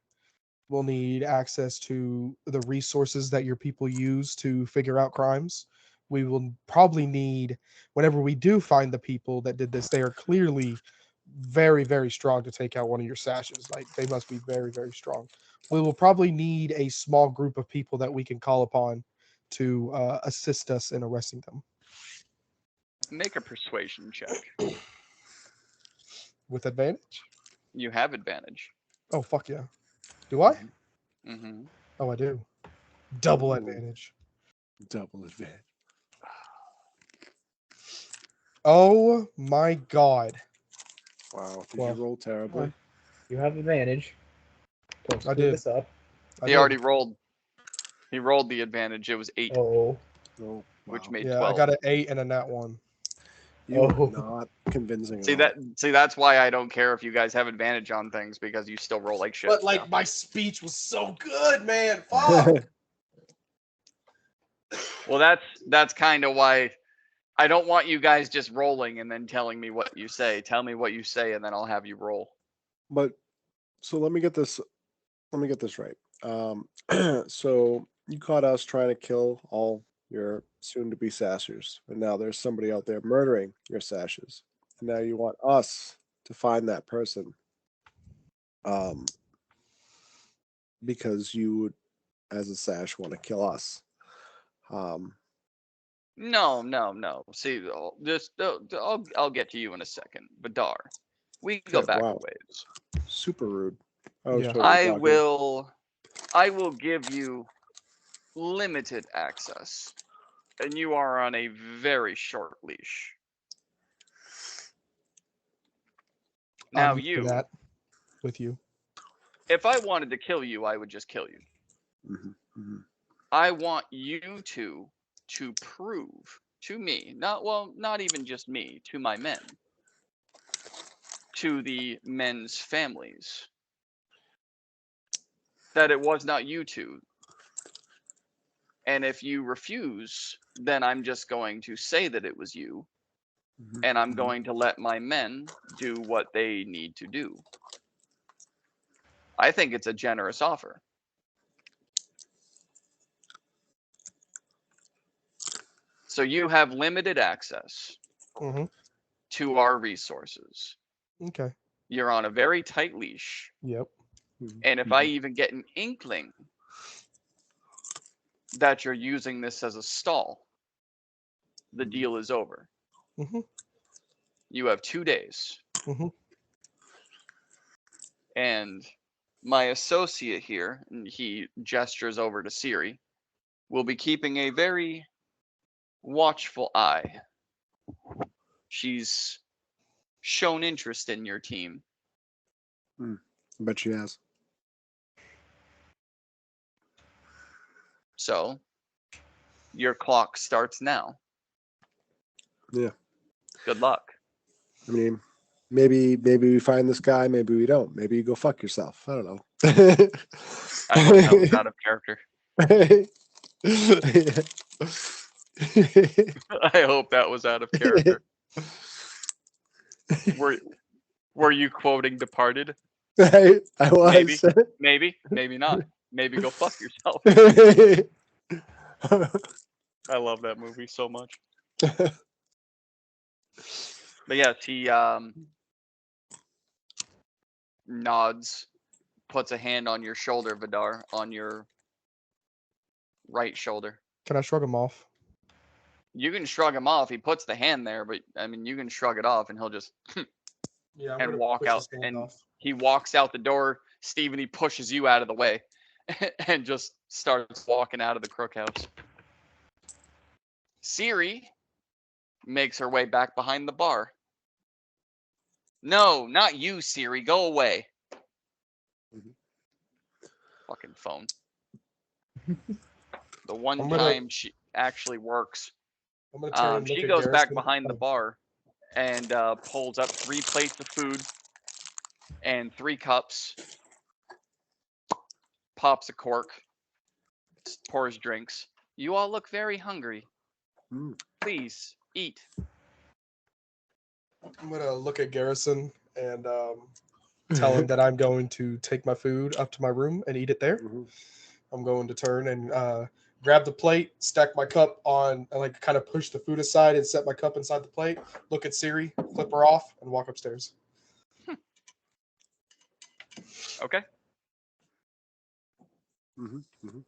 S6: We'll need access to the resources that your people use to figure out crimes. We will probably need, whenever we do find the people that did this, they are clearly very, very strong to take out one of your sashes. Like they must be very, very strong. We will probably need a small group of people that we can call upon to assist us in arresting them
S2: Make a persuasion check.
S6: with advantage.
S2: You have advantage.
S6: Oh, fuck yeah. Do I?
S2: Mm-hmm.
S6: Oh, I do. Double
S5: Ooh.
S6: advantage.
S5: Double advantage.
S6: Oh my god.
S5: Wow, did
S6: Well,
S5: you roll terribly?
S1: You have advantage. Don't
S6: I
S1: screw
S6: did.
S1: this up.
S2: He already rolled. He rolled the advantage. It was 8,
S1: Oh.
S5: Oh,
S2: which
S5: wow.
S2: made
S6: Yeah,
S2: 12.
S6: I got an 8 and a nat 1.
S5: You
S1: Oh.
S5: are not convincing
S2: See
S5: at all.
S2: that's why I don't care if you guys have advantage on things because you still roll like shit.
S6: But like
S2: so.
S6: my speech was so good, man. Fuck.
S2: Well, that's kind of why I don't want you guys just rolling and then telling me what you say. Tell me what you say and then I'll have you roll.
S5: But so let me get this right. So you caught us trying to kill all your soon-to-be sashers, and now there's somebody out there murdering your sashes, and now you want us to find that person, because you would, as a sash, want to kill us.
S2: No. See, I'll get to you in a second. Badar, we go
S5: Okay,
S2: back
S5: wow.
S2: a ways.
S5: Super rude. I was
S6: Yeah.
S5: totally
S2: I will give you limited access, and you are on a very short leash. Now
S6: I'm used to that with you.
S2: if I wanted to kill you, I would just kill you.
S5: Mm-hmm.
S2: I want you two to prove to me, not even just me, to my men, to the men's families, that it was not you two. And if you refuse, then I'm just going to say that it was you,
S5: Mm-hmm.
S2: and I'm going to let my men do what they need to do. I think it's a generous offer. So you have limited access
S6: Mm-hmm.
S2: to our resources.
S6: Okay.
S2: You're on a very tight leash.
S6: Yep.
S2: And if I even get an inkling that you're using this as a stall, the deal is over.
S6: Mm-hmm.
S2: You have 2 days.
S6: Mm-hmm.
S2: And my associate here, and he gestures over to Siri, will be keeping a very watchful eye. She's shown interest in your team.
S5: I bet she has.
S2: So, your clock starts now.
S5: Yeah.
S2: Good luck.
S5: I mean, maybe we find this guy, maybe we don't. Maybe you go fuck yourself. I don't know.
S2: I hope that was out of character. I hope that was out of character. Were you quoting Departed?
S5: I was.
S2: Maybe not. Maybe go fuck yourself. I love that movie so much. But yes, he nods, puts a hand on your shoulder, Vidar, on your right shoulder.
S6: Can I shrug him off?
S2: You can shrug him off. He puts the hand there, but I mean, you can shrug it off, and he'll just
S6: Yeah,
S2: and walk out. And he walks out the door. Steven, he pushes you out of the way, and just starts walking out of the Crook House. Siri makes her way back behind the bar. No, not you, Siri. Go away. Fucking phone. The one time she actually works.
S6: I'm gonna turn and look
S2: She
S6: at
S2: goes back
S6: Garrison.
S2: behind the bar and pulls up 3 plates of food and 3 cups, pops a cork, pours drinks. You all look very hungry. Please eat.
S6: I'm gonna look at Garrison and tell him that I'm going to take my food up to my room and eat it there. I'm going to turn and grab the plate, stack my cup on, and like kind of push the food aside and set my cup inside the plate. Look at Siri, flip her off, and walk upstairs.
S2: Okay.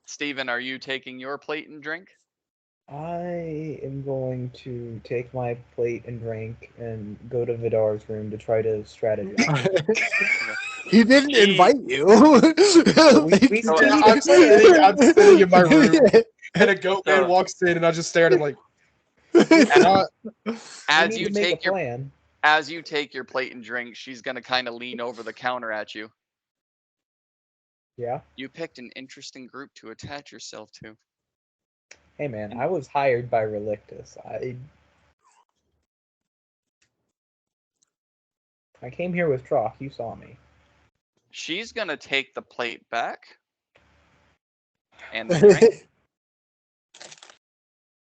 S2: Steven, are you taking your plate and drink?
S1: I am going to take my plate and drink and go to Vidar's room to try to strategize.
S5: He didn't invite you.
S6: I'm sitting in my room, and a goat man walks in, and I just stare at him like.
S2: As you take your plate and drink, she's gonna kind of lean over the counter at you.
S1: Yeah.
S2: You picked an interesting group to attach yourself to.
S1: Hey man, I was hired by Relictus. I came here with Trock. You saw me.
S2: She's gonna take the plate back and the drink.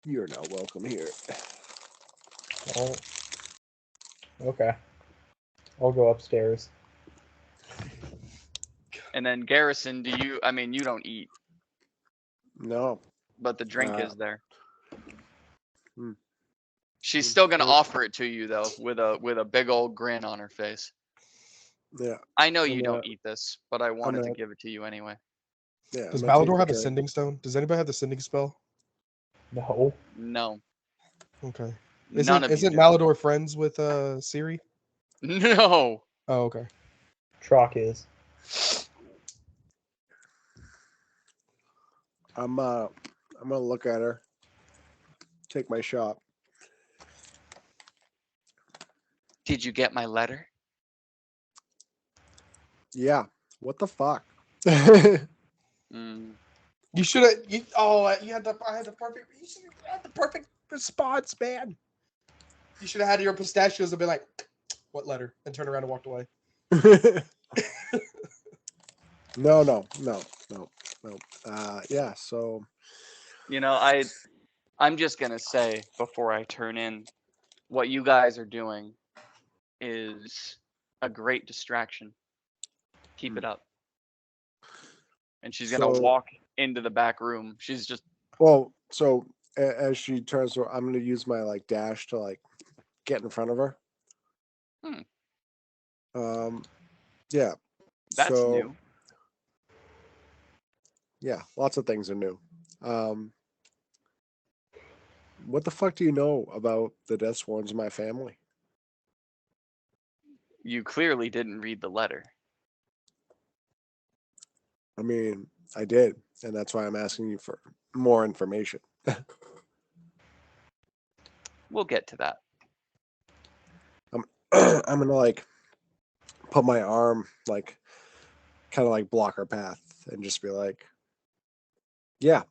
S5: You're not welcome here.
S1: Oh. Okay. I'll go upstairs.
S2: And then Garrison, you don't eat.
S5: No.
S2: But the drink is there. She's still gonna offer it to you though, with a big old grin on her face.
S5: Yeah.
S2: I know you don't eat this, but I wanted to give it to you anyway.
S5: Yeah.
S6: Does Malador have the sending stone? Does anybody have the sending spell?
S1: No.
S2: No.
S6: Okay.
S2: None of you
S6: Isn't
S2: do.
S6: Malador friends with Siri?
S2: No.
S6: Oh, okay.
S1: Trock is.
S5: I'm gonna look at her. Take my shot.
S2: Did you get my letter?
S5: Yeah. What the fuck?
S6: You should have. I had the perfect. You should have had the perfect response, man. You should have had your pistachios and been like, "What letter?" and turned around and walked away.
S5: No. Yeah. So.
S2: I'm just gonna say before I turn in, what you guys are doing is a great distraction. Keep it up. And she's gonna walk into the back room. She's just.
S5: Well, so as she turns, I'm gonna use my dash to get in front of her. Yeah.
S2: That's new.
S5: Yeah, lots of things are new. What the fuck do you know about the Deathsworns in my family?
S2: You clearly didn't read the letter.
S5: I mean, I did, and that's why I'm asking you for more information.
S2: We'll get to that.
S5: I'm gonna like put my arm like kind of like block her path and just be like, yeah,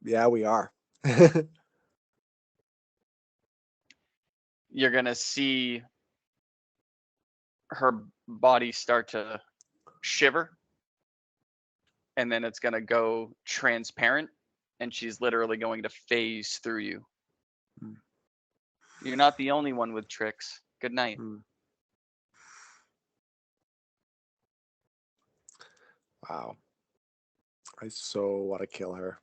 S5: we are.
S2: You're gonna see her body start to shiver, and then it's gonna go transparent, and she's literally going to phase through you.
S5: Hmm.
S2: You're not the only one with tricks. Good night.
S5: Wow. I so want to kill her.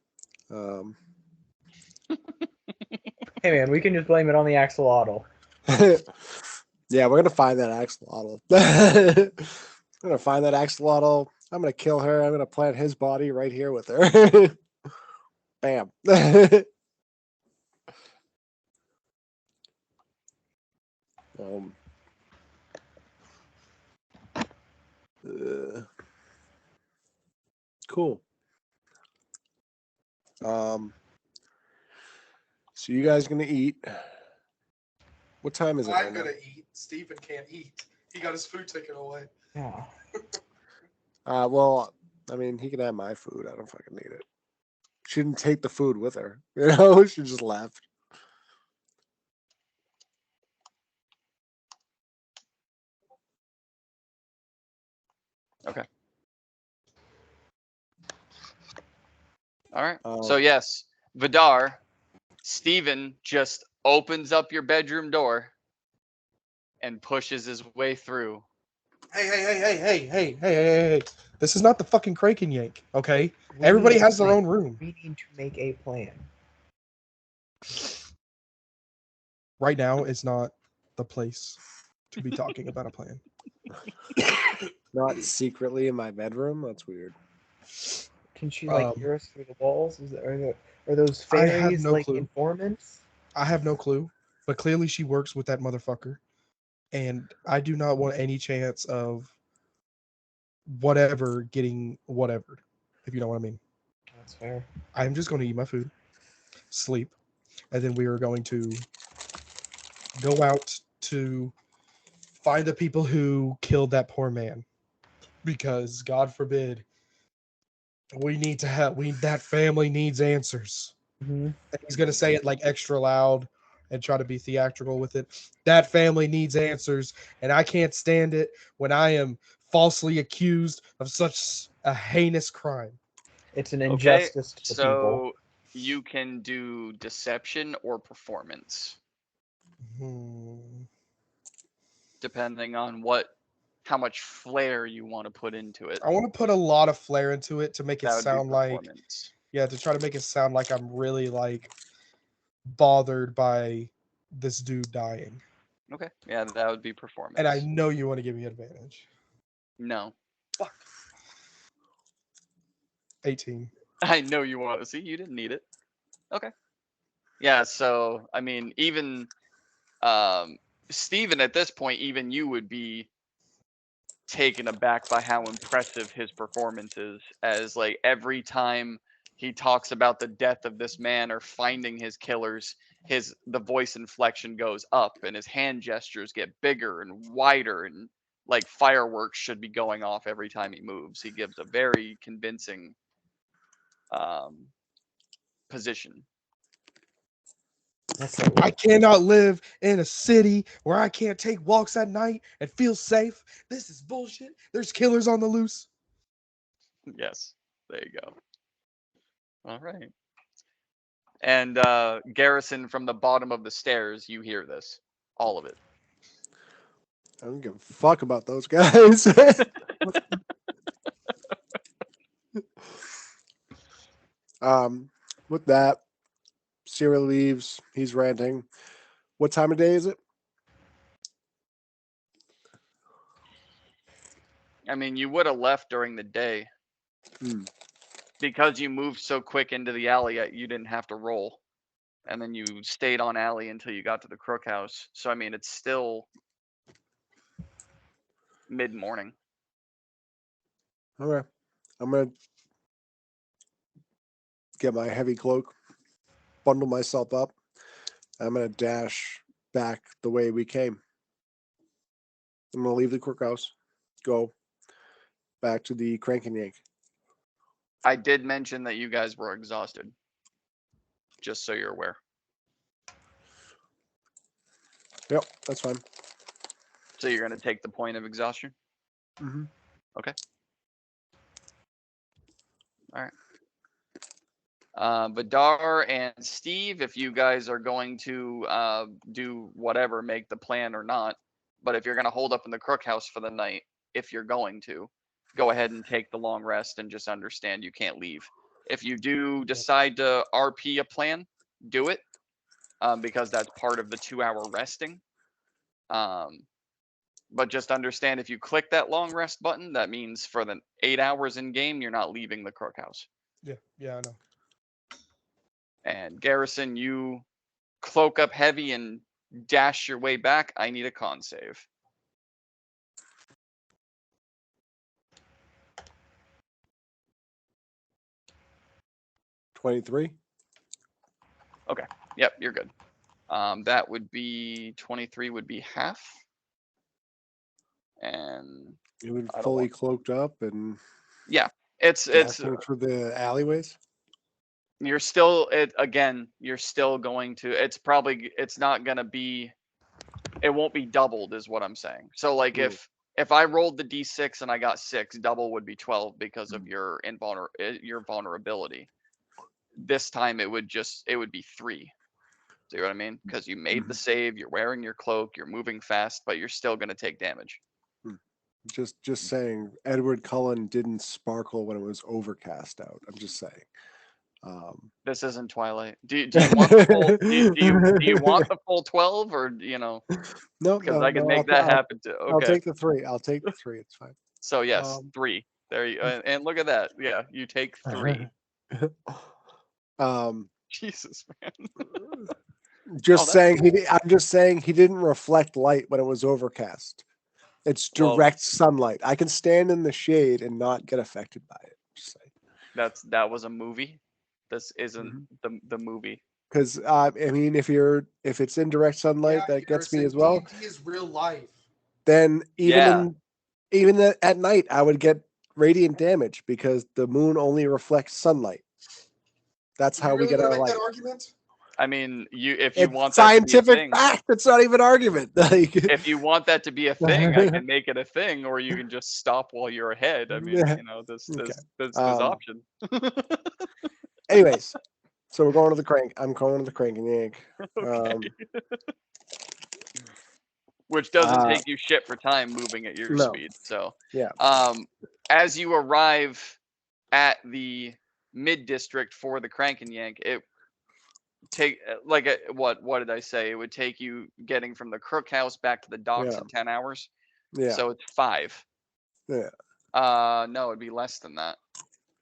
S1: Hey man, we can just blame it on the axolotl.
S5: Yeah, we're gonna find that axolotl. I'm gonna find that axolotl. I'm gonna kill her. I'm gonna plant his body right here with her. Bam. Cool. So you guys gonna eat? What time is it?
S3: I'm
S5: right now?
S3: gonna eat. Steven can't eat. He got his food taken away.
S1: Yeah.
S5: Well, I mean, he can have my food. I don't fucking need it. She didn't take the food with her. You know, she just left.
S2: Okay. All right. So
S5: Um,
S2: yes, Vidar, Steven just opens up your bedroom door and pushes his way through.
S6: Hey. This is not the fucking Kraken Yank, okay?
S1: We
S6: Everybody
S1: need a
S6: has their
S1: plan.
S6: own room.
S1: We need to make a plan.
S6: Right now is not the place to be talking about a plan.
S5: not secretly in my bedroom. That's weird.
S1: Can she like
S6: Um,
S1: hear us through the walls? Are those
S6: I have
S1: fairies
S6: no
S1: like
S6: clue.
S1: informants?
S6: I have no clue, but clearly she works with that motherfucker, and I do not want any chance of whatever getting whatever, if you know what I mean.
S1: That's fair.
S6: I'm just going to eat my food, sleep, and then we are going to go out to find the people who killed that poor man, because God forbid we need to have that family needs answers.
S1: Mm-hmm.
S6: And he's going to say it like extra loud and try to be theatrical with it. That family needs answers, and I can't stand it when I am falsely accused of such a heinous crime.
S1: It's an
S2: Okay,
S1: injustice to the people.
S2: so you can do deception or performance, depending on how much flair you want to put into it.
S6: I want to put a lot of flair into it to make it
S2: That would
S6: sound
S2: be
S6: like,
S2: performance.
S6: yeah, to try to make it sound like I'm really like bothered by this dude dying.
S2: Okay, yeah, that would be performance.
S6: And I know you want to give me advantage.
S2: No,
S6: Fuck. 18.
S2: I know you want to see. You didn't need it. Okay. Yeah. So I mean, even Steven, at this point, even you would be taken aback by how impressive his performance is. As like every time he talks about the death of this man or finding his killers, the voice inflection goes up and his hand gestures get bigger and wider, and like fireworks should be going off every time he moves. He gives a very convincing position.
S6: I cannot live in a city where I can't take walks at night and feel safe. This is bullshit. There's killers on the loose.
S2: Yes, there you go. All right. And Garrison, from the bottom of the stairs, you hear this, all of it.
S5: I don't give a fuck about those guys. With that, Sierra leaves. He's ranting. What time of day is it?
S2: I mean, you would have left during the day. Because you moved so quick into the alley, you didn't have to roll. And then you stayed on alley until you got to the Crook house. So, I mean, it's still mid-morning.
S5: Okay. I'm gonna get my heavy cloak, bundle myself up. I'm gonna dash back the way we came. I'm gonna leave the courthouse, go back to the Crank and Yank.
S2: I did mention that you guys were exhausted. Just so you're aware.
S5: Yep, that's fine.
S2: So you're going to take the point of exhaustion?
S5: Mm-hmm.
S2: Okay. All right. Vidar and Steve, if you guys are going to do whatever, make the plan or not, but if you're going to hold up in the Crook House for the night, if you're going to, go ahead and take the long rest and just understand you can't leave. If you do decide to RP a plan, do it, because that's part of the 2-hour resting. But just understand if you click that long rest button, that means for the 8 hours in game, you're not leaving the Crook House.
S6: Yeah, I know.
S2: And Garrison, you cloak up heavy and dash your way back. I need a con save.
S5: $23.
S2: Yep, you're good. That would be 23 would be half. And
S5: You would
S2: I don't
S5: fully
S2: want-
S5: cloaked up and
S2: it's
S5: dashing through the alleyways.
S2: you're still you're still going to, it's not gonna be, it won't be doubled is what I'm saying. So like
S5: Mm.
S2: if I rolled the d6 and I got 6, double would be 12 because of your vulnerability. This time it would be 3. See what I mean? Because you made the save, you're wearing your cloak, you're moving fast, but you're still gonna take damage.
S5: Just saying, Edward Cullen didn't sparkle when it was overcast out. I'm just saying.
S2: This isn't Twilight. Do you want the full? Do you want the full 12, or
S5: No,
S2: because
S5: no,
S2: I can
S5: no,
S2: make that happen too.
S5: I'll
S2: Okay.
S5: take the 3. I'll take the 3. It's fine.
S2: So yes,
S5: Um,
S2: 3. There you and look at that. Yeah, you take 3. Jesus, man.
S5: Just
S2: that's
S5: saying
S2: cool.
S5: I'm just saying he didn't reflect light when it was overcast. It's
S2: Well-
S5: direct sunlight. I can stand in the shade and not get affected by it. Just saying.
S2: That was a movie. This isn't the movie.
S5: Because I mean, if it's in direct sunlight,
S3: Yeah,
S5: that gets me
S3: Garrison,
S5: as well.
S3: D&D is real life.
S5: Then
S2: Yeah.
S5: even at night, I would get radiant damage because the moon only reflects sunlight. That's how
S3: You
S5: we
S3: really
S5: get
S3: gonna
S5: our
S3: make
S5: light.
S3: that argument?
S2: I mean, if you
S5: It's
S2: want that to be a
S5: scientific
S2: thing,
S5: fact. It's not even an argument. Like,
S2: if you want that to be a thing, I can make it a thing, or you can just stop while you're ahead. I mean,
S5: Yeah.
S2: there's
S5: Okay.
S2: this
S5: Um,
S2: option.
S5: anyways, so we're going to the crank. I'm going to the Crank and Yank.
S2: Okay. Which doesn't
S5: uh,
S2: take you shit for time moving at your
S5: no.
S2: speed. So
S5: Yeah.
S2: As you arrive at the mid district for the Crank and Yank, it take what did I say? It would take you getting from the Crook House back to the docks
S5: Yeah.
S2: in 10 hours.
S5: Yeah.
S2: So it's 5.
S5: Yeah.
S2: No, it'd be less than that.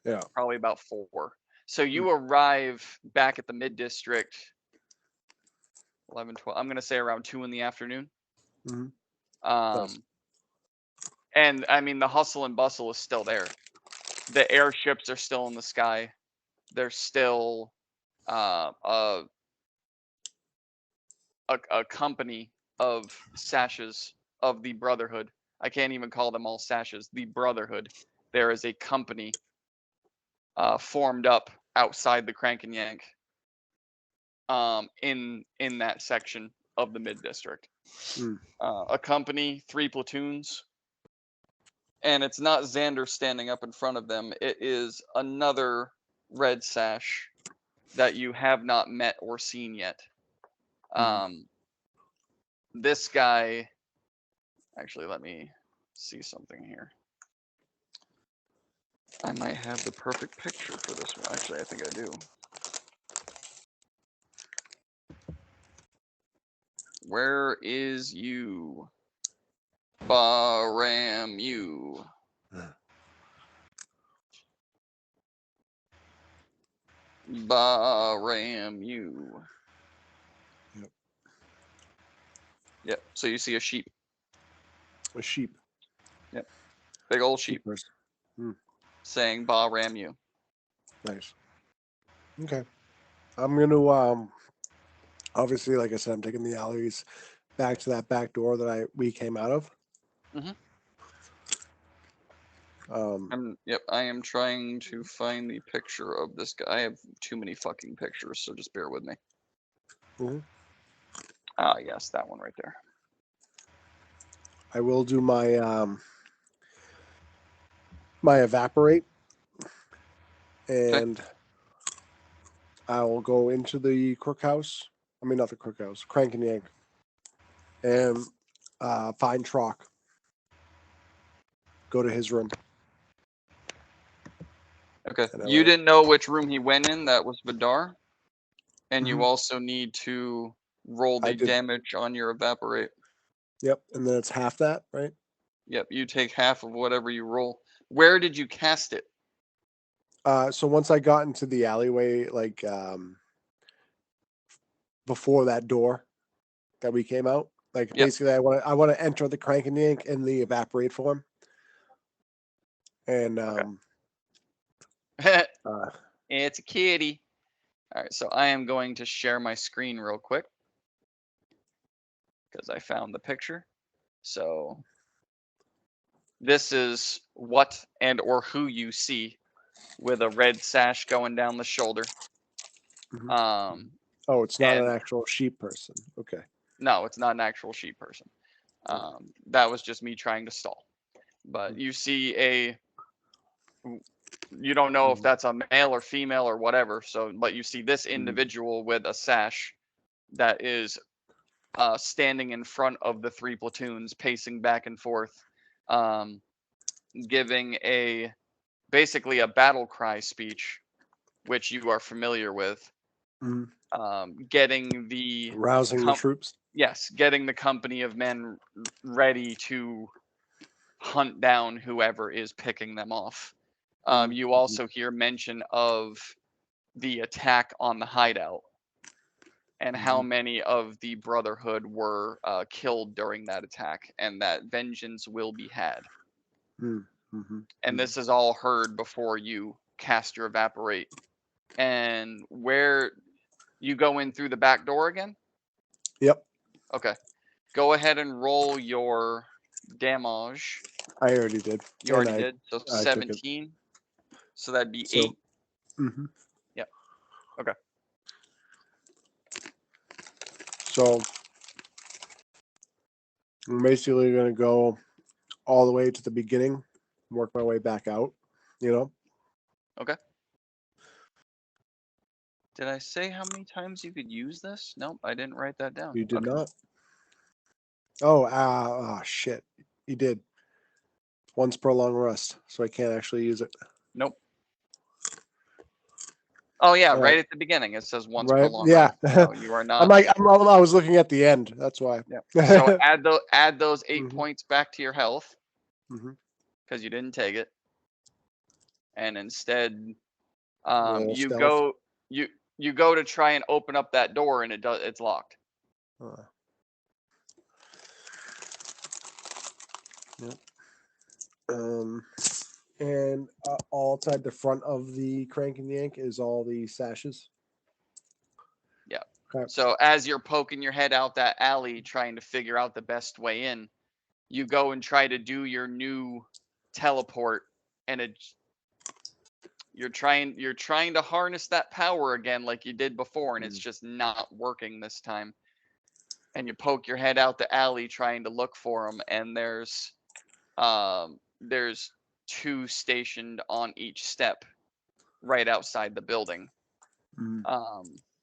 S5: Yeah.
S2: Probably about 4. So you arrive back at the mid district 11, 12. I'm gonna say around 2 in the afternoon.
S5: Mhm.
S2: And I mean the hustle and bustle is still there. The airships are still in the sky. There's still a company of sashes of the Brotherhood. I can't even call them all sashes. The Brotherhood. There is a company formed up outside the Crank and Yank. In that section of the mid district. A company, 3 platoons. And it's not Xander standing up in front of them. It is another red sash that you have not met or seen yet. This guy, actually, let me see something here. I might have the perfect picture for this one. Actually, I think I do. Where is you? Baramu. Baramu.
S5: Yep.
S2: Yep. So you see a sheep.
S5: A sheep.
S2: Yep. Big old sheep
S5: Sheepers.
S2: saying Baramu.
S5: Nice. Okay. I'm gonna obviously, like I said, I'm taking the alleys back to that back door that we came out of.
S2: Mhm.
S5: Yep.
S2: I am trying to find the picture of this guy. I have too many fucking pictures, so just bear with me.
S5: Mhm.
S2: Ah, yes, that one right there.
S5: I will do my my evaporate, and I will go into the crook house. I mean, not the crook house, Crank and Yank, and find Trock. Go to his room.
S2: Okay.
S5: And I
S2: You
S5: will-
S2: didn't know which room he went in. That was Vidar. And you
S5: Mhm.
S2: also need to roll
S5: I
S2: the
S5: did.
S2: damage on your evaporate.
S5: Yep, and then it's half that, right?
S2: Yep, you take half of whatever you roll. Where did you cast it?
S5: So once I got into the alleyway, like before that door that we came out, like
S2: Yep.
S5: basically, I want to enter the Crank and Yank in the evaporate form, and
S2: It's a kitty. All right, so I am going to share my screen real quick because I found the picture. So this is what and or who you see with a red sash going down the shoulder.
S5: Mhm.
S2: Oh,
S5: it's not an
S2: and-
S5: actual sheep person. Okay.
S2: No, it's not an actual sheep person. That was just me trying to stall. But you see you don't know if that's a male or female or whatever. So, but you see this individual with a sash that is standing in front of the 3 platoons, pacing back and forth, giving basically a battle cry speech, which you are familiar with.
S5: Mhm.
S2: Getting the
S5: Rousing the troops.
S2: Yes, getting the company of men ready to hunt down whoever is picking them off. You also hear mention of the attack on the hideout and how many of the Brotherhood were killed during that attack, and that vengeance will be had. And this is all heard before you cast your evaporate. And where you go in through the back door again?
S5: Yep.
S2: Okay. Go ahead and roll your damage.
S5: I already did.
S2: You already did. So
S5: I took it.
S2: 17. So that'd be
S5: So-
S2: 8.
S5: Mhm.
S2: Yep. Okay.
S5: So I'm basically going to go all the way to the beginning, work my way back out, you know?
S2: Okay. Did I say how many times you could use this? Nope, I didn't write that down.
S5: You did
S2: Okay.
S5: not. Oh, shit. You did. Once per long rest, so I can't actually use it.
S2: Nope. Oh yeah,
S5: All
S2: right
S5: right.
S2: at the beginning it says once per
S5: Right?
S2: long
S5: Yeah.
S2: rest. No, you are not.
S5: I was looking at the end. That's why.
S2: Yeah. So add those 8
S5: Mhm.
S2: points back to your health
S5: Mhm.
S2: because you didn't take it, and instead,
S5: Roll
S2: you
S5: stealth.
S2: go you go to try and open up that door and it's locked.
S5: Yep. And all outside the front of the Crank and Yank is all the sashes.
S2: Yeah.
S5: Okay.
S2: So as you're poking your head out that alley trying to figure out the best way in, you go and try to do your new teleport, and you're trying to harness that power again like you did before, and it's just not working this time. And you poke your head out the alley trying to look for them, and there's 2 stationed on each step right outside the building.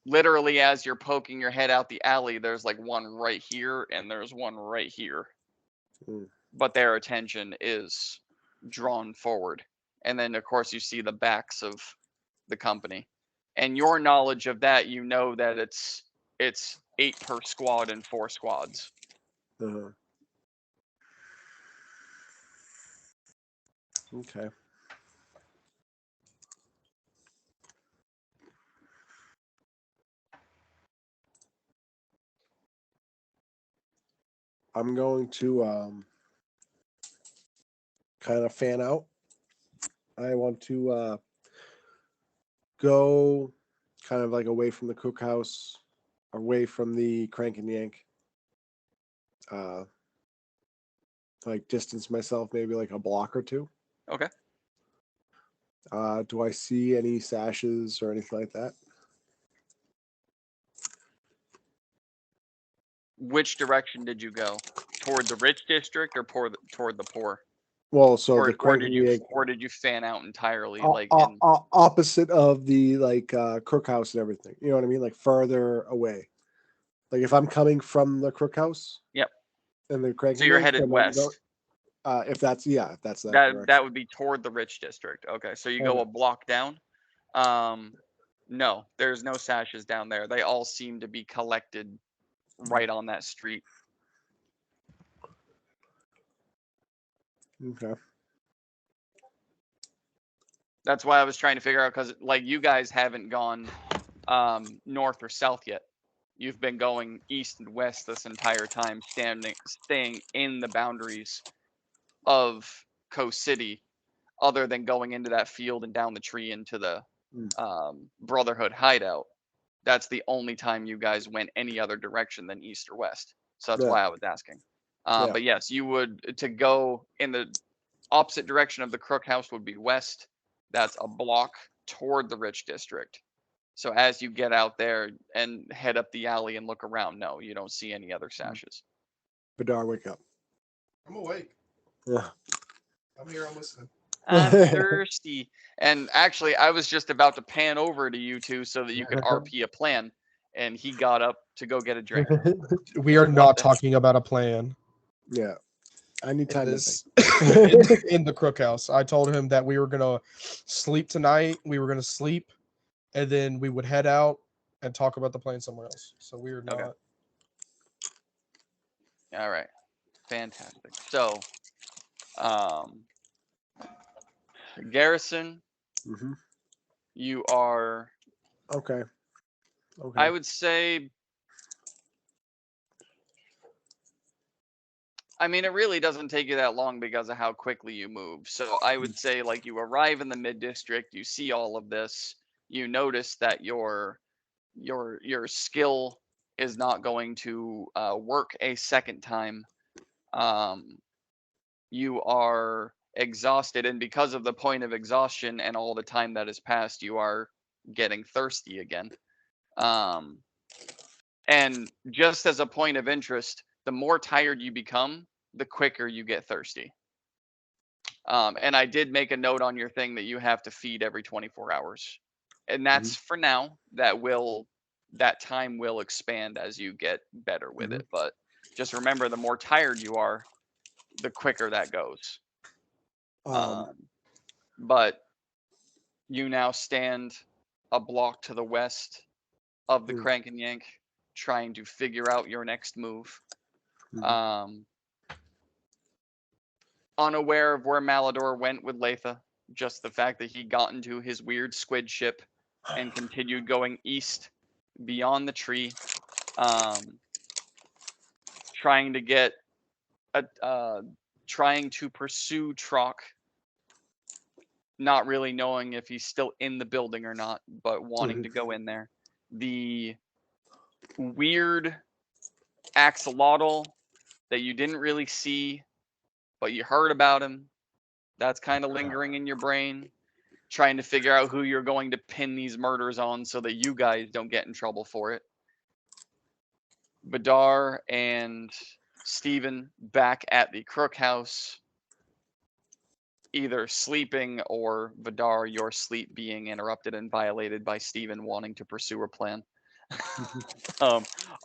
S2: Literally as you're poking your head out the alley, there's like one right here and there's one right here. But their attention is drawn forward. And then of course you see the backs of the company. And your knowledge of that, you know that it's 8 per squad and 4 squads.
S5: Okay. I'm going to kind of fan out. I want to go kind of like away from the cookhouse, away from the Crank and Yank. Like distance myself maybe like a block or two.
S2: Okay.
S5: Do I see any sashes or anything like that?
S2: Which direction did you go? Toward the rich district or toward the poor?
S5: Well, so the
S2: Or
S5: Crank
S2: did
S5: and Yank
S2: you fan out entirely?
S5: o-
S2: Like
S5: o-
S2: in,
S5: opposite of the like cookhouse and everything. You know what I mean? Like further away. Like if I'm coming from the cookhouse.
S2: Yep.
S5: And the Crank
S2: so
S5: and
S2: you're
S5: Yank,
S2: headed
S5: then
S2: west.
S5: if that's that
S2: That
S5: direction.
S2: would be toward the rich district. Okay, so you
S5: Okay.
S2: go a block down. No, there's no sashes down there. They all seem to be collected right on that street.
S5: Okay.
S2: That's why I was trying to figure out, because like you guys haven't gone north or south yet. You've been going east and west this entire time, staying in the boundaries of Coast City, other than going into that field and down the tree into the Brotherhood hideout. That's the only time you guys went any other direction than east or west. So that's
S5: Yeah.
S2: why I was asking.
S5: Yeah.
S2: But yes, you would, to go in the opposite direction of the Crook House would be west. That's a block toward the rich district. So as you get out there and head up the alley and look around, no, you don't see any other sashes.
S5: Badar, wake up.
S3: I'm awake.
S5: Yeah.
S3: I'm here. I'm listening.
S2: I'm thirsty. And actually, I was just about to pan over to you two so that you could RP a plan. And he got up to go get a drink.
S6: We are not talking about a plan.
S5: Yeah. I need time to think.
S6: in the Crook House. I told him that we were gonna sleep tonight. We were gonna sleep, and then we would head out and talk about the plan somewhere else. So we are not.
S2: Okay. All right. Fantastic. So, Garrison,
S5: Mm-hmm.
S2: you are,
S5: Okay. Okay.
S2: I would say, I mean, it really doesn't take you that long because of how quickly you move. So I would say, like, you arrive in the mid district, you see all of this, you notice that your skill is not going to work a second time. You are exhausted, and because of the point of exhaustion and all the time that has passed, you are getting thirsty again. And just as a point of interest, the more tired you become, the quicker you get thirsty. And I did make a note on your thing that you have to feed every 24 hours. And that's for now. That time will expand as you get better with it. But just remember, the more tired you are, the quicker that goes. But you now stand a block to the west of the Crank and Yank, trying to figure out your next move. Unaware of where Malador went with Latha, just the fact that he got into his weird squid ship and continued going east beyond the tree, trying to pursue Trock, not really knowing if he's still in the building or not, but wanting to go in there. The weird axolotl that you didn't really see, but you heard about him, that's kind of lingering in your brain, trying to figure out who you're going to pin these murders on so that you guys don't get in trouble for it. Badar and Steven back at the Crook House, either sleeping or Vidar, your sleep being interrupted and violated by Steven wanting to pursue a plan.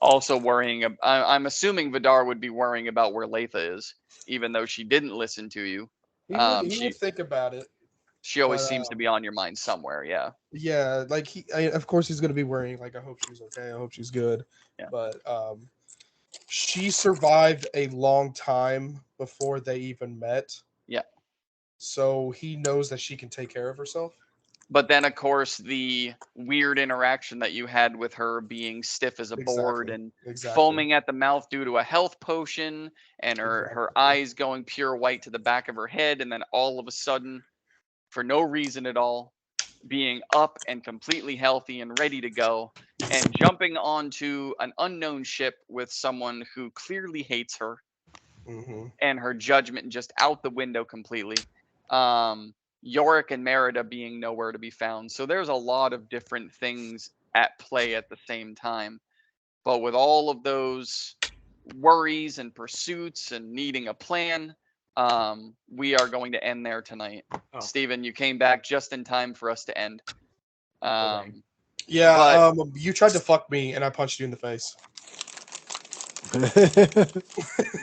S2: Also worrying, I'm assuming Vidar would be worrying about where Latha is, even though she didn't listen to you.
S6: He would think about it.
S2: She always
S6: but,
S2: seems to be on your mind somewhere, yeah.
S6: Yeah, like of course he's gonna be worrying. Like, I hope she's okay. I hope she's good.
S2: Yeah.
S6: But she survived a long time before they even met.
S2: Yeah.
S6: So he knows that she can take care of herself.
S2: But then, of course, the weird interaction that you had with her being stiff as a board and foaming at the mouth due to a health potion, and her eyes going pure white to the back of her head, and then all of a sudden, for no reason at all, being up and completely healthy and ready to go, and jumping onto an unknown ship with someone who clearly hates her,
S6: Hmm.
S2: and her judgment just out the window completely. Yorick and Merida being nowhere to be found. So there's a lot of different things at play at the same time. But with all of those worries and pursuits and needing a plan, we are going to end there tonight.
S1: Oh.
S2: Steven, you came back just in time for us to end.
S1: dang.
S6: Yeah,
S2: But-
S6: you tried to fuck me and I punched you in the face.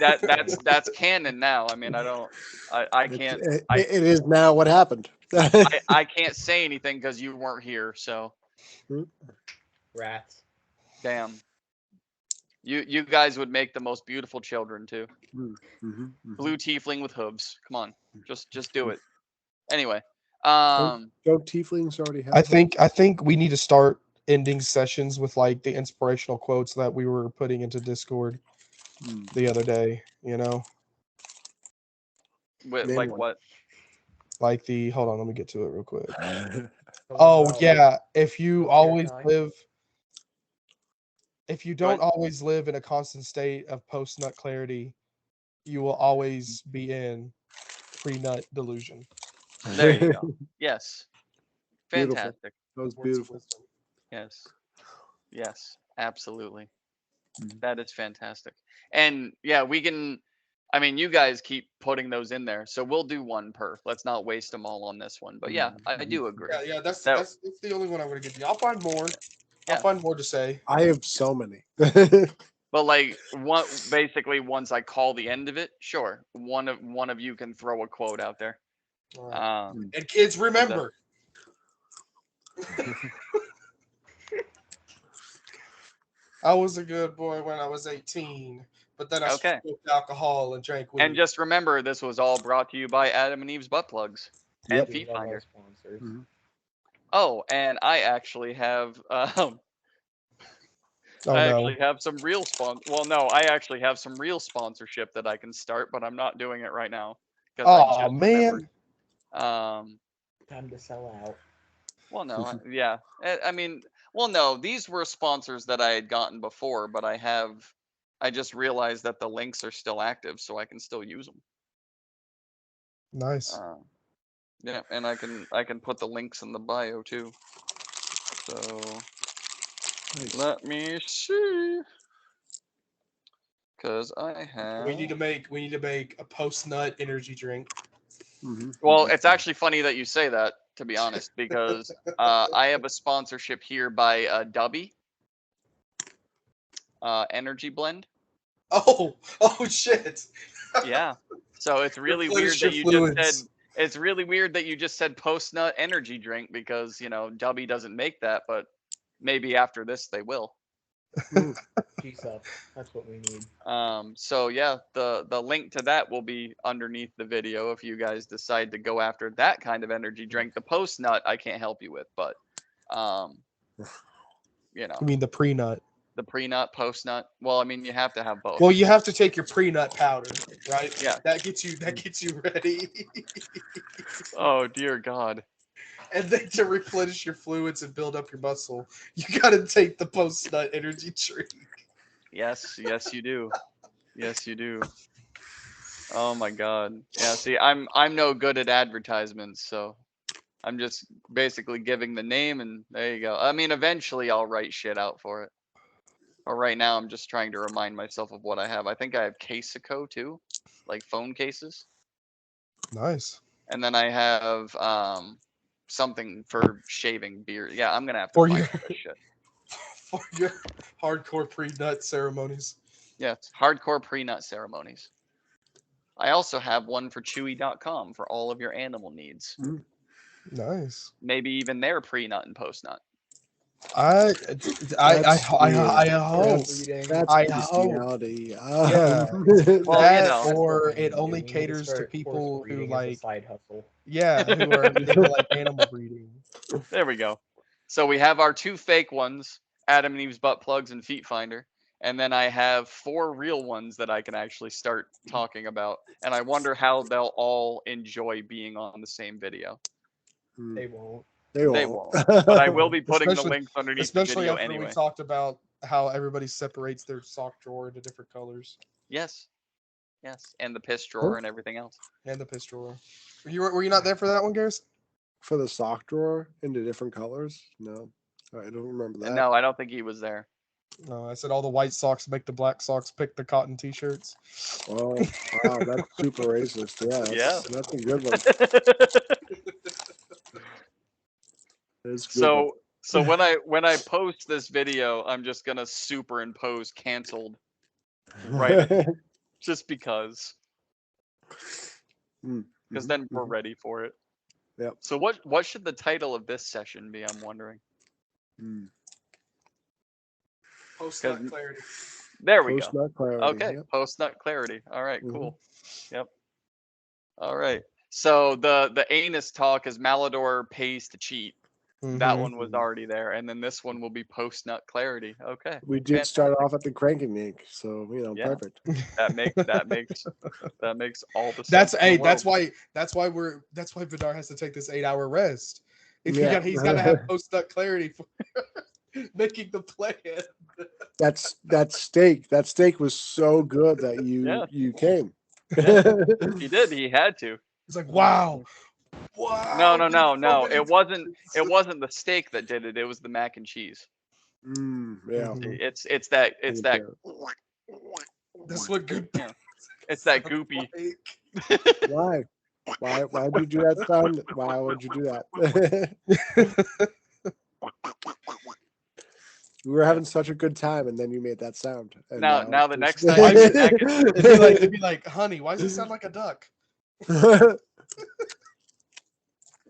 S2: That's canon now. I mean, I can't
S5: It is now what happened.
S2: I can't say anything because you weren't here. So
S1: Rats.
S2: damn. You guys would make the most beautiful children too. Blue tiefling with hooves. Come on, just do it. Anyway,
S5: Don't tieflings already have?
S6: I think we need to start ending sessions with like the inspirational quotes that we were putting into Discord the other day, you know?
S2: with,
S5: Name
S2: like
S5: one.
S2: what?
S6: Like the hold on, let me get to it real quick.
S1: So what
S6: Oh
S1: about,
S6: yeah, if you
S1: Zodiac
S6: always
S1: Eye?
S6: live if you
S2: Go ahead.
S6: don't always live in a constant state of post nut clarity, you will always be in pre-nut delusion.
S2: There you go. Yes.
S5: Beautiful.
S2: Fantastic.
S5: That was
S6: Words of
S5: beautiful.
S6: wisdom.
S2: Yes. Yes. Absolutely.
S5: Mhm.
S2: That is fantastic. And yeah, we can. I mean, you guys keep putting those in there, so we'll do one per. Let's not waste them all on this one. But yeah, I do agree.
S6: Yeah, that's
S2: That-
S6: that's the only one I'm gonna give you. I'll find more.
S2: Yeah.
S6: I'll find more to say.
S5: I have so many.
S2: But like basically once I call the end of it, sure, one of you can throw a quote out there.
S6: All right.
S2: Um,
S6: And kids, remember. I was a good boy when I was 18, but then I
S2: Okay.
S6: smoked alcohol and drank weed.
S2: and just remember, this was all brought to you by Adam and Eve's Butt Plugs and
S5: Yep.
S1: We
S2: Feet
S1: love our
S2: Finder.
S1: sponsors.
S5: Mhm.
S2: Oh, and I actually have
S6: oh
S2: I
S6: no.
S2: actually have some real Well, no, I actually have some real sponsorship that I can start, but I'm not doing it right now because I
S6: Oh
S2: just
S6: man.
S2: remembered.
S1: Time to sell out.
S2: Well, no, yeah. I mean, well, no, these were sponsors that I had gotten before, but I just realized that the links are still active, so I can still use them.
S6: Nice.
S2: Yeah, and I can put the links in the bio too. So
S5: Nice.
S2: let me see, because I have.
S6: We need to make a post nut energy drink.
S5: Mhm.
S2: Well, it's actually funny that you say that, to be honest, because I have a sponsorship here by Dubby Energy Blend.
S6: Oh shit.
S2: Yeah. So it's really weird
S6: Replenish
S2: that
S6: your
S2: you just
S6: fluids.
S2: said. It's really weird that you just said post nut energy drink because Dubby doesn't make that, but maybe after this they will.
S1: Juice up. That's what we need.
S2: So yeah, the link to that will be underneath the video if you guys decide to go after that kind of energy drink. The post nut I can't help you with, but
S6: I mean the pre-nut.
S2: the pre nut, post nut. Well, I mean you have to have both.
S6: Well, you have to take your pre-nut powder, right?
S2: Yeah.
S6: That gets you ready.
S2: Oh dear God.
S6: And then to replenish your fluids and build up your muscle, you gotta take the post-nut energy drink.
S2: Yes, yes you do. Yes you do. Oh my God. Yeah, see, I'm no good at advertisements, so I'm just basically giving the name and there you go. I mean, eventually I'll write shit out for it. But right now I'm just trying to remind myself of what I have. I think I have Casico too, like phone cases.
S6: Nice.
S2: And then I have something for shaving beard. Yeah, I'm gonna have to
S6: For
S2: find
S6: your-
S2: all this shit.
S6: For your hardcore pre-nut ceremonies.
S2: Yes, hardcore pre-nut ceremonies. I also have one for Chewy.com for all of your animal needs.
S6: Nice.
S2: Maybe even their pre-nut and post-nut.
S6: I hope.
S5: That's
S6: I hope.
S5: bestiality.
S6: Yeah.
S2: Well,
S6: That
S2: know.
S6: or
S1: That's what we
S6: it
S1: need to
S6: only
S1: do. We need to
S6: caters to
S1: start horse
S6: people who
S1: breeding as a
S6: like
S1: side hustle.
S6: yeah, who are into like animal breeding.
S2: There we go. So we have our 2 fake ones, Adam and Eve's Butt Plugs and Feet Finder. And then I have 4 real ones that I can actually start talking about. And I wonder how they'll all enjoy being on the same video.
S1: They won't.
S5: They
S2: They
S5: won't.
S2: won't. But I will be putting the
S6: Especially-
S2: links underneath the
S6: Especially
S2: video
S6: after
S2: anyway.
S6: we talked about how everybody separates their sock drawer into different colors
S2: Yes. Yes. And the piss drawer and everything else.
S6: and the piss drawer. Were you not there for that one, Garrison?
S5: For the sock drawer into different colors? No, I don't remember that.
S2: No, I don't think he was there.
S6: No, I said all the white socks make the black socks pick the cotton t-shirts.
S5: Oh, wow, that's super racist. Yeah,
S2: Yeah.
S5: that's a good one. That's a good one.
S2: So when I post this video, I'm just gonna superimpose canceled right just because. Because then we're ready for it.
S5: Yep.
S2: So what should the title of this session be? I'm wondering.
S3: Post
S2: Cause-
S3: nut clarity.
S2: There we
S5: Post
S2: go.
S5: nut clarity.
S2: Okay,
S5: Yep.
S2: post nut clarity. All right,
S5: Mhm.
S2: cool. Yep. All right. So the anus talk is Malador pays to cheat. That
S6: Mhm.
S2: one was already there, and then this one will be post nut clarity. Okay,
S5: We did start off at the cranking yank, so
S2: Yeah.
S5: perfect.
S2: that makes all the
S6: That's
S2: sense in the
S6: that's
S2: world.
S6: that's why Vidar has to take this 8-hour rest. If
S5: Yeah.
S6: he's got to have post nut clarity for making the plan.
S5: That steak. That steak was so good that
S2: Yeah.
S5: you came.
S2: He did. He had to.
S6: It's like wow.
S2: No. It wasn't the steak that did it. It was the mac and cheese.
S5: Yeah.
S6: Mhm.
S2: It's that
S5: Yeah.
S6: That's what good.
S2: Yeah. It's that goopy.
S5: Why? Why'd you do that sound? Why would you do that? We were having such a good time, and then you made that sound. And
S2: Now the
S5: it's-
S2: next time you get
S6: It'd be like, honey, why does it sound like a duck?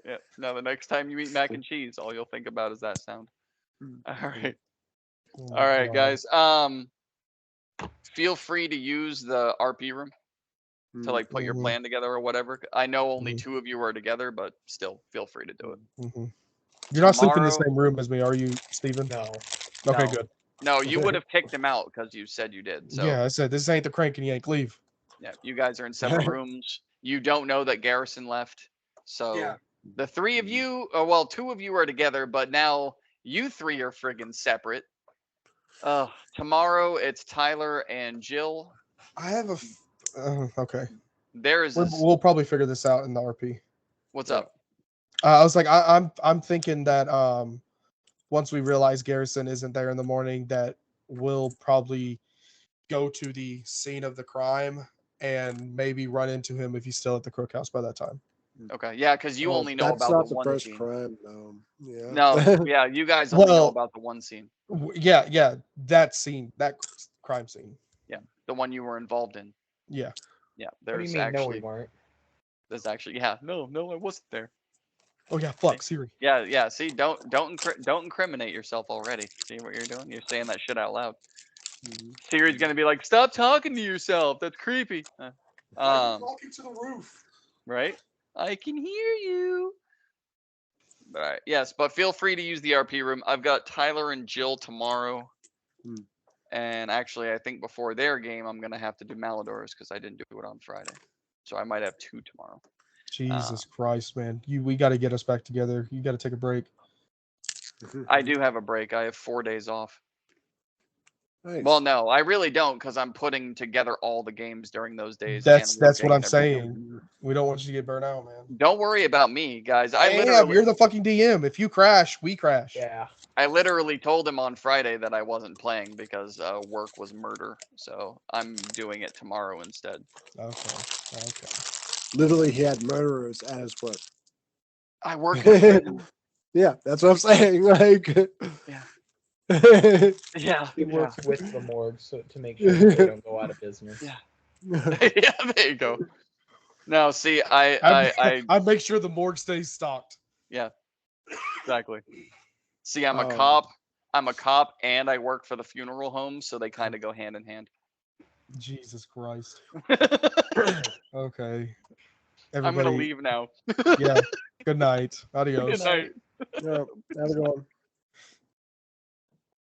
S2: Yeah. Now the next time you eat mac and cheese, all you'll think about is that sound. All right.
S6: Oh
S2: All right,
S6: God.
S2: guys. Feel free to use the RP room to like put your
S6: Mhm.
S2: plan together or whatever. I know only
S6: Mhm.
S2: 2 of you are together, but still feel free to do it.
S6: Mhm. You're not sleeping in the
S2: Tomorrow-
S6: same room as me, are you, Steven?
S1: No.
S6: Okay,
S2: No.
S6: good.
S2: No, you would have kicked him out because you said you did. So
S6: Yeah, I said this ain't the crank and yank. Leave.
S2: yeah, you guys are in separate rooms. You don't know that Garrison left. So
S3: Yeah.
S2: the 3 of you, well, 2 of you are together, but now you 3 are friggin' separate. Tomorrow it's Tyler and Jill.
S6: I have a. Okay.
S2: There's
S6: We'll probably figure this out in the RP.
S2: what's up?
S6: I was like, I'm thinking that once we realize Garrison isn't there in the morning, that we'll probably go to the scene of the crime and maybe run into him if he's still at the Crook House by that time.
S2: Okay, yeah, because you
S5: Oh,
S2: only know
S5: that's
S2: about
S5: not
S2: the one
S5: first
S2: scene.
S5: crime, though. Yeah.
S2: No, yeah, you guys only know
S6: Well-
S2: about the one scene,
S6: Yeah, that scene, that crime scene.
S2: the one you were involved in.
S6: Yeah.
S2: Yeah,
S1: What do you
S2: there's
S1: mean? No,
S2: actually,
S1: we weren't.
S2: yeah, no, I wasn't there.
S6: Oh yeah, fuck Siri.
S2: Yeah. See, don't incriminate yourself already. See what you're doing? You're saying that shit out loud. Siri's gonna be like, stop talking to yourself. That's creepy.
S3: Walking to the roof.
S2: Right? I can hear you. All right. Yes, but feel free to use the RP room. I've got Tyler and Jill tomorrow.
S5: Hmm.
S2: And actually, I think before their game, I'm gonna have to do Malador's because I didn't do it on Friday. So I might have 2 tomorrow.
S6: Jesus Christ, man. We got to get us back together. You got to take a break.
S2: I do have a break. I have 4 days off.
S5: Nice.
S2: Well, no, I really don't because I'm putting together all the games during those days.
S6: That's
S2: and
S6: what
S2: working
S6: I'm
S2: and everything.
S6: saying. We don't want you to get burnt out, man.
S2: Don't worry about me, guys. I
S6: Damn, you're the fucking DM. If you crash, we crash.
S1: Yeah.
S2: literally told him on Friday that I wasn't playing because work was murder. So I'm doing it tomorrow instead.
S6: Okay.
S5: Literally, he had murderers at his work.
S2: I work in prison.
S5: Yeah, that's what I'm saying. Like,
S2: Yeah.
S1: He
S2: Yeah.
S1: works with the morgue so to make sure that they don't go out of business.
S2: Yeah. Yeah, there you go. No, see, I
S6: I make sure the morgue stays stocked.
S2: exactly. See, I'm a
S5: Oh.
S2: cop. I'm a cop and I work for the funeral home, so they kind of go hand in hand.
S6: Jesus Christ. Okay.
S2: I'm gonna leave now.
S6: Yeah. Good night. Adios.
S2: Good night.
S5: yeah, have a good one.